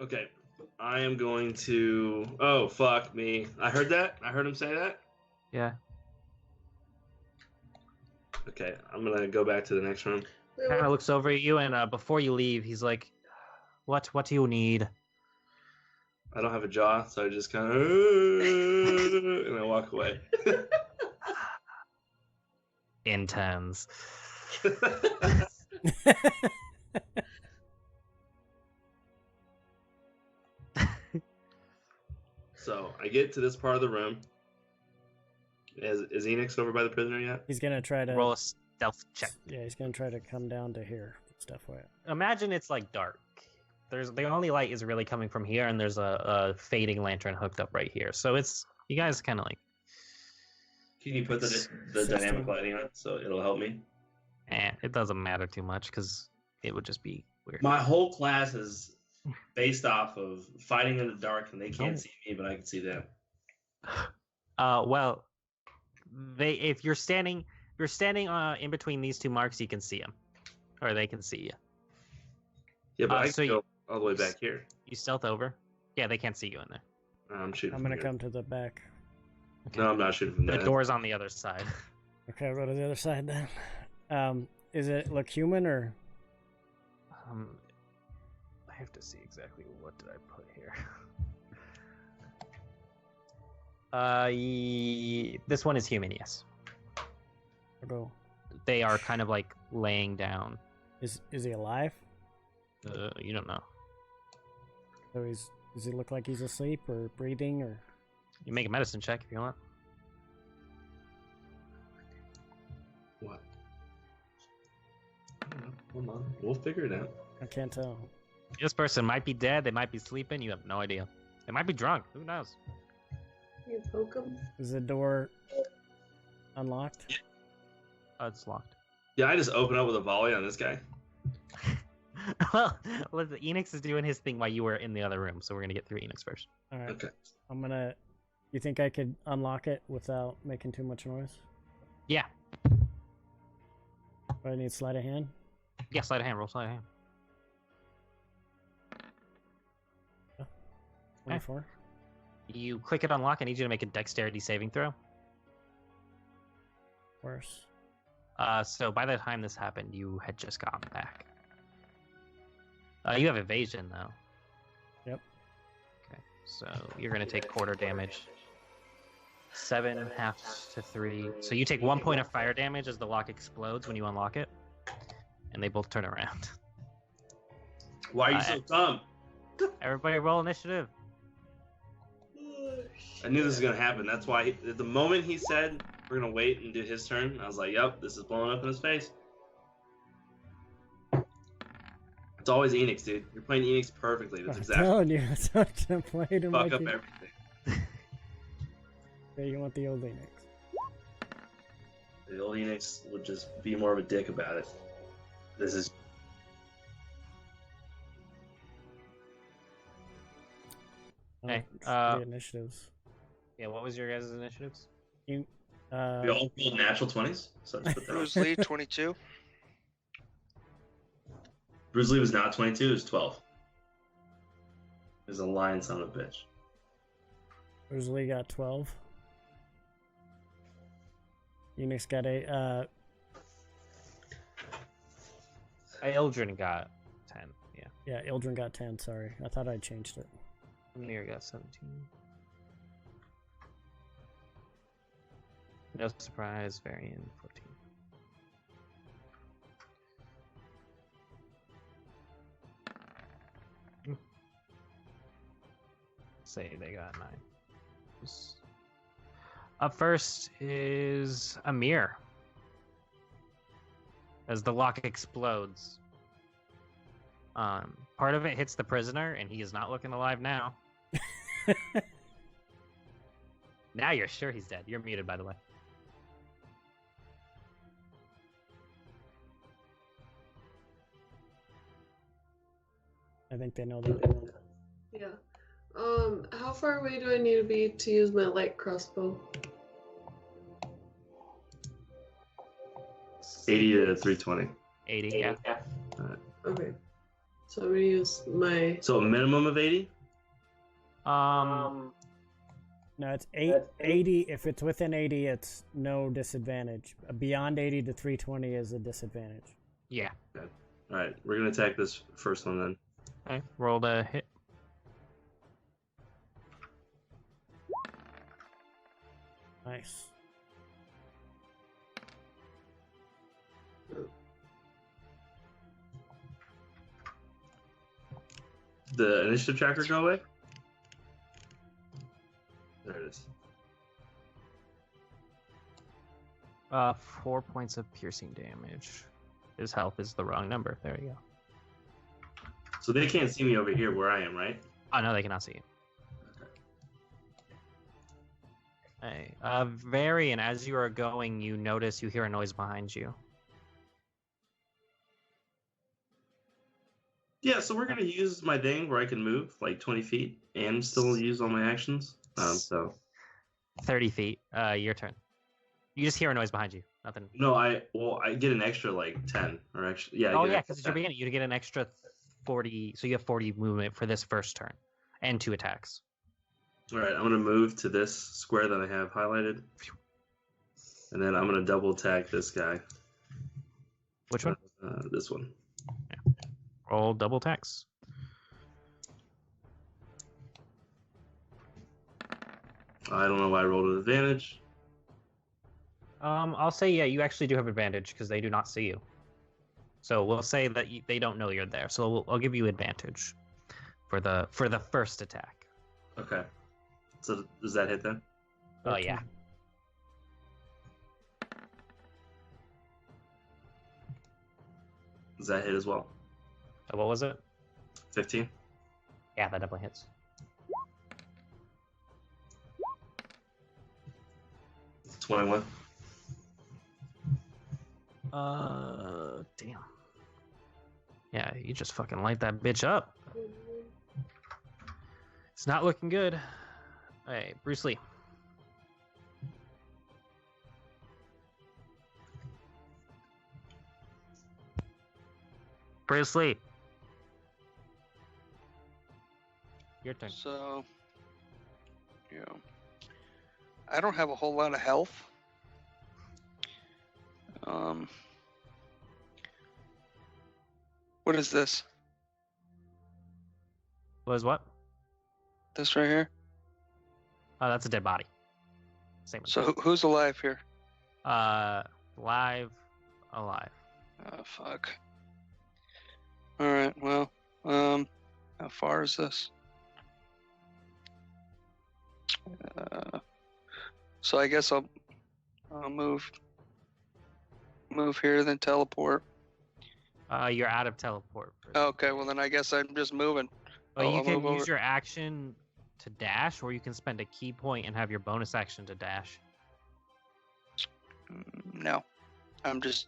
Okay, I am going to. Oh fuck me! I heard that. I heard him say that. Yeah. Okay, I'm gonna go back to the next room. Kind of looks over at you, and before you leave, he's like, "What do you need?" I don't have a jaw, so I just kind of and I walk away. Interns. So I get to this part of the room. Is Enix over by the prisoner yet? He's gonna try to Roll a stealth check. Yeah, he's gonna try to come down to here. Stuff away. Imagine it's like dark. There's the only light is really coming from here, and there's a fading lantern hooked up right here. So it's you guys kind of like. Can you put the dynamic lighting on so it'll help me? It doesn't matter too much because it would just be weird. My whole class is based off of fighting in the dark, and they can't see me, but I can see them. Well, if you're standing in between these two marks, you can see them, or they can see you. Yeah, but I so can go all the way back here. You stealth over. Yeah, they can't see you in there. I'm shooting. I'm gonna come to the back. Okay. No, I'm not shooting from The there. door's on the other side. Okay, I'll go to the other side then. Is it look human or? I have to see exactly what did I put here. This one is human, yes. I'll go. They are kind of like laying down. Is he alive? You don't know. So does he look like he's asleep or breathing or? You make a medicine check if you want. What? Hold on, we'll figure it out. I can't tell. This person might be dead. They might be sleeping. You have no idea. They might be drunk. Who knows? You poke him. Is the door unlocked? It's locked. Yeah, I just open up with a volley on this guy. Well, listen, Enix is doing his thing while you were in the other room, so we're gonna get through Enix first. All right. Okay. I'm gonna. You think I could unlock it without making too much noise? Yeah. Do I need sleight of hand? Yeah, sleight of hand. Roll sleight of hand. 24. You click it unlock. I need you to make a dexterity saving throw. Worse. So by the time this happened, you had just gotten back. You have evasion though. Yep. Okay, so you're gonna take quarter damage. 7 half to 3. So you take 1 point of fire damage as the lock explodes when you unlock it, and they both turn around. Why are you so dumb? Everybody roll initiative. I knew this was gonna happen. That's why the moment he said we're gonna wait and do his turn, I was like, "Yep, this is blowing up in his face." It's always Enix, dude. You're playing Enix perfectly. That's I'm exactly. telling you, that's what I played him. Fuck like up you. everything. Yeah, you want the old Linux. The old Enix would just be more of a dick about it. This is. Hey, The initiatives. Yeah, what was your guys' initiatives? We all rolled natural 20s. So just put that on. Bruce Lee, 22. Bruce Lee was not 22, it was 12. There's a lion son of a bitch. Bruce Lee got 12. Unix got 8. Eldrin got 10. Yeah. Yeah, Ildren got 10, sorry. I thought I changed it. Amir got 17. No surprise, Varian 14. Say they got 9. Up first is Amir. As the lock explodes, part of it hits the prisoner, and he is not looking alive now. Now you're sure he's dead. You're muted, by the way. I think they know that. Yeah. How far away do I need to be to use my light crossbow? 80 to 320. 80, yeah. Okay. So I'm gonna use my. So a minimum of 80? Um, No, it's 80. If it's within 80, it's no disadvantage. Beyond 80 to 320 is a disadvantage. yeah. Okay. All right, we're gonna attack this first one then. Okay, roll the hit. Nice. The initiative tracker go away? There it is. 4 points of piercing damage. His health is the wrong number. There you go. So they can't see me over here where I am, right? Oh, no, they cannot see you. Hey, Varian, as you are going, you notice you hear a noise behind you. Yeah, so we're gonna use my thing where I can move like 20 feet and still use all my actions. So 30 feet. Your turn. You just hear a noise behind you. Nothing. no, I get an extra like 10 or actually yeah. I Oh get yeah, an because it's extra your beginning. You get an extra 40. So you have 40 movement for this first turn, and 2 attacks. 10. All right, I'm gonna move to this square that I have highlighted, and then I'm gonna double attack this guy. Which one? This one. Roll double attacks. I don't know why I rolled an advantage. I'll say yeah. You actually do have advantage because they do not see you. So we'll say that they don't know you're there. So I'll give you advantage for the first attack. Okay. So does that hit then? Oh yeah. Does that hit as well? What was it? 15. Yeah, that definitely hits. 21. Damn. Yeah, you just fucking light that bitch up. It's not looking good. Hey, Bruce Lee. Bruce Lee. Your turn. So, yeah. I don't have a whole lot of health. What is this? Was what? This right here? Oh, that's a dead body. Same. So who's alive here? Alive. Oh, fuck. Alright, well, how far is this? So I guess I'll move here, then teleport. You're out of teleport. Okay, well then I guess I'm just moving. Well, you I'll can move use over. your action to dash, or you can spend a key point and have your bonus action to dash. No, I'll just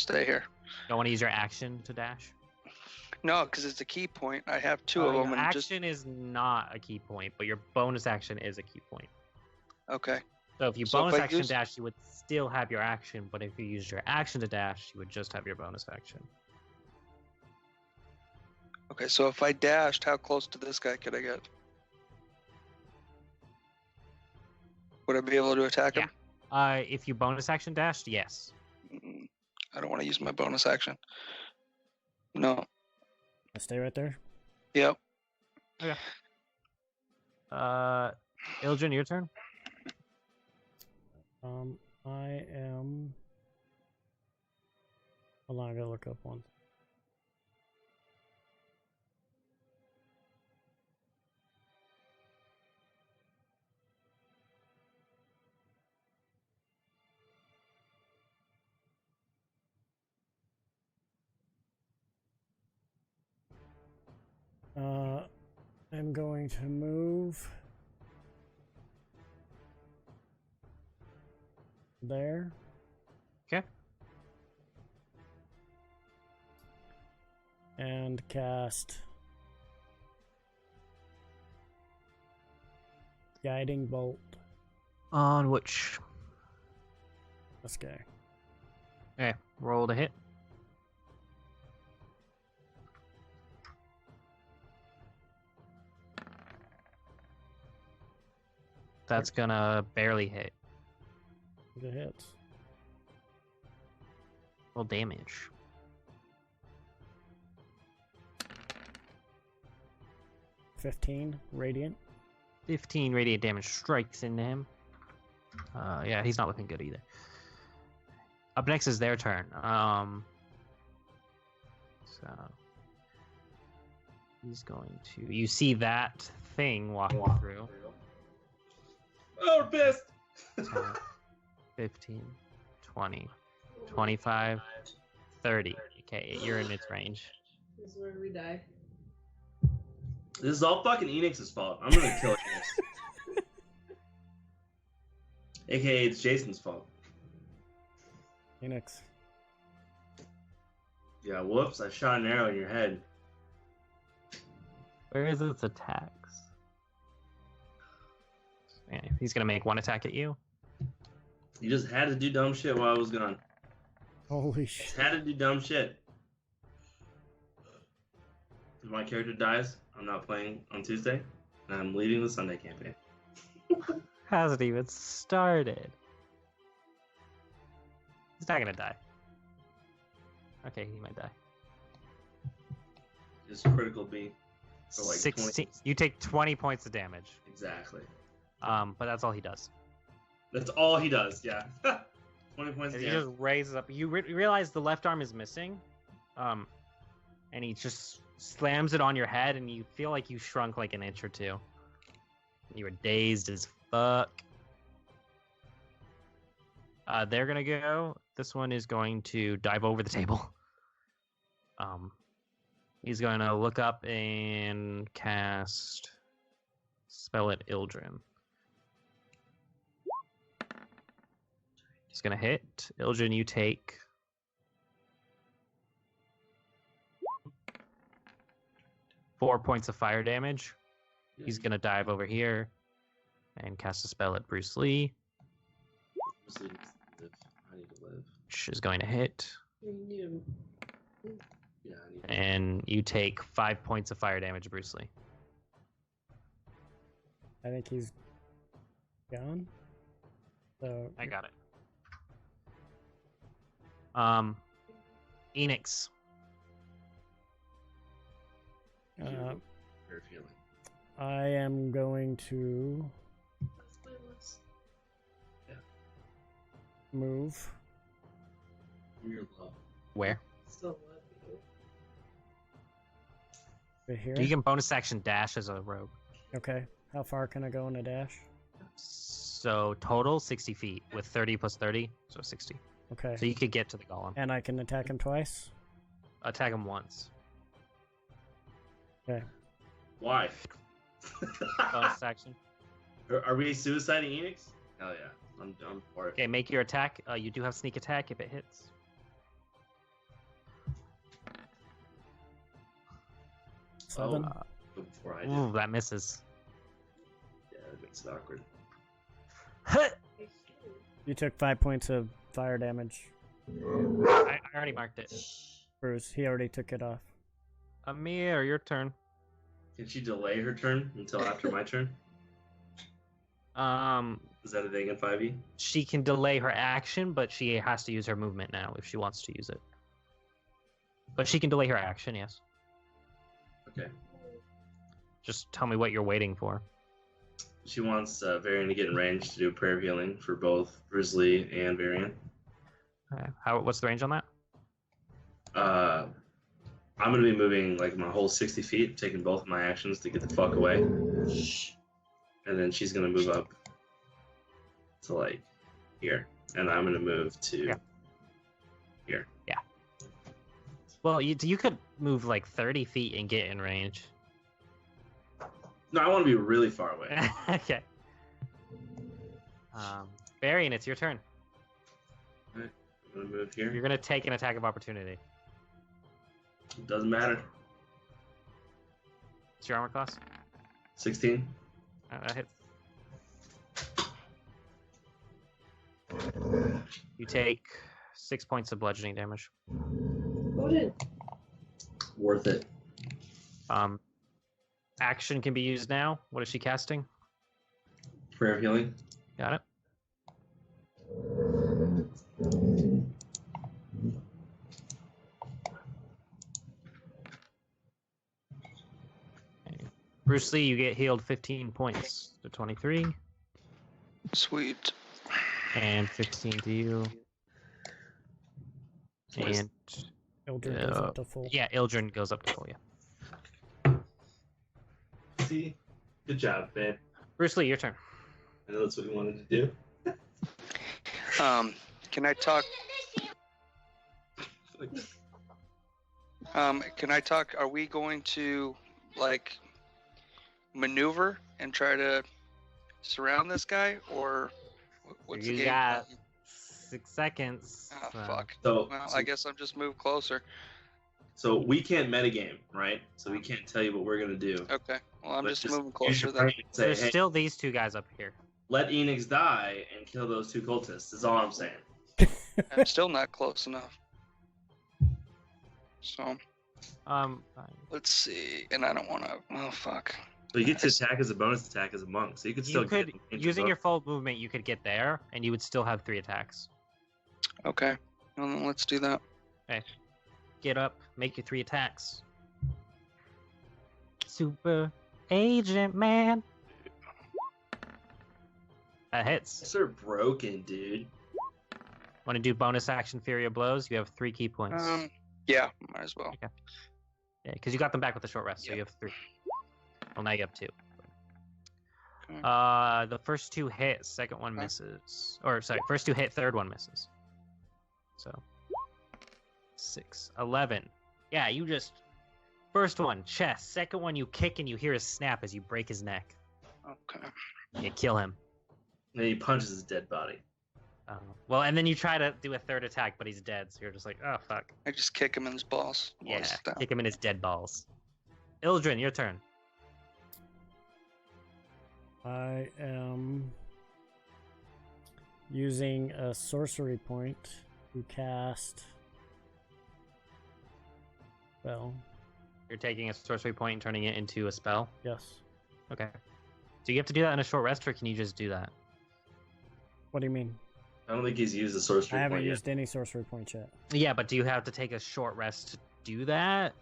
stay here. Don't want to use your action to dash? No, because it's a key point. I have two of them, Your and action is not a key point, but your bonus action is a key point. Okay. So if you So if bonus I action use- dash, you would still have your action, but if you use your action to dash, you would just have your bonus action. Okay, so if I dashed, how close to this guy could I get? Would I be able to attack him? If you bonus action dashed, yes. I don't want to use my bonus action. No. Stay right there. Yep. Ildren, your turn. I am. Hold on, I gotta look up one. I'm going to move there. Okay. And cast Guiding bolt. On which? This guy. Okay, roll to hit. That's gonna barely hit. It hits. Roll damage. 15 radiant. 15 radiant damage strikes into him. Yeah, he's not looking good either. Up next is their turn. So he's going to. You see that thing walking through. Oh, we're pissed. 10, 15, 20, 25, 30. Okay, you're in its range. This is where we die. This is all fucking Enix's fault. I'm gonna kill Enix. AKA, it's Jason's fault. Phoenix. Yeah, whoops, I shot an arrow in your head. Where is its attacks? Man, he's gonna make one attack at you. You just had to do dumb shit while I was gone. Holy Just shit. had to do dumb shit. If my character dies, I'm not playing on Tuesday, and I'm leading the Sunday campaign. Hasn't even started. He's not gonna die. Okay, he might die. Just critical B for like 16. 20. You take 20 points of damage. Exactly. But that's all he does. That's all he does, yeah. 20 points of He damage. just raises up. You realize the left arm is missing, and he just slams it on your head, and you feel like you shrunk like an inch or two. You were dazed as fuck. They're gonna go. This one is going to dive over the table. He's going to look up and cast Spell at Ildrin. He's going to hit. Ildrin, you take 4 points of fire damage. He's going to dive over here and cast a spell at Bruce Lee, Bruce Lee needs to live. I need to live. which is going to hit. You need him. Yeah, I need to And you take 5 points of fire damage, Bruce Lee. I think he's gone. So I got it. Enix. Fair feeling. I am going to That's my list. move. Weird love. Where? Still love you. Right here. You can bonus action dash as a rogue. Okay. How far can I go in a dash? So total 60 feet with 30 plus 30, so 60. Okay. So you could get to the golem. And I can attack him twice? Attack him once. Okay. Why? Bonus action. Are we suiciding Enix? Hell yeah. I'm for it. Okay, make your attack. You do have sneak attack if it hits. Seven. Go before I do. Ooh, that misses. Yeah, that makes it awkward. You took 5 points of fire damage. I already marked it. Bruce, he already took it off. Amir, your turn. Can she delay her turn until after my turn? Is that a thing in 5e? She can delay her action, but she has to use her movement now if she wants to use it. But she can delay her action, yes. Okay. Just tell me what you're waiting for. She wants Varian to get in range to do prayer of healing for both Bruce Lee and Varian. What's the range on that? I'm gonna be moving like my whole 60 feet, taking both of my actions to get the fuck away. And then she's gonna move up to like here. And I'm gonna move to here. Yeah. Well, you could move like 30 feet and get in range. No, I want to be really far away. Okay. Varian, it's your turn. Alright, I'm gonna move here. You're gonna take an attack of opportunity. Doesn't matter. What's your armor class? 16. That hits. You take 6 points of bludgeoning damage. Worth it. Action can be used now. What is she casting? Prayer of healing. Got it. Okay. Bruce Lee, you get healed 15 points to 23. Sweet. And 15 to you. And Eldrin goes up to full. yeah, Ildren goes up to full, yeah. See? Good job, man. Bruce Lee, your turn. I know that's what you wanted to do. Can I talk? Can I talk? Are we going to like maneuver and try to surround this guy, or what's the You game got plan? 6 seconds. Oh, fuck. So, Well, I guess I'm just move closer. So we can't metagame, right? So we can't tell you what we're gonna do. Okay. Well, I'm But just just moving use closer your then. brain and say, There's hey, still these two guys up here. let Enix die and kill those 2 cultists. Is all I'm saying. I'm still not close enough. So let's see. And I don't want to. Oh fuck. But you get to attack as a bonus attack as a monk, so you could still You could, get into using your both. full movement, you could get there, and you would still have 3 attacks. Okay. Well, then let's do that. Get up, make your 3 attacks. Super Agent Man. That hits. These are broken, dude. Want to do bonus action Fury of Blows? You have 3 key points. Yeah, might as well. Yeah, because you got them back with a short rest, so Yep. you have 3. Well, now you have 2. Okay. The first 2 hit, second one misses. Or, sorry, first 2 hit, third one misses. So, 6, 11. Yeah, you just... First one, chest. Second one, you kick and you hear a snap as you break his neck. Okay. You kill him. And he punches his dead body. Well, and then you try to do a third attack, but he's dead, so you're just like, oh, fuck. I just kick him in his balls. while Yeah, he's down. kick him in his dead balls. Ildren, your turn. I am using a sorcery point to cast spell. You're taking a sorcery point and turning it into a spell? Yes. Okay. Do you have to do that in a short rest, or can you just do that? What do you mean? I don't think he's used the sorcery I haven't point yet. used any sorcery points yet. Yeah, but do you have to take a short rest to do that?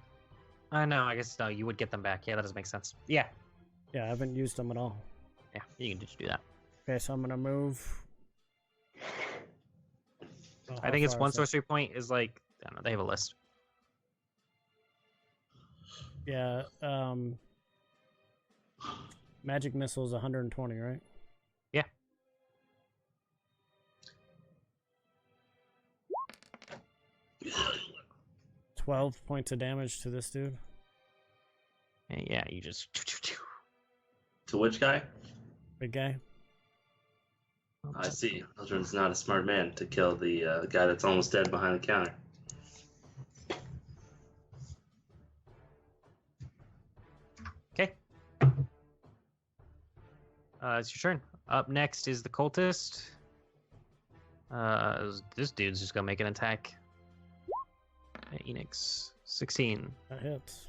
No, I guess no, you would get them back. Yeah, that does make sense. Yeah. Yeah, I haven't used them at all. Yeah, you can just do that. Okay, so I'm gonna move. I think it's one sorcery point is like, I don't know, they have a list. Yeah, magic missile is 120, right? Yeah. Yeah. 12 points of damage to this dude. And yeah, you just... To which guy? Big guy. I see. Eldrin's not a smart man to kill the guy that's almost dead behind the counter. Okay. It's your turn. Up next is the cultist. This dude's just gonna make an attack. Enix. 16. That hits.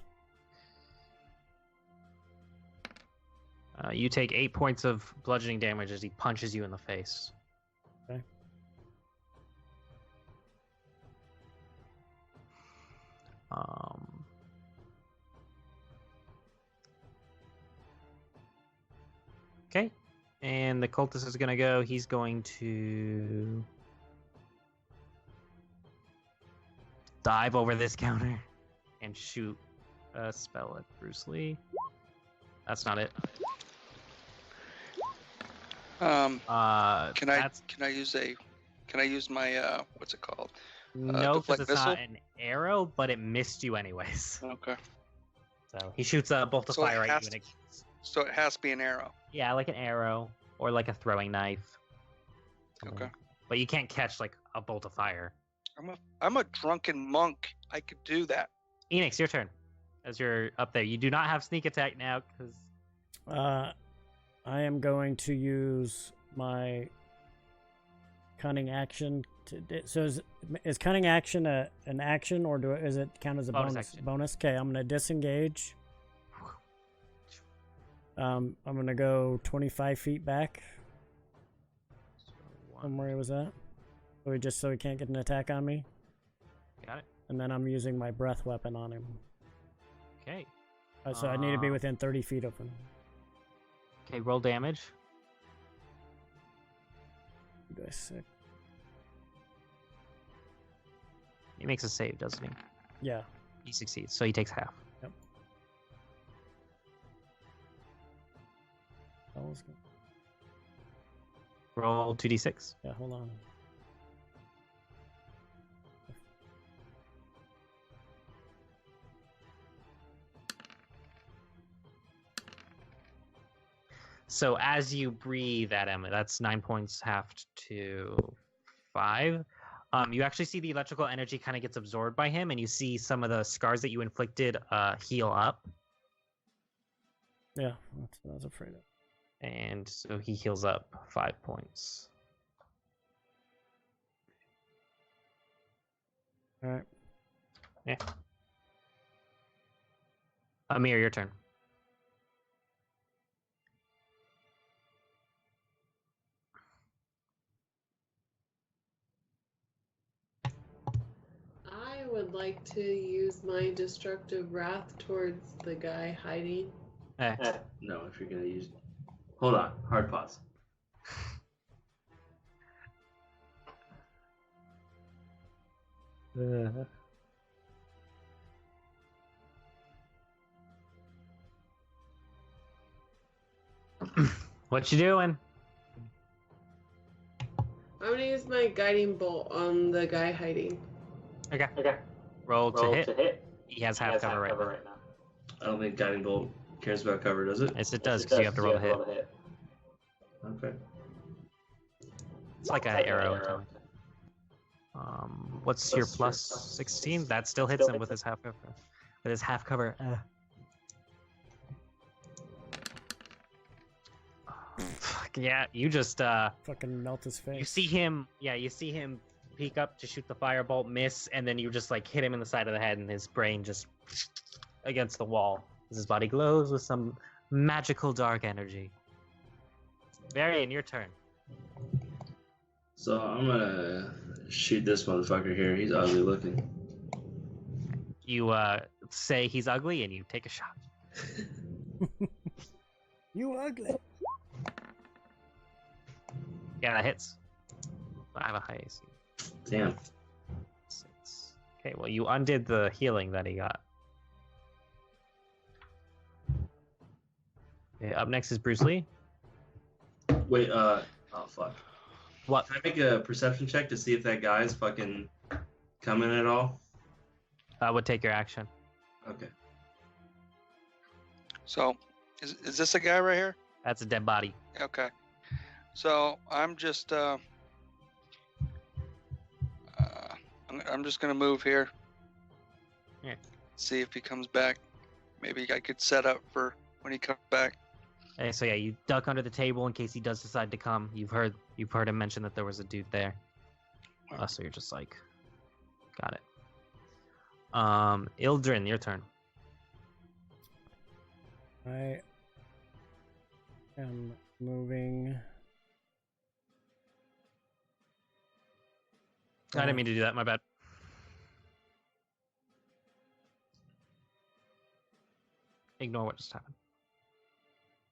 You take 8 points of bludgeoning damage as he punches you in the face. Okay. Okay. And the cultist is going to go. He's going to dive over this counter and shoot a spell at Bruce Lee. That's not it. Can I That's... use my what's it called? No, because deflect it's not missile? an arrow, but it missed you anyways. Okay. So he shoots a bolt of So it fire at has you. And it... So it has to be an arrow. Yeah, like an arrow or like a throwing knife. Something. Okay. But you can't catch like a bolt of fire. I'm a drunken monk. I could do that. Enix, your turn. As you're up there, you do not have sneak attack now because I am going to use my cunning action. So is cunning action an action, or is it count as a bonus? Bonus. Okay, I'm gonna disengage. I'm gonna go 25 feet back from where he was at. So he can't get an attack on me. Got it. And then I'm using my breath weapon on him. Okay. So I need to be within 30 feet of him. Okay, roll damage. Do I sick? He makes a save, doesn't he? Yeah. He succeeds, so he takes half. Yep. That was good. Roll 2d6. Yeah, hold on. So as you breathe at him, that's 9 points halved to 5. You actually see the electrical energy kind of gets absorbed by him, and you see some of the scars that you inflicted heal up. Yeah, that's what I was afraid of. And so he heals up 5 points. All right. Yeah. Amir, your turn. I would like to use my destructive wrath towards the guy hiding. No, if you're gonna use. Hold on. Hard pause. What you doing? I'm gonna use my guiding bolt on the guy hiding. Okay. Roll to hit. He has half cover right now. I don't think guiding bolt cares about cover, does it? Yes, it does, because you have to roll to hit. Okay. It's like an arrow. What's your plus 16? That still hits him with his half cover. With his half cover. Fuck yeah! You just fucking melt his face. You see him. Yeah, you see him peek up to shoot the firebolt, miss, and then you just like hit him in the side of the head, and his brain just against the wall. His body glows with some magical dark energy. Varian, your turn. So I'm gonna shoot this motherfucker here. He's ugly looking. You say he's ugly, and you take a shot. You ugly. Yeah, that hits. I have a high AC. Damn. 6. Okay, well, you undid the healing that he got. Okay, up next is Bruce Lee. Wait, oh fuck. What? Can I make a perception check to see if that guy's fucking coming at all? I would take your action. Okay. So, is this a guy right here? That's a dead body. Okay. So I'm just I'm just gonna move here. Yeah. See if he comes back. Maybe I could set up for when he comes back. Okay, so yeah, you duck under the table in case he does decide to come. You've heard him mention that there was a dude there. So you're just like, got it. Ildrin, your turn. I am moving. I didn't mean to do that. My bad. Ignore what just happened.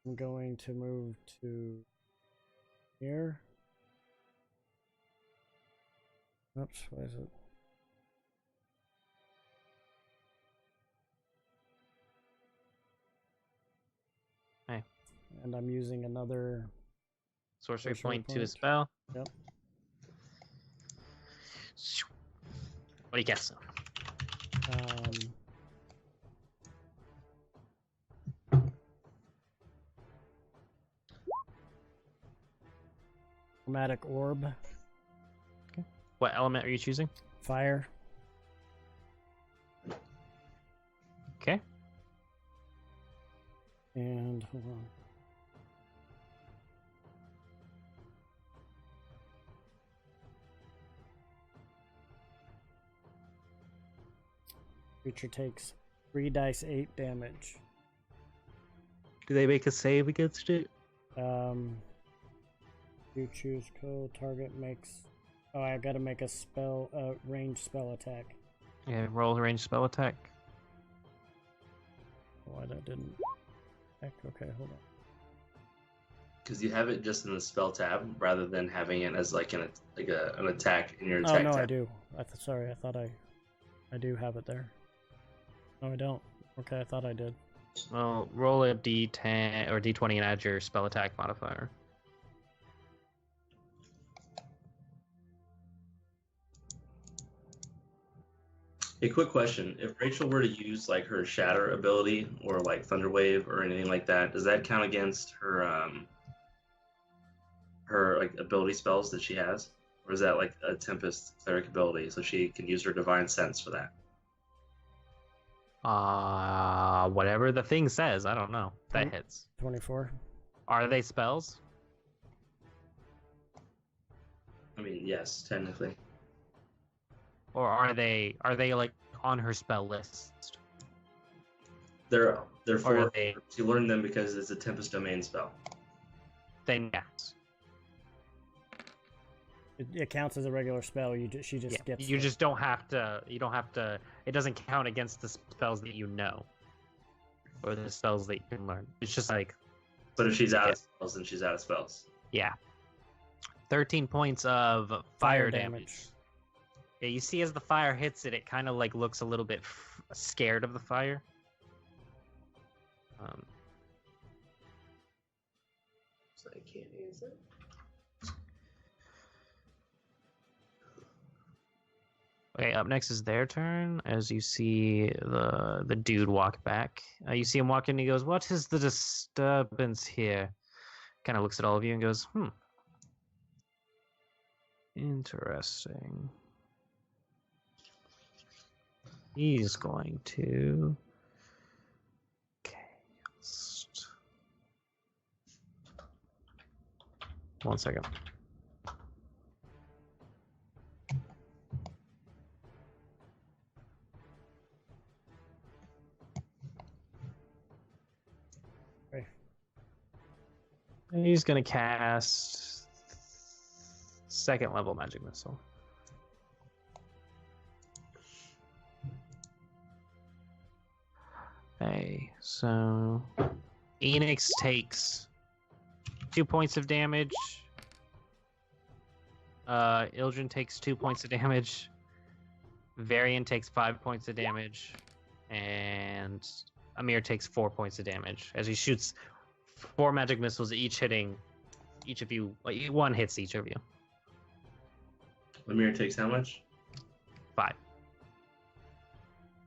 I'm going to move to here. Oops, what is it? Hey. And I'm using another sorcery point to a spell. Yep. What do you guess? Chromatic orb. Okay. What element are you choosing? Fire. Okay. And hold on. Creature takes 3 dice 8 damage. Do they make a save against it? You choose code. Target makes. Oh, I gotta make a spell. Ranged spell attack. Yeah, roll a ranged spell attack. Why that didn't. Heck, okay, hold on. Because you have it just in the spell tab rather than having it as like an attack in your Oh attack no, tab. I do. Sorry, I thought I do have it there. No, I don't. Okay, I thought I did. Well, roll a d10 or d20 and add your spell attack modifier. A quick question: if Rachel were to use like her Shatter ability or like Thunder Wave or anything like that, does that count against her like ability spells that she has, or is that like a Tempest cleric ability, so she can use her Divine Sense for that? Whatever the thing says, I don't know. That hits. 24. Are they spells? I mean, yes, technically. Or are they like on her spell list? They're Or for are they you learn them because it's a Tempest Domain spell. then yes. It counts as a regular spell. She just gets. You just don't have to. You don't have to. It doesn't count against the spells that you know, or the spells that you can learn. It's just like. But if she's out of spells, then she's out of spells. Yeah. 13 points of fire damage. Yeah, you see as the fire hits it, it kind of like looks a little bit scared of the fire. So I can't use it. Okay, up next is their turn. As you see the dude walk back, you see him walk in. And he goes, "What is the disturbance here?" Kind of looks at all of you and goes, Interesting. He's going to cast. 1 second. Okay. He's going to cast 2nd level magic missile. Okay, so Enix takes 2 points of damage. Ildren takes 2 points of damage. Varian takes 5 points of damage. And Amir takes 4 points of damage as he shoots 4 magic missiles, each hitting each of you. Like, one hits each of you. Amir takes how much? 5.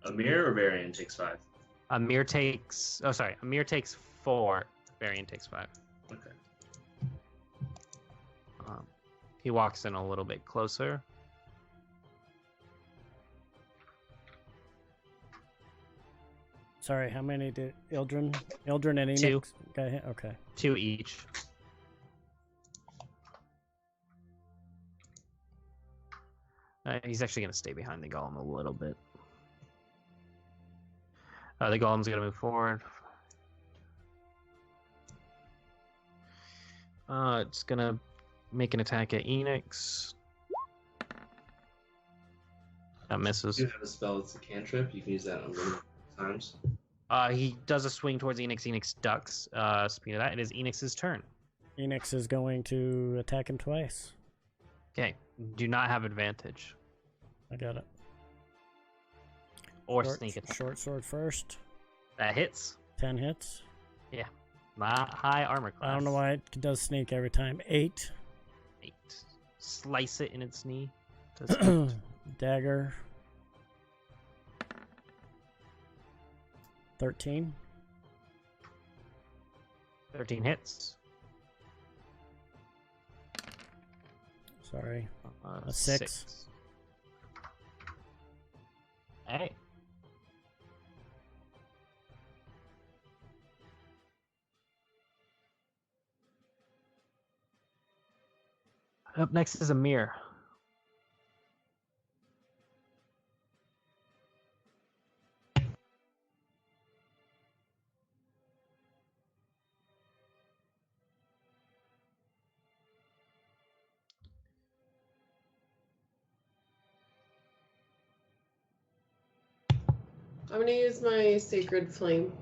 Amir or Varian takes 5? Amir takes 4. Varian takes 5. Okay. He walks in a little bit closer. Sorry, how many did Ildren and Enix? 2. Got hit? Okay. 2 each. He's actually going to stay behind the golem a little bit. The golem's going to move forward. It's going to make an attack at Enix. That misses. You have a spell that's a cantrip. You can use that unlimited times. He does a swing towards Enix. Enix ducks. Speaking of that, it is Enix's turn. Enix is going to attack him twice. Okay. Do not have advantage. I got it. Or sneak attack. Short sword first. That hits. 10 hits. Yeah. Not high armor class. I don't know why it does sneak every time. 8. 8. Slice it in its knee. Dagger. 13. 13 hits. Sorry. A 6. Hey. Up next is Amir. I'm gonna use my Sacred Flame.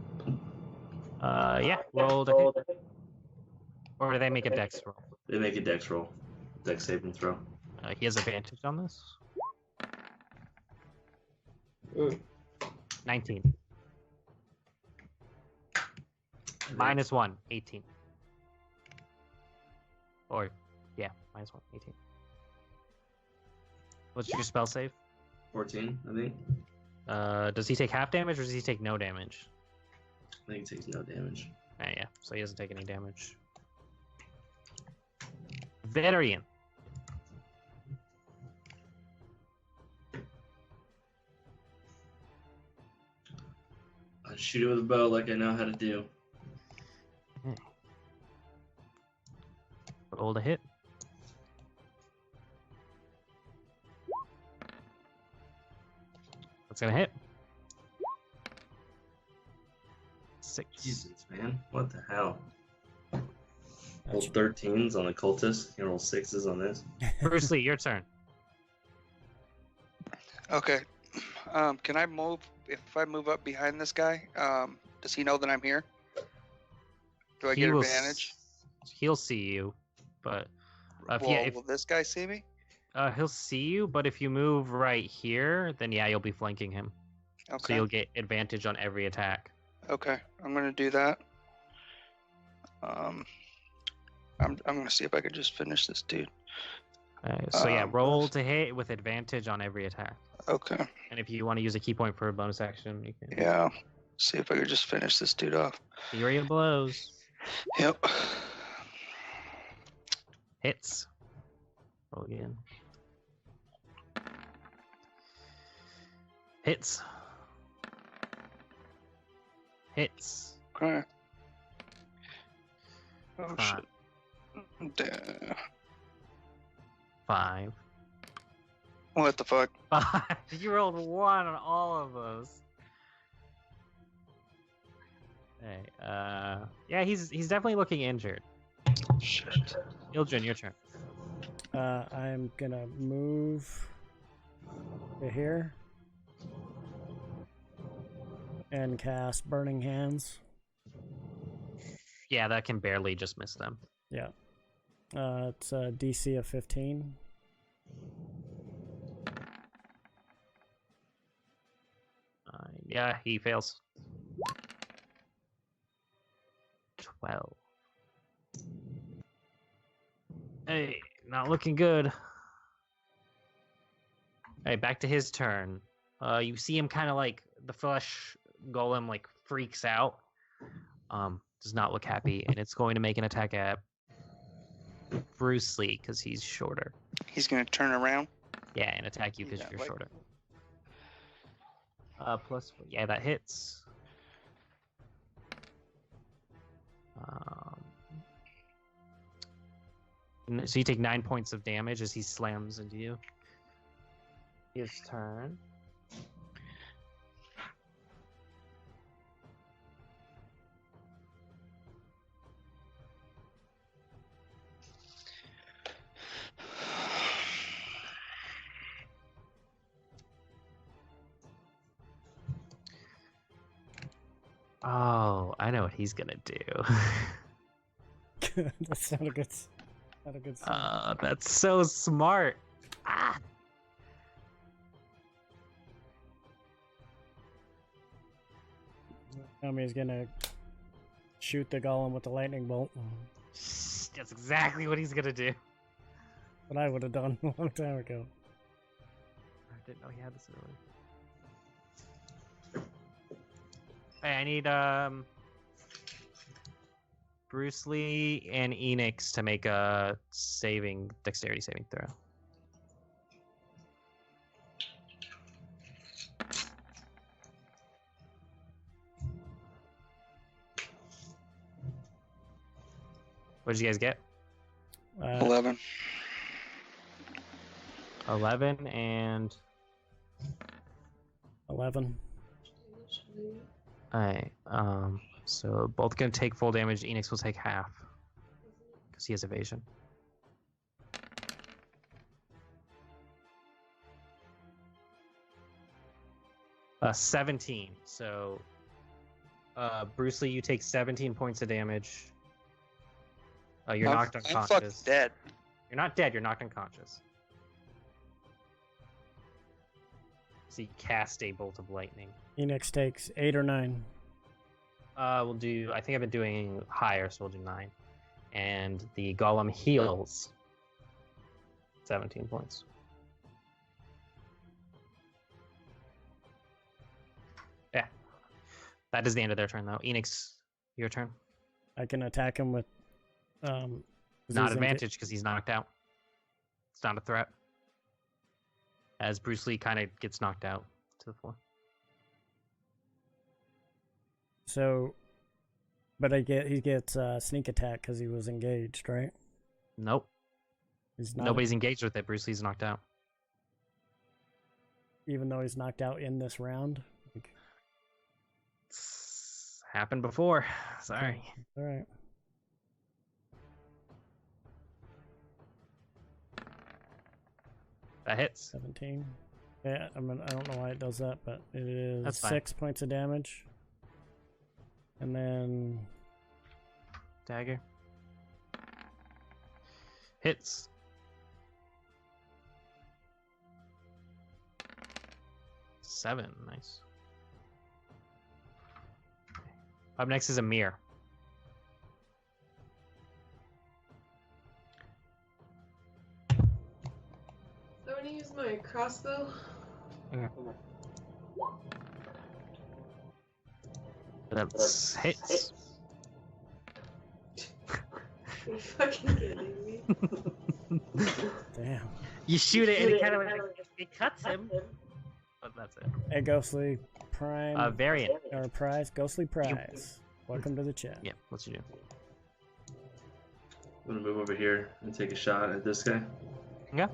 Yeah, roll to hit. Or do they make a dex roll? They make a dex roll. Dex saving throw. He has advantage on this. Mm. 19. Minus 1, 18. Or, yeah, minus 1, 18. What's your spell save? 14, I think. Does he take half damage or does he take no damage? I think it takes no damage. Yeah, so he doesn't take any damage. Varian. I shoot it with a bow like I know how to do. Roll to hit. That's gonna hit. 6. Jesus, man. What the hell? Roll 13s on the cultist. You roll 6s on this. Bruce Lee, your turn. Okay. Can I move? If I move up behind this guy, does he know that I'm here? Do I He get will advantage? He'll see you, but Will this guy see me? he'll see you. But if you move right here, then yeah, you'll be flanking him. So Okay. you'll get advantage on every attack. Okay. I'm gonna do that. I'm gonna see if I could just finish this dude. So yeah, roll to hit with advantage on every attack. Okay. And if you want to use a key point for a bonus action, you can. Yeah. See if I could just finish this dude off. Fury of blows. Yep. Hits. Roll again. Hits. Hits. Okay. Oh Five. shit. Damn. 5. What the fuck? 5. You rolled 1 on all of those. Hey, yeah, he's definitely looking injured. Shit. Ildren, your turn. I'm gonna move to here and cast Burning Hands. Yeah, that can barely just miss them. Yeah. It's a DC of 15. Yeah, he fails. 12. Hey, not looking good. Hey, back to his turn. You see him kind of like the flesh golem like freaks out. Does not look happy, and it's going to make an attack at Bruce Lee because he's shorter. He's gonna turn around. Yeah, and attack you because Yeah, you're like- shorter. Plus, yeah, that hits. So you take 9 points of damage as he slams into you. His turn. Oh, I know what he's gonna do. That's not a good. Not a good. That's so smart. Ah. Tell me he's gonna shoot the golem with the lightning bolt. That's exactly what he's gonna do. What I would have done a long time ago. I didn't know he had this early. Hey, I need Bruce Lee and Enix to make a dexterity saving throw. What did you guys get? 11. 11 and 11. Alright, so both gonna take full damage. Enix will take half because he has evasion. 17. So, Bruce Lee, you take 17 points of damage. You're knocked I'm unconscious. fucking dead. You're not dead. You're knocked unconscious. So you cast a bolt of lightning. Phoenix takes 8 or 9. We'll do. I think I've been doing higher, so we'll do 9. And the golem heals 17 points. Yeah, that is the end of their turn, though. Enix, your turn. I can attack him with. 'cause Not he's advantage because he's knocked out. It's not a threat. As Bruce Lee kind of gets knocked out to the floor. So, but he gets sneak attack because he was engaged, right? Nope. He's not. Nobody's engaged with it. Bruce Lee's knocked out. Even though he's knocked out in this round. It's happened before. Sorry. All right. That hits. 17. Yeah, I don't know why it does that, but it is That's fine. 6 points of damage. And then Dagger. Hits. Seven. Nice. Up next is Amir. So I'm gonna use my crossbow. That hits. Are you fucking kidding me? damn. You shoot it and it kind of it cuts him. But that's it. Hey, Ghostly Prime Variant. or Prize, Ghostly Prize. Welcome to the chat. Yeah, what's you do? I'm gonna move over here and take a shot at this guy. Yeah.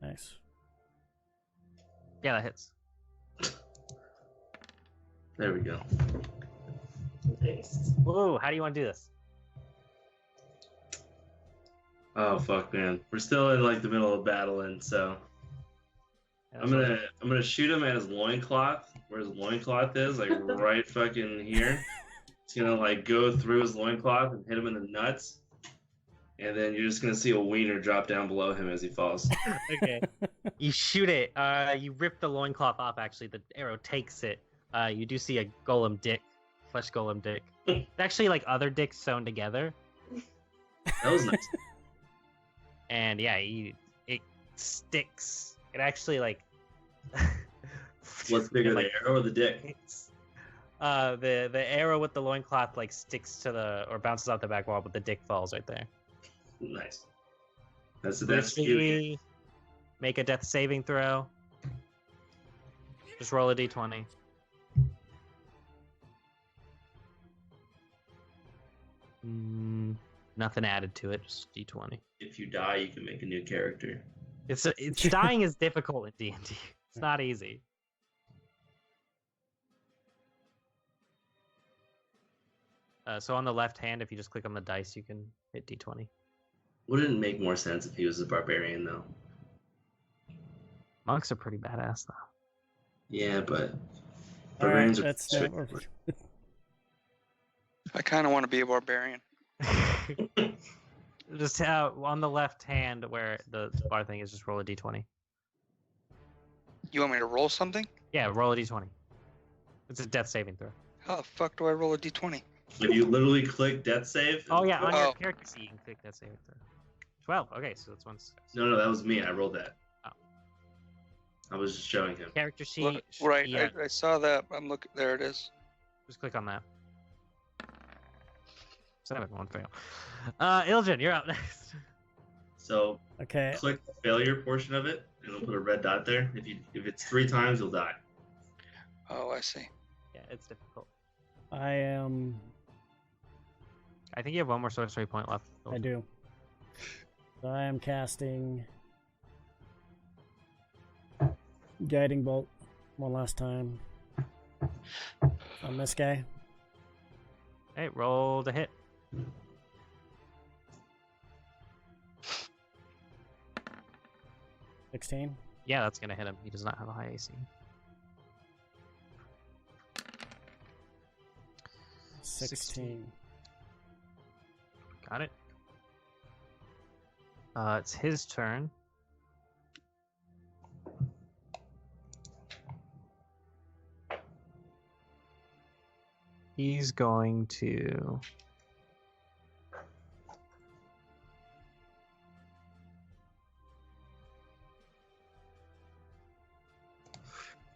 Nice. Yeah, that hits. There we go. Nice. Whoa, how do you want to do this? Oh fuck, man. We're still in like the middle of battle, and so I'm gonna shoot him at his loincloth, where his loincloth is, like right fucking here. It's gonna like go through his loincloth and hit him in the nuts. And then you're just gonna see a wiener drop down below him as he falls. Okay. You shoot it. You rip the loincloth off, actually. The arrow takes it. You do see a golem dick. Flesh golem dick. It's actually like other dicks sewn together. That was nice. And yeah, it sticks. It actually like... What's bigger, like, the arrow or the dick? It's, the arrow with the loincloth like sticks to the... or bounces off the back wall, but the dick falls right there. Nice. That's Bruce cute. Lee, make a death saving throw. Just roll a d20. Nothing added to it, just d20. If you die, you can make a new character. It's dying is difficult in D&D. It's not easy. So on the left hand, if you just click on the dice, you can hit d20. Wouldn't it make more sense if he was a barbarian, though? Monks are pretty badass, though. Yeah, but All right, barbarians are that's I kind of want to be a barbarian. Just on the left hand where the bar thing is, just roll a d20. You want me to roll something? Yeah, roll a d20. It's a death saving throw. How the fuck do I roll a d20? If you literally click death save. Oh yeah, on your Oh. character sheet you can click death saving throw. 12. Okay, so that's one success. No, that was me. I rolled that. Oh. I was just showing him. Character sheet. Look, right, Yeah, I saw that. I'm looking. There it is. just click on that. 7, 1 fail. Iljan, you're up next. So okay. click the failure portion of it, and it'll put a red dot there. If it's 3 times, you'll die. Oh, I see. Yeah, it's difficult. I am. I think you have one more sorcery point left. I do. So I am casting Guiding Bolt one last time on this guy. Hey, roll to hit. 16. Yeah, that's gonna hit him. He does not have a high AC. 16. Got it. It's his turn. He's going to...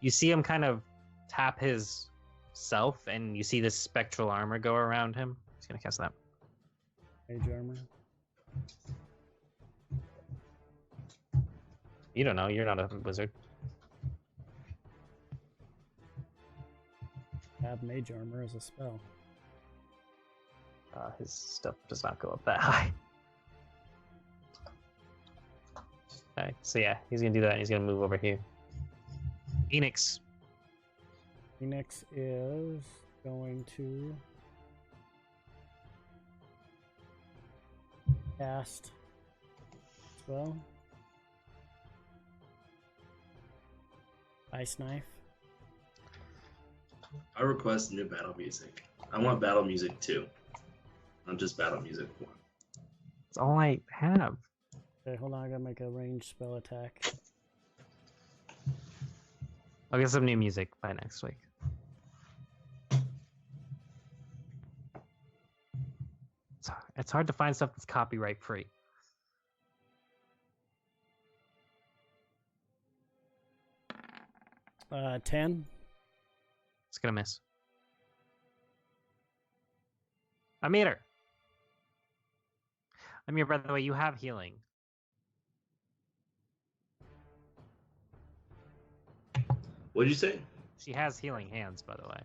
You see him kind of tap his self, and you see this spectral armor go around him. He's gonna cast that. Mage armor. You don't know. You're not a wizard. Have mage armor as a spell. His stuff does not go up that high. Okay, so yeah, he's gonna do that, and he's gonna move over here. Phoenix. Phoenix is going to cast spell. Ice knife. I request new battle music. I want battle music too. Not just battle music 1. That's all I have. Okay, hold on. I gotta make a ranged spell attack. I'll get some new music by next week. It's hard to find stuff that's copyright free. Uh, 10. It's gonna miss. Amir, by the way, you have healing. What'd you say? She has healing hands, by the way.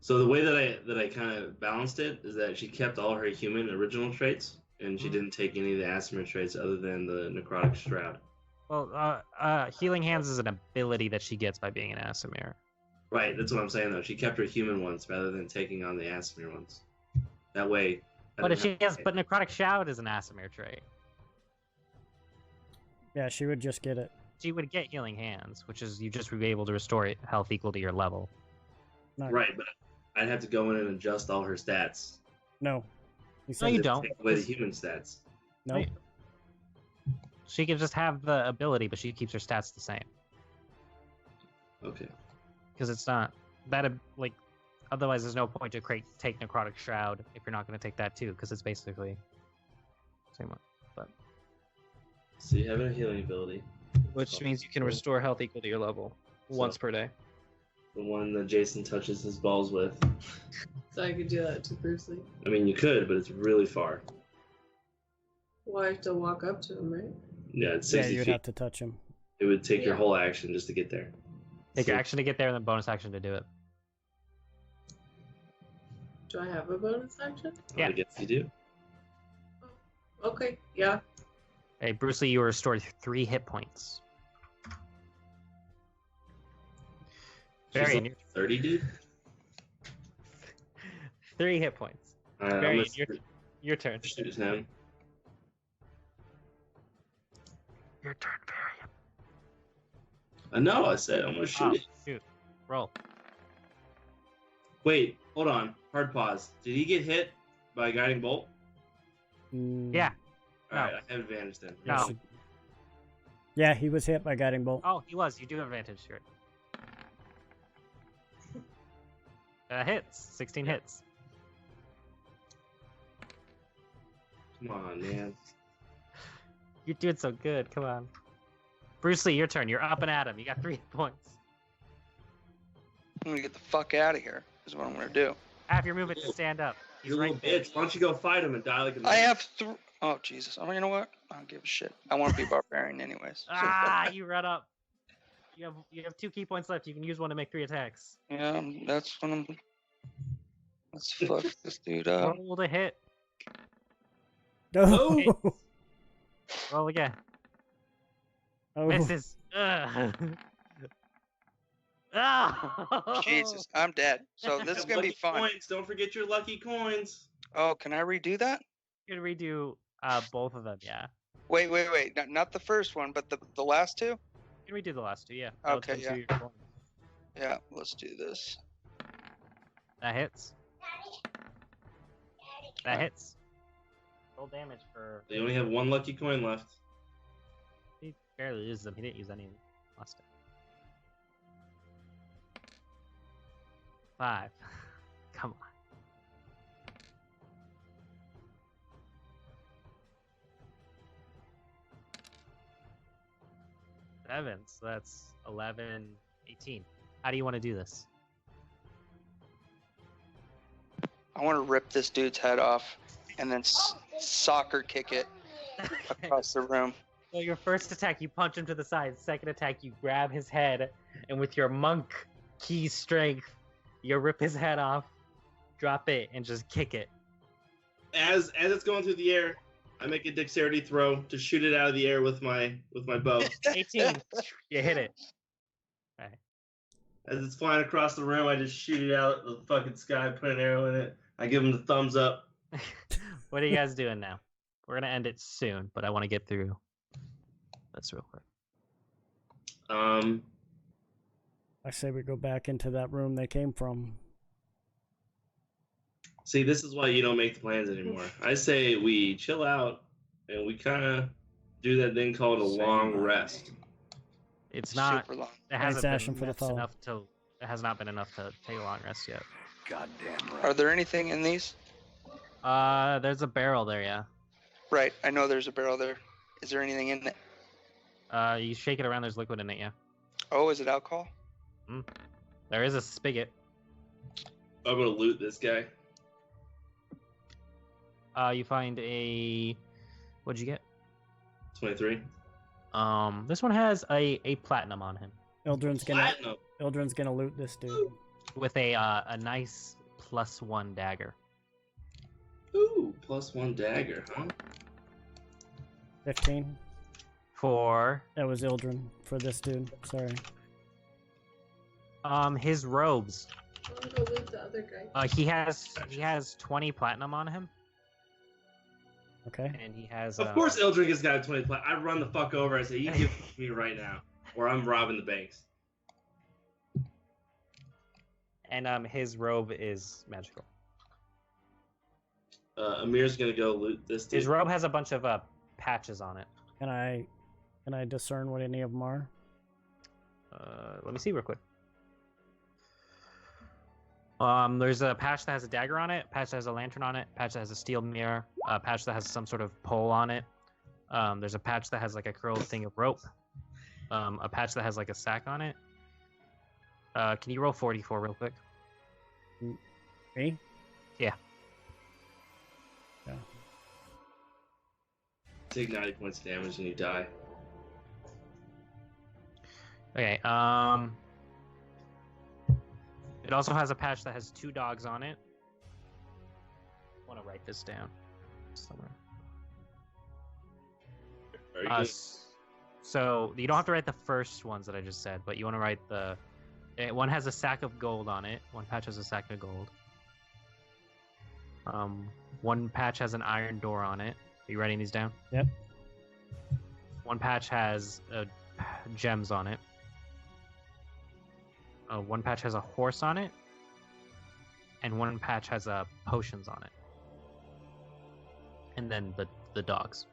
So the way that I kind of balanced it is that she kept all her human original traits, and she didn't take any of the Asimir traits other than the necrotic shroud. Well, healing hands is an ability that she gets by being an Asimir. Right, that's what I'm saying though. She kept her human ones rather than taking on the Asimir ones. That way. But if she has, but necrotic shroud is an Asimir trait. Yeah, she would just get it. She would get healing hands, which is you just would be able to restore health equal to your level. Not, Right, but I'd have to go in and adjust all her stats. No. No, you don't. Take away the human stats. No. She can just have the ability, but she keeps her stats the same. Okay. Because it's not that like. Otherwise, there's no point to take necrotic shroud if you're not going to take that too, because it's basically same one. But So you have a healing ability. which means you can restore health equal to your level once per day. The one that Jason touches his balls with. So I could do that to Bruce Lee. I mean, you could, but it's really far. Well, I have to walk up to him, right? Yeah, it's Yeah, 60 you'd feet. have to touch him. It would take your Yeah. whole action just to get there. Take your action to get there, and then bonus action to do it. Do I have a bonus action? Yeah. I guess you do. Okay, yeah. Hey, Bruce Lee, you were restored 3 hit points. She's Varian, like 30, dude. 3 hit points. I'm Varian, gonna your turn. shoot him. Your turn, Varian. I know, I said I'm gonna shoot it. Shoot. Roll. Wait, hold on. Hard pause. Did he get hit by a guiding bolt? Yeah. Alright, No. I have advantage then. No. Yeah, he was hit by guiding bolt. Oh, he was. You do have advantage here. Hits. 16 hits. Come on, man. You're doing so good. Come on. Bruce Lee, your turn. You're up and at him. You got 3 hit points. I'm gonna get the fuck out of here. Is what I'm gonna do. Half your movement to stand up. He's You little right there. bitch. Why don't you go fight him and die like a I man? have Oh Jesus! Oh, you know what? I don't give a shit. I want to be barbarian anyways. Ah, you run up. You have 2 key points left. You can use one to make 3 attacks. Yeah, that's when I'm. Let's fuck this dude up. Roll to hit. No. Roll again. Oh. Misses. Ugh. Ah! Jesus, I'm dead. So this is gonna be Lucky fun. Coins. Don't forget your lucky coins. Oh, can I redo that? You can redo both of them, yeah. Wait. Not the first one, but the last two? Can we do the last two? Yeah. Okay, Relative to your performance. Yeah, let's do this. That hits. That hits. Roll damage for. They only have one lucky coin left. He barely uses them. He didn't use any last time. 5. Come on. Seven. So that's 11, 18. How do you want to do this? I want to rip this dude's head off and then soccer kick it across the room. So your first attack, you punch him to the side. Second attack, you grab his head, and with your monk key strength, you rip his head off, drop it, and just kick it. As it's going through the air, I make a dexterity throw to shoot it out of the air with my bow. 18. You hit it. All right. As it's flying across the room, I just shoot it out of the fucking sky, put an arrow in it. I give him the thumbs up. What are you guys doing now? We're gonna end it soon, but I want to get through this real quick. I say we go back into that room they came from. See, this is why you don't make the plans anymore. I say we chill out and we kind of do that thing called a long rest. It's not. Super long. It hasn't action been for the fall. enough to. It has not been enough to take a long rest yet. Goddamn right. Are there anything in these? There's a barrel there, yeah. Right, I know there's a barrel there. Is there anything in it? You shake it around. There's liquid in it, yeah. Oh, is it alcohol? There is a spigot. I'm gonna loot this guy. You find a. What'd you get? 23. This one has a platinum on him Ildren's Platinum. gonna loot this dude. with a nice +1 dagger. Ooh, +1 dagger, huh? 15. For That was Ildren for this dude. Sorry. his robes. I want to go loot the other guy. He has 20 platinum on him, Okay. and he has. Of course, Eldrick has got 20 plat. I run the fuck over. I say, "You give it to me right now, or I'm robbing the banks." And his robe is magical. Amir's gonna go loot this dude. His robe has a bunch of patches on it. Can I discern what any of them are? Let me see real quick. There's a patch that has a dagger on it, patch that has a lantern on it, patch that has a steel mirror, a patch that has some sort of pole on it. There's a patch that has like a curled thing of rope. A patch that has like a sack on it. Can you roll 44 real quick? Me? Yeah. Yeah. Take 90 points of damage and you die. Okay. It also has a patch that has 2 dogs on it. I want to write this down somewhere. Very good. So you don't have to write the first ones that I just said, but you want to write the. One has a sack of gold on it. One patch has a sack of gold. One patch has an iron door on it. Are you writing these down? Yep. One patch has gems on it. One patch has a horse on it. And one patch has potions on it. And then the dogs.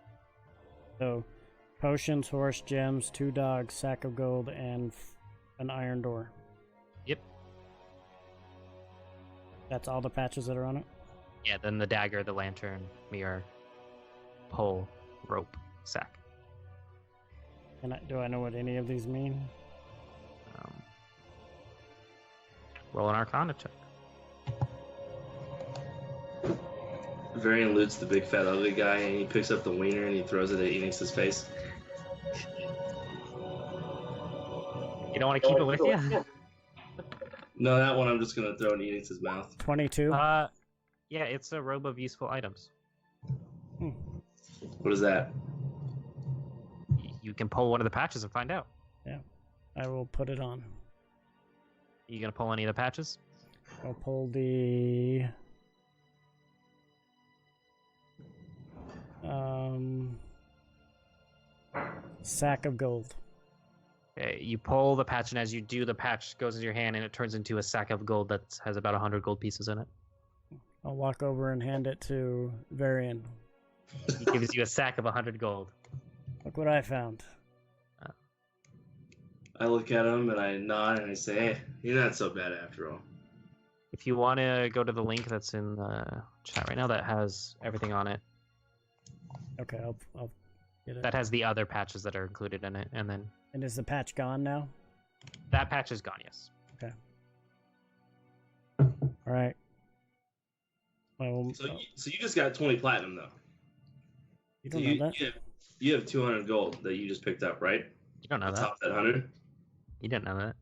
So, potions, horse, gems, 2 dogs, sack of gold, and an iron door. Yep. That's all the patches that are on it? Yeah, then the dagger, the lantern, mirror, pole, rope, sack. Do I know what any of these mean? Roll an Arcana check. Varian loots the big fat ugly guy and he picks up the wiener and he throws it at Enix's face. You don't want to keep it with you? No, that one I'm just gonna throw in Enix's mouth. 22? Yeah, it's a robe of useful items. What is that? You can pull one of the patches and find out. Yeah. I will put it on. You gonna pull any of the patches? I'll pull the... Sack of gold. Okay, you pull the patch, and as you do, the patch goes into your hand, and it turns into a sack of gold that has about 100 gold pieces in it. I'll walk over and hand it to Varian. He gives you a sack of 100 gold. Look what I found. I look at him and I nod and I say, "Hey, you're not so bad after all." If you want to go to the link that's in the chat right now, that has everything on it. Okay, I'll get it. That has the other patches that are included in it, and then And is the patch gone now? that patch is gone. Yes. Okay. All right. Well, So you just got 20 platinum though. you So don't know that. you have 200 gold that you just picked up, right? You don't know On that. top of that 100. You didn't know that.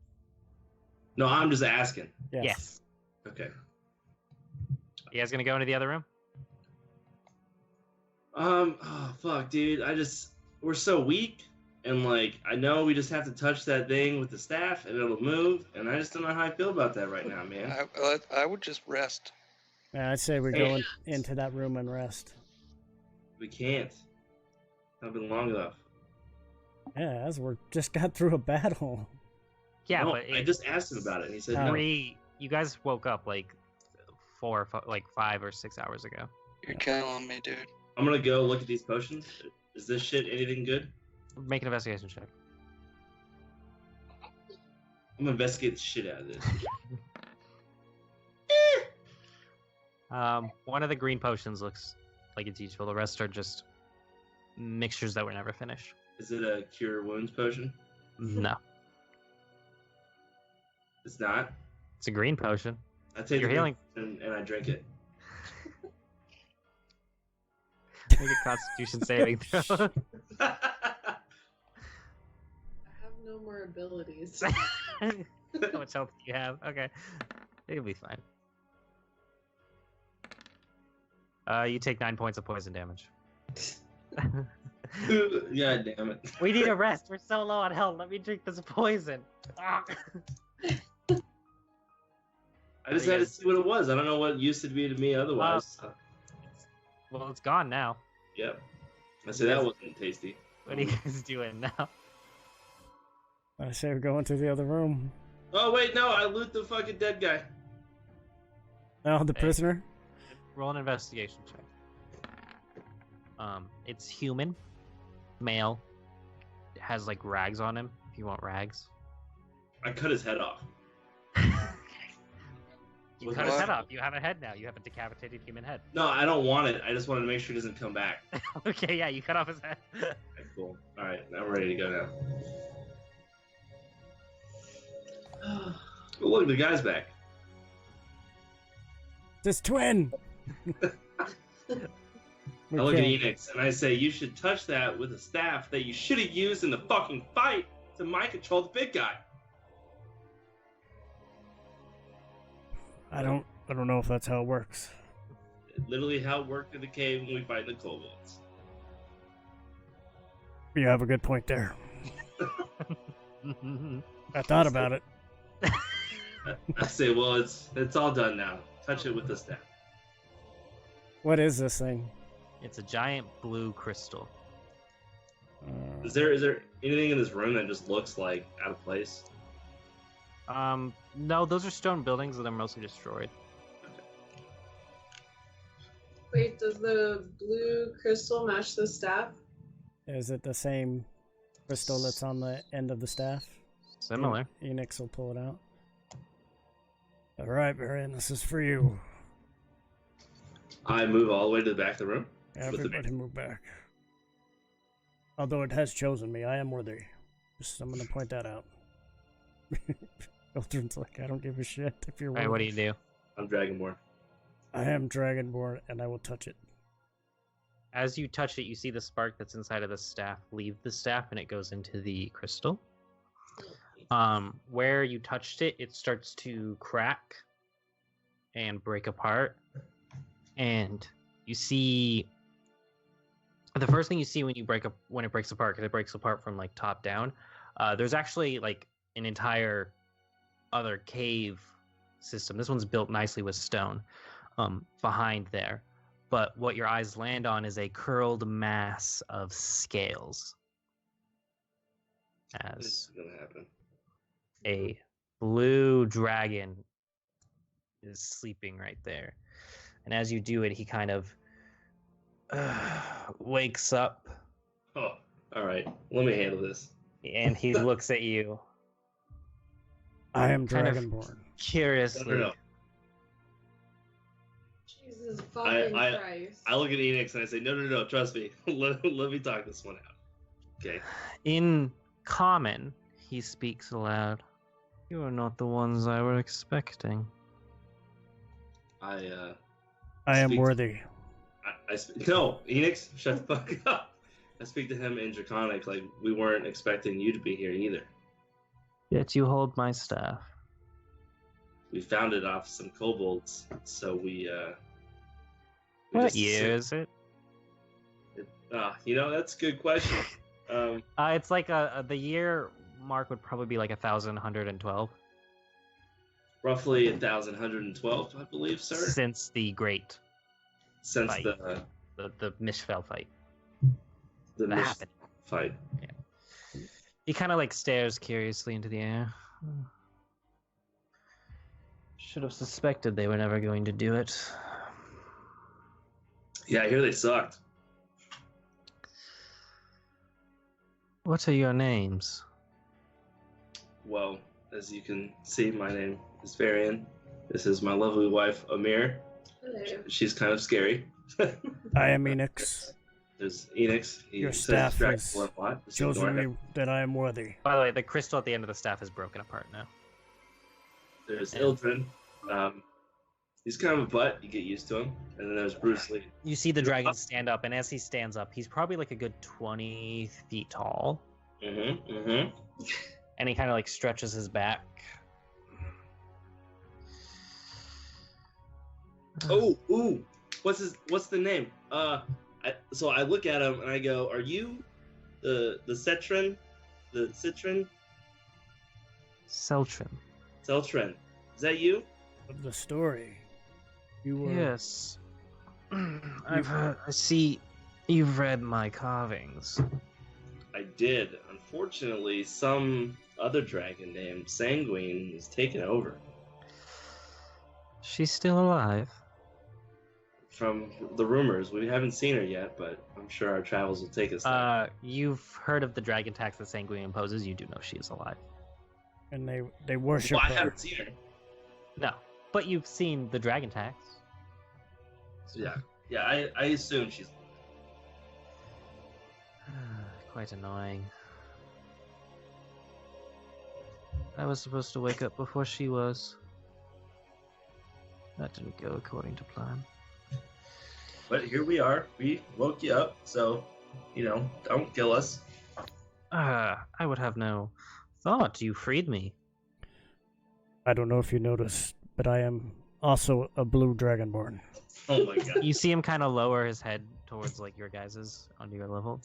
No, I'm just asking. Yes. Okay. You guys gonna go into the other room? Oh fuck, dude. We're so weak, and like I know we just have to touch that thing with the staff and it'll move, and I just don't know how I feel about that right now, man. I would just rest. Yeah, I'd say we go into that room and rest. We can't. Not been long enough. Yeah, as we just got through a battle. Yeah, No, but I just asked him about it, and he said Oh. no. you guys woke up like 5 or 6 hours ago. You're killing me, dude. I'm gonna go look at these potions. Is this shit anything good? Make an investigation check. I'm gonna investigate the shit out of this. One of the green potions looks like it's useful. The rest are just mixtures that were never finished. Is it a cure wounds potion? No, It's not. it's a green potion. I take You're the healing. potion and I drink it. Make a Constitution saving throw. I have no more abilities. How much health do you have? Okay, it'll be fine. You take 9 points of poison damage. God damn it. We need a rest. We're so low on health. Let me drink this poison. I just had to see what it was. I don't know what used to be to me otherwise. Well, it's gone now. Yep. I said that wasn't tasty. What are you guys doing now? I say we go into the other room. Oh wait, no, I loot the fucking dead guy. Oh, the Hey. prisoner? Roll an investigation check. It's human, male, has like rags on him. If you want rags, I cut his head off. you With cut his what? head off. You have a head now. You have a decapitated human head. No, I don't want it. I just wanted to make sure it doesn't come back. Okay, yeah, you cut off his head. Okay, cool. Alright, I'm ready to go now. Oh, look, the guy's back. This twin! I look at Enix and I say, you should touch that with a staff that you should have used in the fucking fight to mind control the big guy. I don't know if that's how it works. Literally how it worked in the cave when we fight the kobolds. You have a good point there. I thought about it. I say, well, it's all done now. Touch it with the staff. What is this thing? It's a giant blue crystal. Is there anything in this room that just looks like out of place? No, those are stone buildings that are mostly destroyed. Wait, does the blue crystal match the staff? Is it the same crystal that's on the end of the staff? Similar. Enix will pull it out. Alright, Varian, this is for you. I move all the way to the back of the room. Everybody move back. Although it has chosen me, I am worthy. I'm gonna point that out. Children's like, I don't give a shit if you're Alright, what do worthy. you do? I'm Dragonborn. I am Dragonborn, and I will touch it. As you touch it, you see the spark that's inside of the staff leave the staff, and it goes into the crystal. Where you touched it, it starts to crack and break apart. And you see the first thing you see when it breaks apart, because it breaks apart from like top down. There's actually like an entire other cave system. This one's built nicely with stone behind there. But what your eyes land on is a curled mass of scales. as This is gonna happen. a blue dragon is sleeping right there. And as you do it, he kind of wakes up Oh, all right. Let me handle this. and he looks at you I am Kind of- Dragonborn. curiously. No. Jesus fucking I Christ. I look at Enix and I say, no, trust me. let me talk this one out. Okay. In common, he speaks aloud. You are not the ones I were expecting. I I am Speak- worthy. no, Enix, shut the fuck up. I speak to him in Draconic like we weren't expecting you to be here either. Yet you hold my staff. We found it off some kobolds, so we What just year is it? that's a good question. It's like the year mark would probably be like 1112 Roughly 1112, I believe, sir. since the great Since fight. the Mishfell fight. the That Mish happened. fight. He kind of like stares curiously into the air. Should have suspected they were never going to do it. Yeah, I hear they sucked. What are your names? Well, as you can see, my name is Varian. This is my lovely wife, Amir. Hello. She's kind of scary. I am Enix. There's Enix. He Your says staff Dragon has a lot. Just Chosen ignore him. me that I am worthy. By the way, the crystal at the end of the staff is broken apart now. There's Ildren. He's kind of a butt. You get used to him. And then there's Bruce Lee. You see the dragon stand up, and as he stands up, he's probably like a good 20 feet tall. Mm-hmm. And he kind of like stretches his back. Oh, ooh. What's the name? So I look at him and I go, "Are you the Cetrin? The Citrin? Seltrin. Celtrin? Is that you?" Of the story. You were Yes. I've heard. I see you've read my carvings. I did. Unfortunately, some other dragon named Sanguine is taken over. She's still alive. From the rumors, we haven't seen her yet, but I'm sure our travels will take us there. You've heard of the dragon tax that Sanguine imposes. You do know she is alive. and they worship Well, I her. haven't seen her. No, but you've seen the dragon tax. Yeah. I assume she's. Quite annoying. I was supposed to wake up before she was. That didn't go according to plan. But here we are. We woke you up, so don't kill us. I would have no thought you freed me. I don't know if you noticed, but I am also a blue dragonborn. Oh my god. You see him kind of lower his head towards like your guys's onto your level.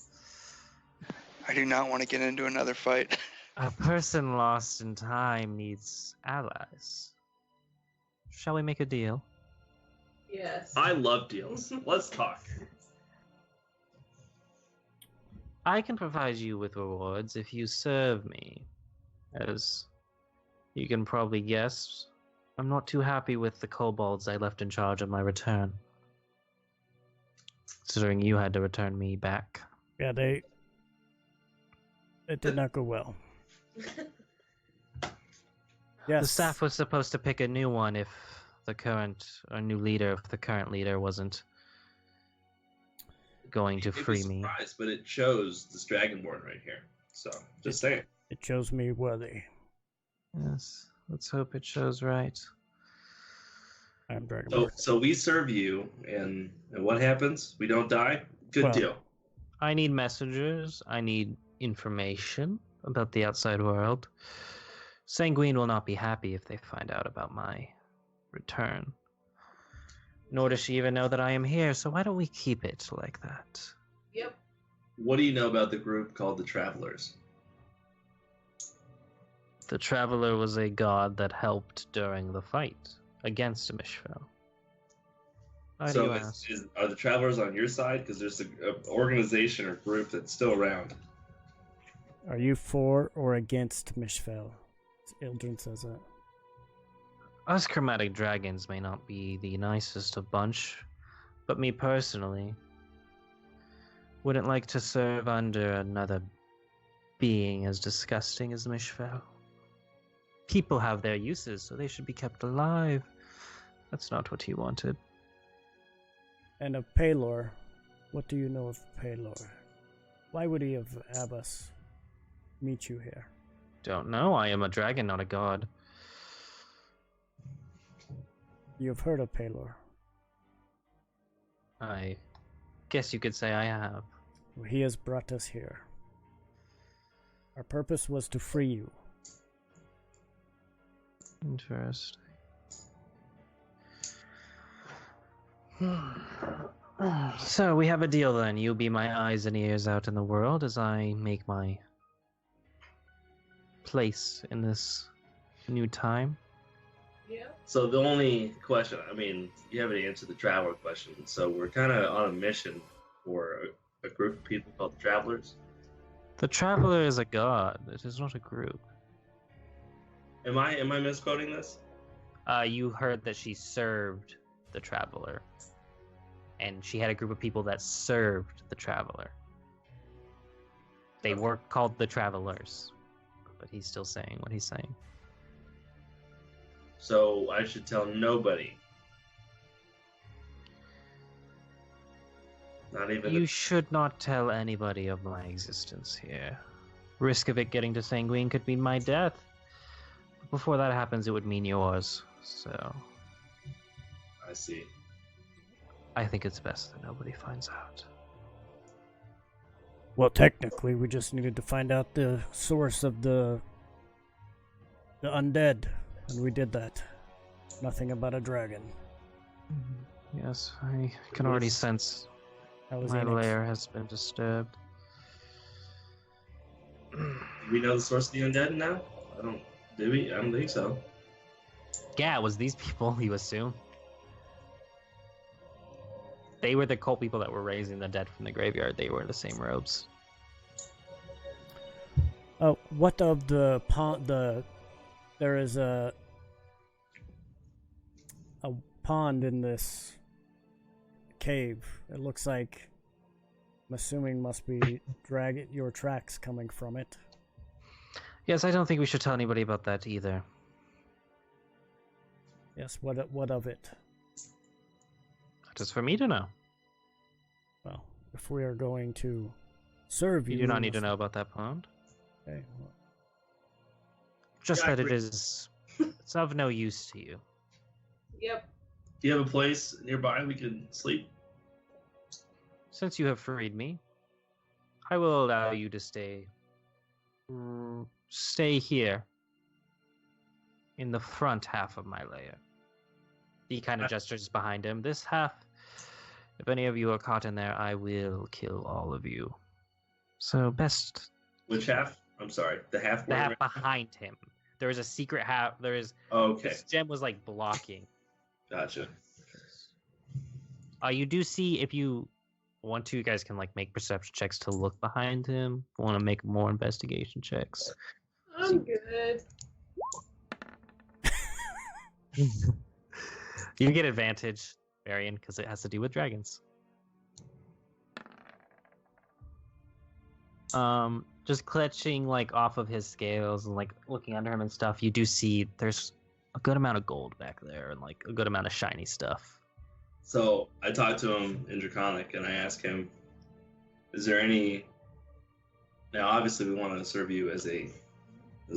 I do not want to get into another fight. A person lost in time needs allies. Shall we make a deal? Yes. I love deals. Let's talk. I can provide you with rewards if you serve me. As you can probably guess, I'm not too happy with the kobolds I left in charge of my return. Considering you had to return me back. Yeah, it did not go well. Yes. The staff was supposed to pick a new one if the current leader wasn't going to free me. Surprised, but it chose this dragonborn right here. So just saying. It chose me worthy. Yes, let's hope it shows right. I am dragonborn. So we serve you, and what happens? We don't die. Good Well, deal. I need messengers. I need information about the outside world. Sanguine will not be happy if they find out about my return. Nor does she even know that I am here, so why don't we keep it like that? Yep. What do you know about the group called the Travelers? The Traveler was a god that helped during the fight against Mishfell. Why do So you ask? are the Travelers on your side? Because there's an organization or group that's still around. Are you for or against Mishfel? Ildren says that. Us chromatic dragons may not be the nicest of bunch, but me personally wouldn't like to serve under another being as disgusting as Mishfel. People have their uses, so they should be kept alive. That's not what he wanted. And of Pelor, what do you know of Pelor? Why would he have us meet you here? Don't know. I am a dragon, not a god. You've heard of Pelor. I guess you could say I have. Well, he has brought us here. Our purpose was to free you. Interesting. So we have a deal then. You'll be my eyes and ears out in the world as I make my place in this new time. Yeah. So the only question, I mean, you haven't answered the traveler question. So we're kind of on a mission for a group of people called the Travelers. The Traveler is a god. It is not a group. Am I misquoting this? You heard that she served the Traveler. And she had a group of people that served the Traveler. They were called the Travelers. But he's still saying what he's saying. So I should tell nobody. Not even. You should not tell anybody of my existence here. Risk of it getting to Sanguine could mean my death. But before that happens, it would mean yours. So I see. I think it's best that nobody finds out. Well, technically, we just needed to find out the source of the undead, and we did that. Nothing about a dragon. Yes, I can already sense That was my Enix. lair has been disturbed. Do we know the source of the undead now? Do we? I don't think so. Yeah, it was these people, you assume. They were the cult people that were raising the dead from the graveyard. They were in the same robes. Oh, what of the pond? There is a pond in this cave. It looks like, I'm assuming, must be your tracks coming from it. Yes, I don't think we should tell anybody about that either. Yes. What of it? That is for me to know. Well, if we are going to serve you, You do not we need to must- know about that pond. Okay. Well, Just Yeah, that it agree. is... It's of no use to you. Yep. Do you have a place nearby we can sleep? Since you have freed me, I will allow you to stay here in the front half of my lair. He kind of gestures behind him. This half, if any of you are caught in there, I will kill all of you. So best Which half? I'm sorry. The half. the half behind him. There is a secret half. There is Okay. this gem was like blocking. Gotcha. You do see, if you want to, you guys can like make perception checks to look behind him. Want to make more investigation checks. I'm good. You get advantage, Varian, because it has to do with dragons. Just clutching like off of his scales and like looking under him and stuff, you do see there's a good amount of gold back there and like a good amount of shiny stuff. So I talked to him in Draconic and I asked him, is there any... Now, obviously, we want to serve you as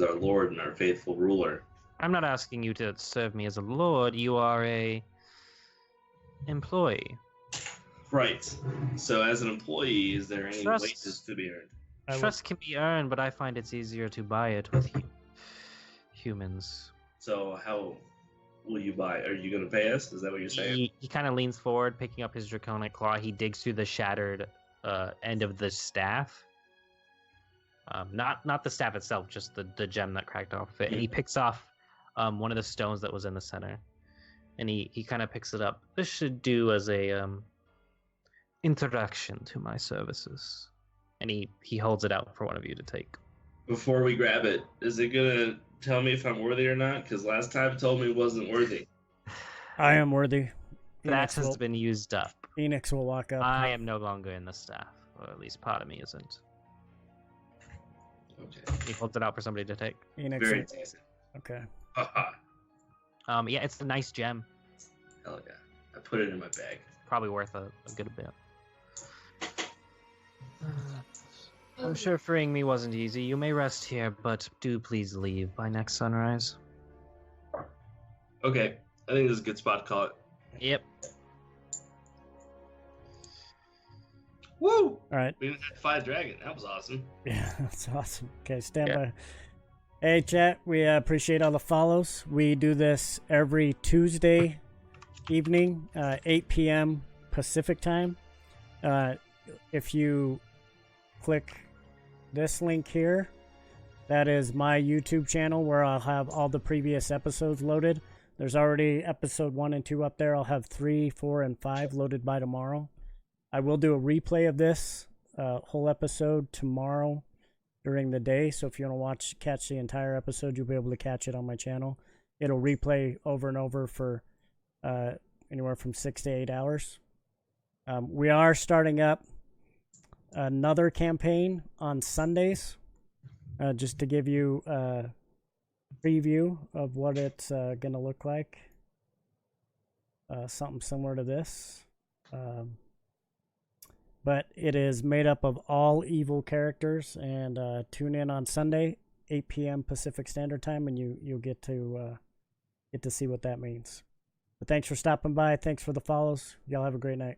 our lord and our faithful ruler. I'm not asking you to serve me as a lord. You are a employee. Right. So as an employee, is there any Trust- wages to be earned? Trust can be earned, but I find it's easier to buy it with humans. So how will you buy? Are you going to pay us? Is that what you're saying? He kind of leans forward, picking up his draconic claw. He digs through the shattered end of the staff. Not the staff itself, just the gem that cracked off of it. And he picks off one of the stones that was in the center. And he kind of picks it up. This should do as a introduction to my services. And he holds it out for one of you to take. Before we grab it, is it gonna tell me if I'm worthy or not? Because last time it told me it wasn't worthy. I am worthy. That has been used up. Phoenix will walk up. I am no longer in the staff, or at least part of me isn't. Okay. He holds it out for somebody to take. Phoenix. Very decent. Okay. Haha. Yeah, it's a nice gem. Hell yeah. I put it in my bag. Probably worth a good bit. I'm sure freeing me wasn't easy. You may rest here, but do please leave by next sunrise. Okay. I think this is a good spot to call it. Yep. Woo! All right. We didn't have to fight a dragon. That was awesome. Yeah, that's awesome. Okay, stand by. Hey, chat. We appreciate all the follows. We do this every Tuesday evening, 8 p.m. Pacific time. If you click this link here, that is my YouTube channel where I'll have all the previous episodes loaded. There's already episode 1 and 2 up there. I'll have 3, 4, and 5 loaded by tomorrow. I will do a replay of this whole episode tomorrow during the day. So if you want to catch the entire episode, you'll be able to catch it on my channel. It'll replay over and over for anywhere from 6 to 8 hours. We are starting up another campaign on Sundays, just to give you a preview of what it's going to look like. Something similar to this. But it is made up of all evil characters, and tune in on Sunday, 8 p.m. Pacific Standard Time, and you'll get to see what that means. But thanks for stopping by. Thanks for the follows. Y'all have a great night.